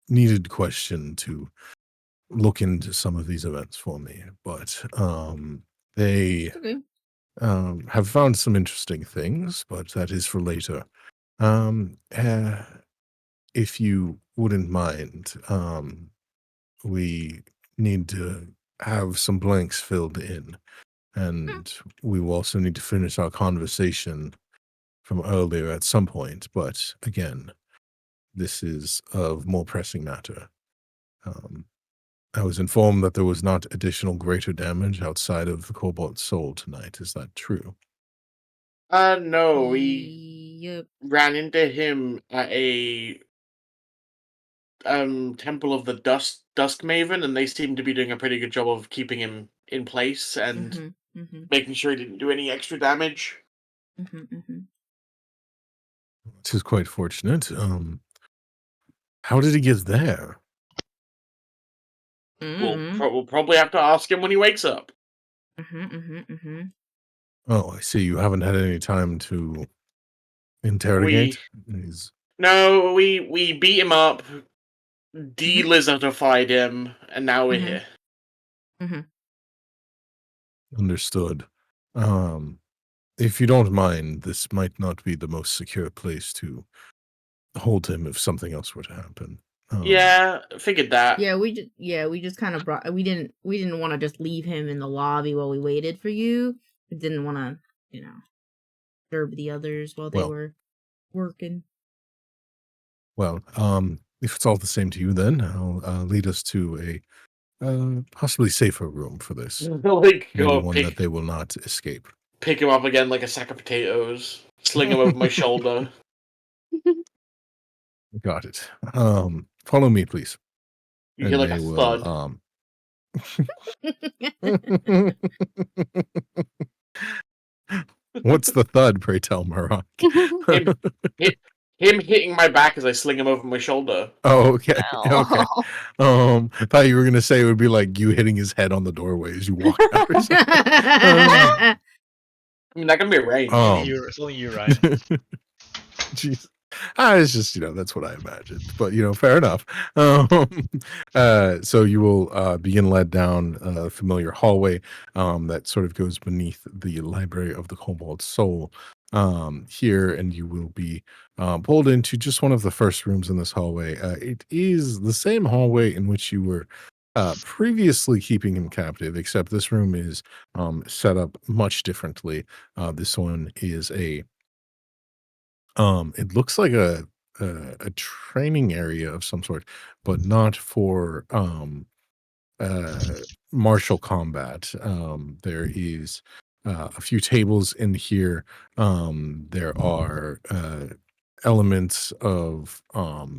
needed question to look into some of these events for me, but they Okay. have found some interesting things, but that is for later. Um, uh, if you wouldn't mind, we need to have some blanks filled in, and we will also need to finish our conversation from earlier at some point. But again, this is of more pressing matter. Um, I was informed that there was not additional greater damage outside of the Cobalt Soul tonight. Is that true? No, we Yep. ran into him at a Temple of the Dusk Maven, and they seem to be doing a pretty good job of keeping him in place and making sure he didn't do any extra damage. This is quite fortunate. How did he get there? We'll probably have to ask him when he wakes up. Oh, I see. You haven't had any time to interrogate? No, we beat him up, de-lizardified him, and now we're here. Understood. If you don't mind, this might not be the most secure place to hold him if something else were to happen. Yeah, figured that. Yeah, we just kind of brought. We didn't want to just leave him in the lobby while we waited for you. We didn't want to, disturb the others while they were working. Well, if it's all the same to you, then I'll lead us to a possibly safer room for this. Like, Maybe one that they will not escape. Pick him up again like a sack of potatoes. Sling him over my shoulder. Got it. Follow me, please. You hear like a thud. What's the thud, pray tell, Marak? Him hitting my back as I sling him over my shoulder. Oh, okay. Okay. I thought you were gonna say it would be like you hitting his head on the doorway as you walk out. Or something. I mean, that can be arranged. It's only you, Ryan. Jeez. It's just, that's what I imagined, but fair enough. So you will begin led down a familiar hallway that sort of goes beneath the Library of the Cobalt Soul here, and you will be pulled into just one of the first rooms in this hallway. It is the same hallway in which you were previously keeping him captive, except this room is set up much differently. This one is it looks like a training area of some sort, but not for martial combat. There is a few tables in here. There are elements of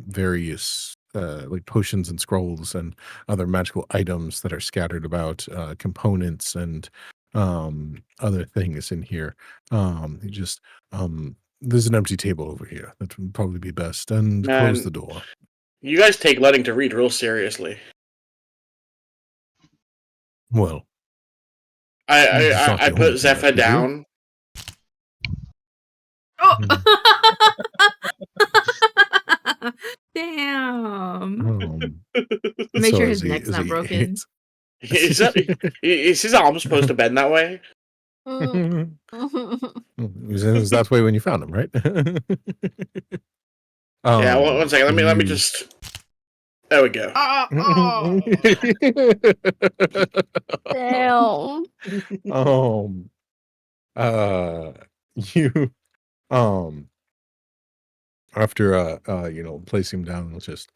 various like potions and scrolls and other magical items that are scattered about, components and other things in here. There's an empty table over here. That would probably be best. And close the door. You guys take letting to read real seriously. Well, I put Zephyr down. Damn. Make sure his neck's not broken. Is his arm supposed to bend that way? It was that way when you found him, right? Yeah, one second. Let me just. There we go. Damn. You after placing him down, it's just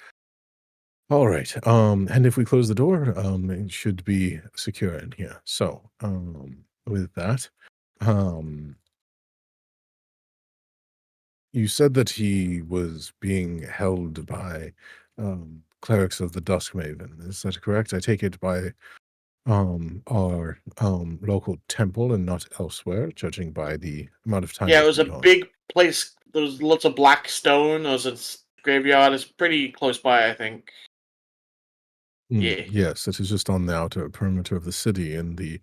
all right. And if we close the door, it should be secure in here. So, with that, you said that he was being held by clerics of the Dusk Maven. Is that correct? I take it by our local temple and not elsewhere, judging by the amount of time. Yeah, it was a gone. big place. There was lots of black stone. There was a graveyard. It's pretty close by, I think. Yeah. Yes, it is just on the outer perimeter of the city in the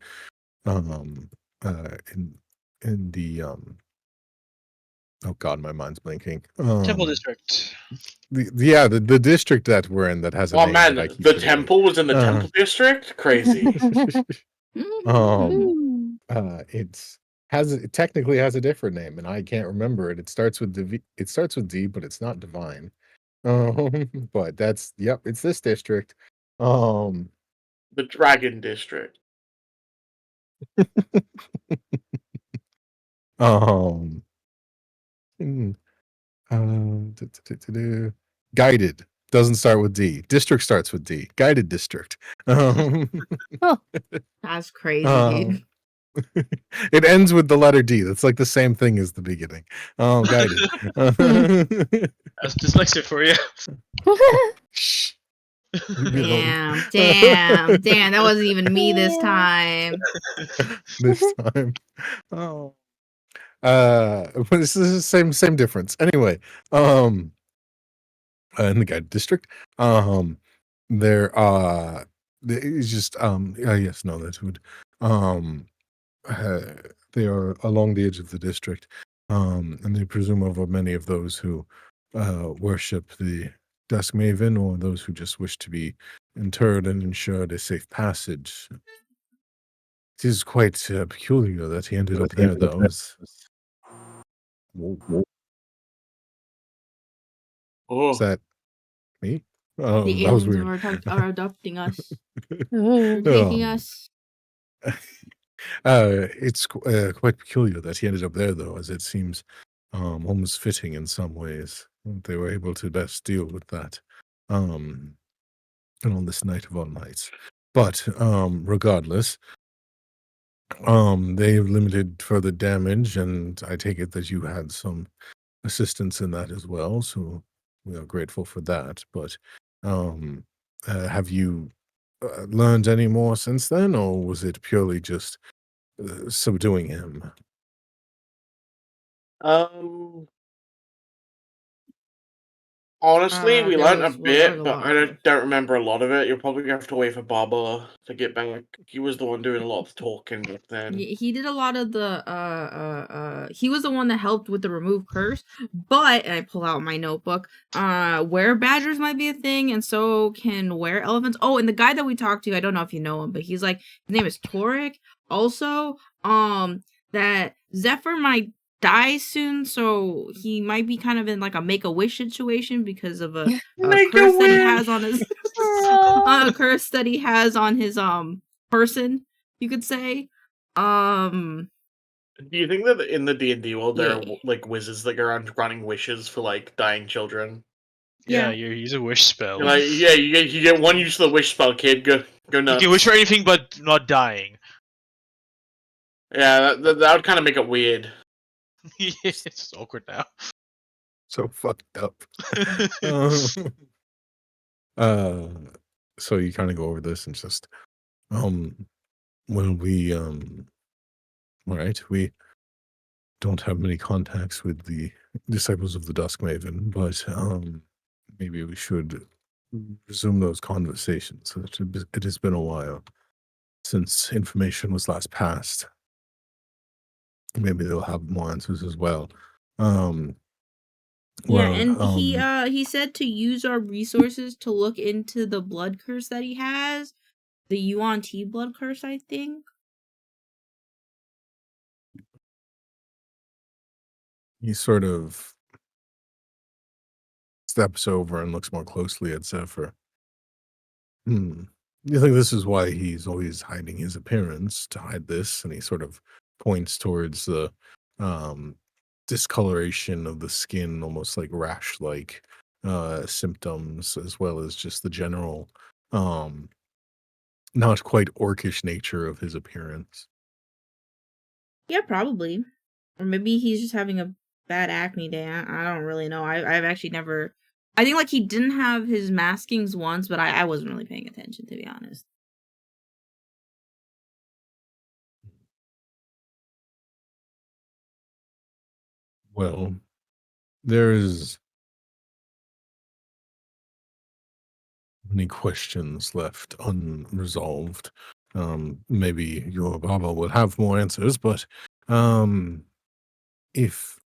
in the oh god, my mind's blinking. Temple District. The district that we're in that has a Oh name man, that I keep the forgetting. temple was in the temple district? Crazy. It technically has a different name and I can't remember it. It starts with D, but it's not divine. But that's it's this district. The Dragon District. Guided doesn't start with D. District starts with D. Guided district. That's crazy. It ends with the letter D. That's like the same thing as the beginning. Guided. That's dyslexia for you. Shh. Damn. That wasn't even me this time. This time. Oh. But this is the same difference. Anyway, in the guided district, there is just yes, no, that would they are along the edge of the district, and they presume over many of those who worship the Dusk Maven or those who just wish to be interred and ensured a safe passage. It is quite peculiar that he ended up there, though. Whoa. Is that me? The That was aliens weird. are adopting us. They're taking us. It's quite peculiar that he ended up there, though, as it seems almost fitting in some ways. They were able to best deal with that and on this night of all nights. But regardless, they have limited further damage, and I take it that you had some assistance in that as well, so we are grateful for that. But have you learned any more since then, or was it purely just subduing him? Honestly, we learned a there bit, was a but lot I of- don't remember a lot of it. You'll probably have to wait for Baba to get back. He was the one doing a lot of talking back then. He did a lot of the he was the one that helped with the remove curse, but and I pull out my notebook, were badgers might be a thing, and so can were elephants. Oh, and the guy that we talked to, I don't know if you know him, but he's like, his name is Torik. Also, that Zephyr might die soon, so he might be kind of in like a make-a-wish situation because of a curse that he has on his a curse that he has on his person, you could say. Do you think that in the D&D world there are Yeah. like wizards that go around granting wishes for like dying children? Yeah, Yeah. you use a wish spell. You're like, yeah, you get one use of the wish spell, kid. Go nuts. You can wish for anything but not dying. Yeah, that would kind of make it weird. It's just awkward now. So fucked up. So you kind of go over this and just when we all right, we don't have many contacts with the disciples of the Dusk Maven, but maybe we should resume those conversations. It has been a while since information was last passed. Maybe they'll have more answers as well. He said to use our resources to look into the blood curse that he has, the Yuan Ti blood curse, I think. He sort of steps over and looks more closely at Zephyr. You think this is why he's always hiding his appearance, to hide this? And he sort of points towards the discoloration of the skin, almost like rash-like symptoms, as well as just the general not quite orcish nature of his appearance. Yeah, probably. Or maybe he's just having a bad acne day. I don't really know. I've actually never I think like he didn't have his maskings once, but I wasn't really paying attention, to be honest. Well, there's many questions left unresolved. Maybe your Baba will have more answers, but if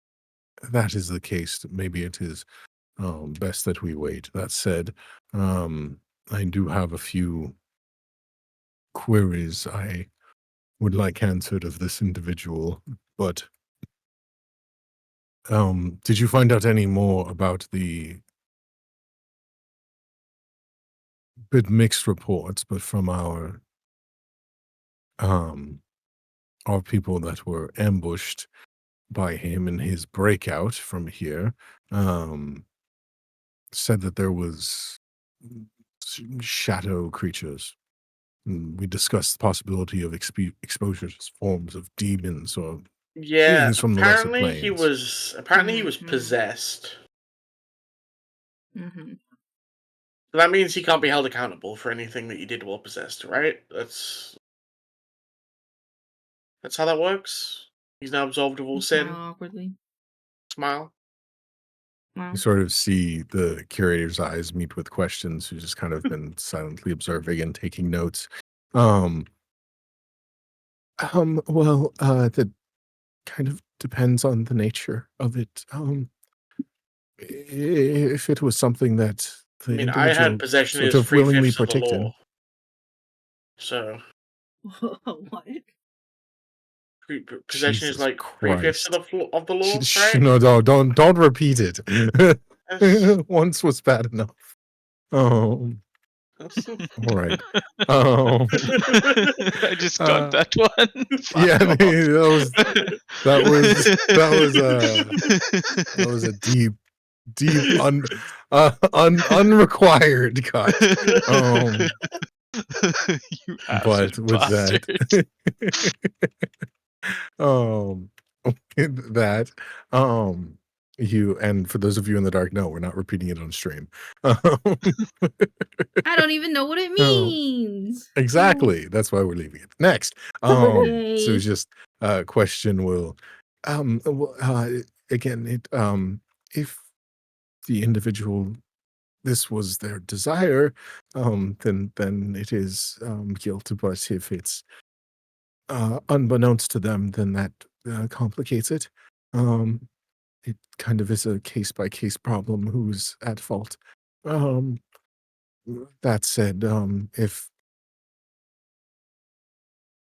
that is the case, maybe it is best that we wait. That said, I do have a few queries I would like answered of this individual, but did you find out any more about the bit mixed reports, but from our people that were ambushed by him in his breakout from here, said that there was shadow creatures. We discussed the possibility of exposure to forms of demons or Yeah, beings from the lesser apparently he planes. was possessed. Mm-hmm. So that means he can't be held accountable for anything that he did while possessed, right? That's how that works. He's now absolved of all sin. Smile awkwardly. Smile. Wow. You sort of see the curator's eyes meet with questions, who's just kind of been silently observing and taking notes. Well, that kind of depends on the nature of it. If it was something that the I mean, I individual heard possession sort is of willingly 3/5 of the partaked in. law. So What? possession is Jesus like 3/5 Christ. of the law, right? No, don't repeat it. That's- Once was bad enough. All right. I just got that one. Yeah, Fuck off. that was a deep unrequired cut. You But absolute with bastard. that, that you, and for those of you in the dark, no, we're not repeating it on stream. I don't even know what it means. Exactly. That's why we're leaving it. Next. Yay. So just question will again it if the individual, this was their desire, then it is guilt, but if it's unbeknownst to them, then that complicates it. It kind of is a case by case problem who's at fault. That said, if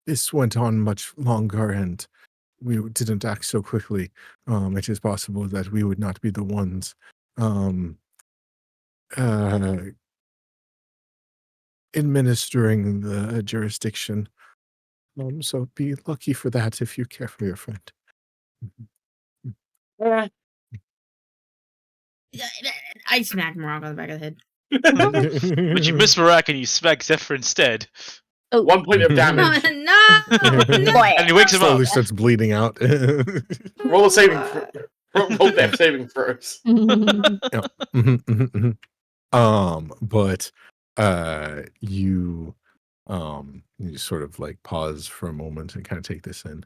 this went on much longer and we didn't act so quickly, it is possible that we would not be the ones uh, administering the jurisdiction. So be lucky for that if you care for your friend. I smacked Morocco on the back of the head. But you miss Marak and you smack Zephyr instead. 1 point of damage. No! And he wakes him up. Slowly starts bleeding out. Roll a saving. Roll death saving throws. But you sort of like pause for a moment and kind of take this in.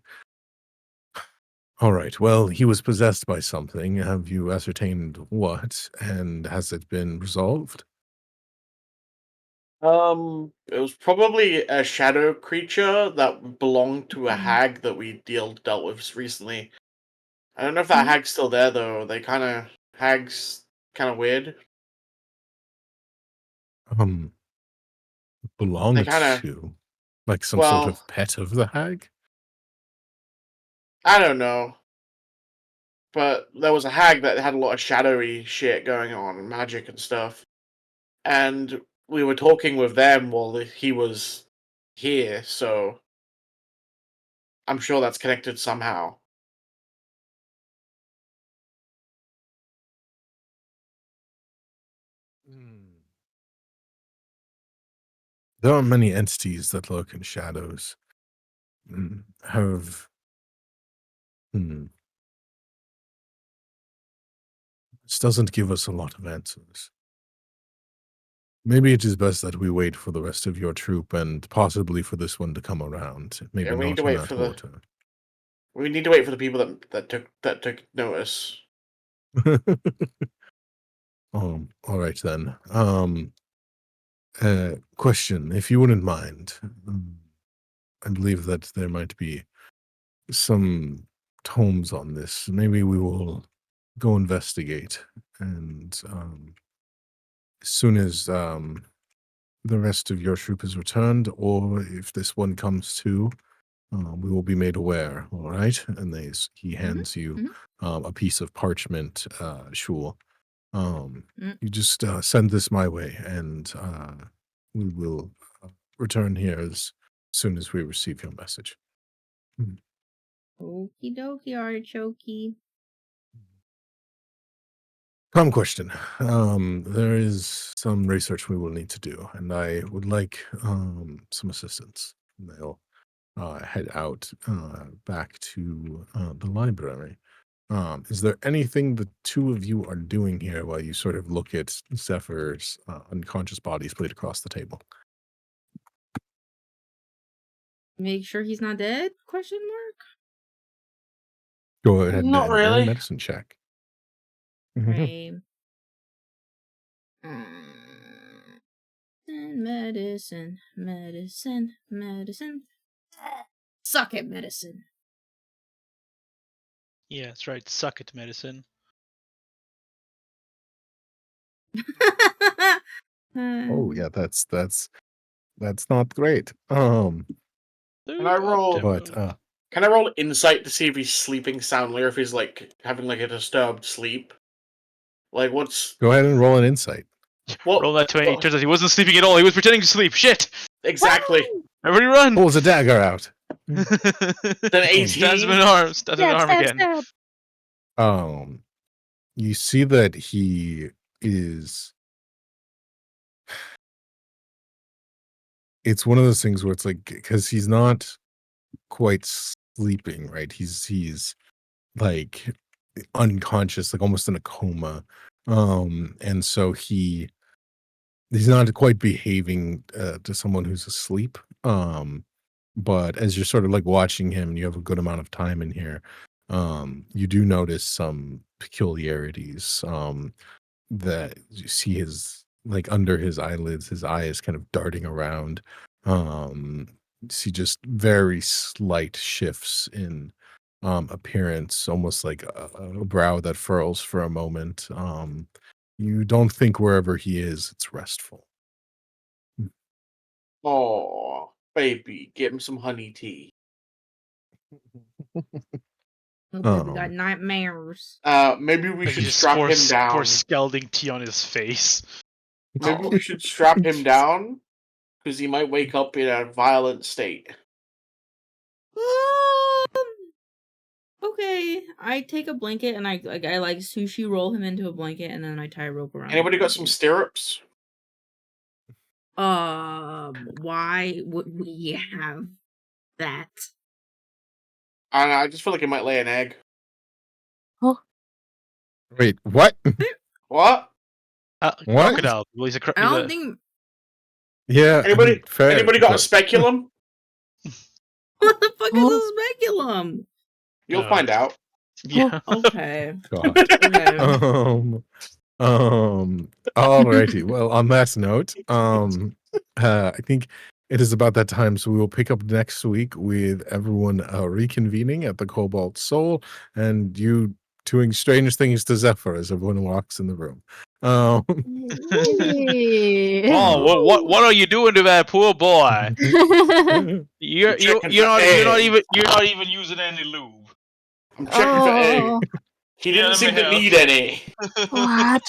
All right, well, he was possessed by something. Have you ascertained what, and has it been resolved? It was probably a shadow creature that belonged to a hag that we dealt with recently. I don't know if that hag's still there though. Hag's kind of weird. Belonged kinda- to, like some sort of pet of the hag? I don't know. But there was a hag that had a lot of shadowy shit going on, magic and stuff. And we were talking with them while he was here, so I'm sure that's connected somehow. There are many entities that lurk in shadows. Have This doesn't give us a lot of answers. Maybe it is best that we wait for the rest of your troop and possibly for this one to come around. Maybe Yeah, we need not to in wait that for the- order. We need to wait for the people that took notice. All right then. Question, if you wouldn't mind. I believe that there might be some tomes on this. Maybe we will go investigate, and as soon as the rest of your troop is returned, or if this one comes to, we will be made aware. All right, and he hands you a piece of parchment, Shul. You just send this my way, and we will return here as soon as we receive your message. Okie dokie, artichokey. Common question. There is some research we will need to do, and I would like some assistance. And they'll head out back to the library. Is there anything the two of you are doing here while you sort of look at Zephyr's unconscious body splayed across the table? Make sure he's not dead? Question mark. Go ahead Not and roll a really. medicine check. Right. Medicine. Suck at medicine. Yeah, that's right. Suck at medicine. Oh yeah, that's not great. Can I roll? But Can I roll insight to see if he's sleeping soundly or if he's like having like a disturbed sleep? Like what's go ahead and roll an insight. what? Roll that 20. what- Turns out he wasn't sleeping at all. He was pretending to sleep. Shit! Exactly. Everybody run! Pulls a dagger out. Then Stabs him in 18. the arm. Stabs him in the arm again. Stab. You see that he is. It's one of those things where it's like, because he's not quite sleeping, right? He's like unconscious, like almost in a coma. And so he's not quite behaving to someone who's asleep. But as you're sort of like watching him, and you have a good amount of time in here, you do notice some peculiarities. That you see his like under his eyelids, his eye is kind of darting around. See just very slight shifts in appearance, almost like a brow that furrows for a moment. You don't think wherever he is, it's restful. Oh, baby, get him some honey tea. Okay, we got nightmares. Maybe we He should just strap him pours down. scalding tea on his face. Maybe we should strap him down because he might wake up in a violent state. Okay, I take a blanket and I like sushi roll him into a blanket and then I tie a rope around. Anybody got some stirrups? Why would we have that? I don't know, I just feel like it might lay an egg. Wait, what? What? What? Crocodile. Well, he's a I don't think. Yeah. Anybody? Fair, Anybody got a but- speculum? What the fuck is a speculum? You'll find out. Yeah. Okay. God. Okay. Alrighty. Well, on that note, I think it is about that time, so we will pick up next week with everyone reconvening at the Cobalt Soul, and you doing strange things to Zephyr as everyone walks in the room. Oh, what are you doing to that poor boy? You're not even using any lube. I'm checking for egg. He didn't let seem me to help. need any. What?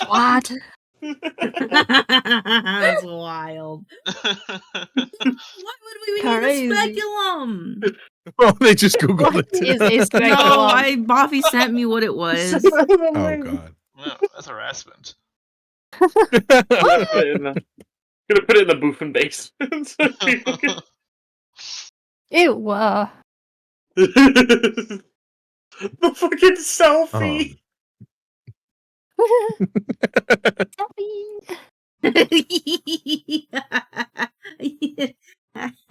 That's wild. Why would we need Crazy. a speculum? Oh, they just googled What it. is a No, speculum? Buffy sent me what it was. Oh God. No, that's harassment. Gonna put it in the booth basement. So people can- Ew. The fucking selfie.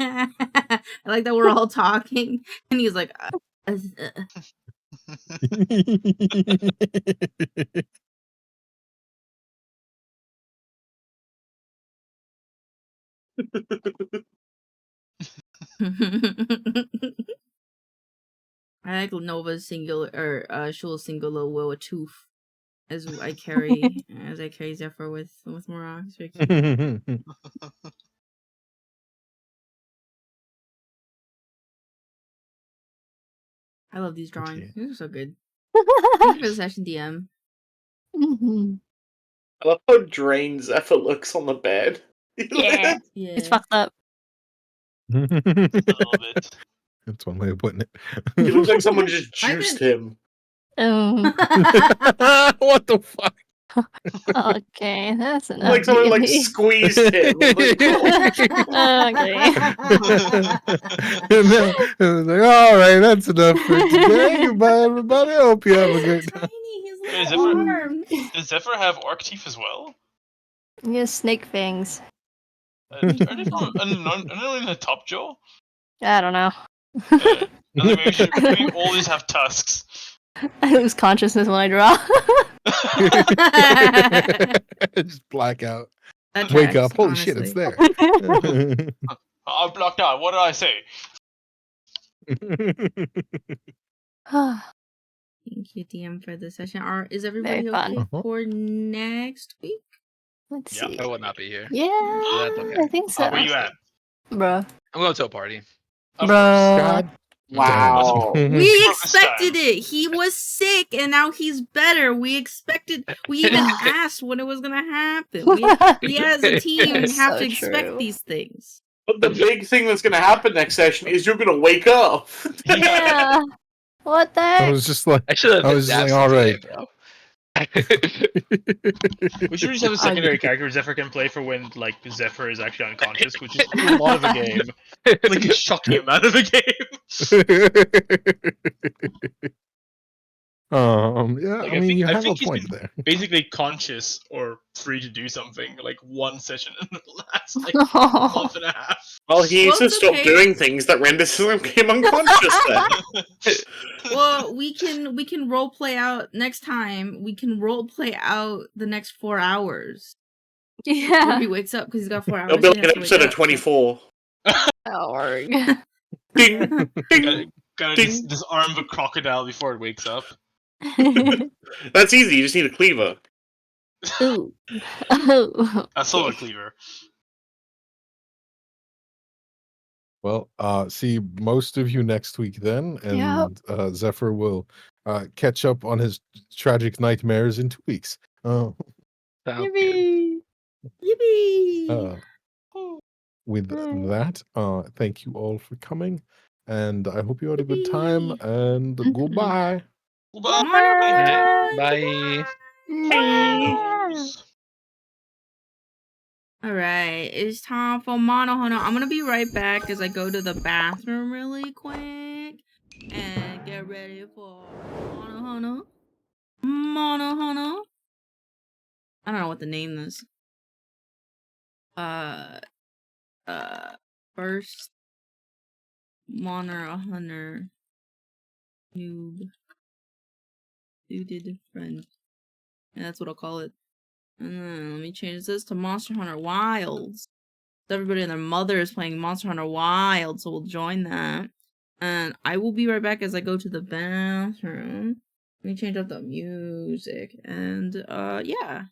I like that we're all talking, and he's like, I like Nova's singular or Shul's singular will a tooth as I carry Zephyr with Morag. It's very cute. I love these drawings. Okay. These are so good. Thank you for the session, DM. I love how drained Zephyr looks on the bed. Yeah. Yeah. It's fucked up. A little bit. That's one way of putting it. He looks like someone just I've juiced been- him. What the fuck? Okay, that's enough. Like someone like really. squeezed him. I'm like, oh. Okay. No, it was like, all right, that's enough for today. Goodbye, everybody. I hope you have a great time. Tiny, his Wait, little Zephyr- arms. Does Zephyr have orc teeth as well? He has snake fangs. Are they from another in the top jaw? I don't know. I think maybe we always have tusks. I lose consciousness when I draw. Just black out. That Wake tracks, up. Holy shit, it's honestly. there. I'm blocked out. What did I say? Thank you, DM, for the session. Is everybody Very fun. okay for next week? Let's Yeah, see. I will not be here. Yeah, That's okay. I think so. Where you at? Bruh. I'm going to a party. Of Bruh. God. Wow. We This expected time. it. He was sick, and now he's better. We expected. We even asked when it was gonna happen. We as a team That's have so to expect true. these things. But the big thing that's going to happen next session is you're going to wake up. Yeah. What the I heck? was just like, I should have. I was just like, all right. bro. We should just have a secondary character Zephyr can play for when like Zephyr is actually unconscious, which is a lot of a game. Like a shocking amount of a game. Yeah, Like, I mean, you I have a think he's point been there. basically conscious or free to do something like one session in the last like month and a half. Well, he needs Well, to it's stop okay. doing things that render him unconscious then. Well, we can role play out next time. We can role play out the next 4 hours. When Yeah. he wakes up because he's got 4 hours. It'll be he like has an to wake episode of up, so- 24. Org. Ding, ding. Gotta Ding. disarm the crocodile before it wakes up. That's easy, you just need a cleaver. Ooh. Oh. A silver cleaver. Well, see most of you next week then, and Zephyr will catch up on his tragic nightmares in 2 weeks. Sounds good. Yippee. Yippee! With Mm. that, thank you all for coming, and I hope you had a good time, and goodbye. Goodbye. Bye. Alright, it's time for Monohono. I'm gonna be right back as I go to the bathroom really quick and get ready for Monohono. Monohono. I don't know what to name this. First Mono Hunter Noob Suited Friend. Yeah, that's what I'll call it. And then let me change this to Monster Hunter Wilds. Everybody and their mother is playing Monster Hunter Wilds, so we'll join that. And I will be right back as I go to the bathroom. Let me change up the music. And yeah.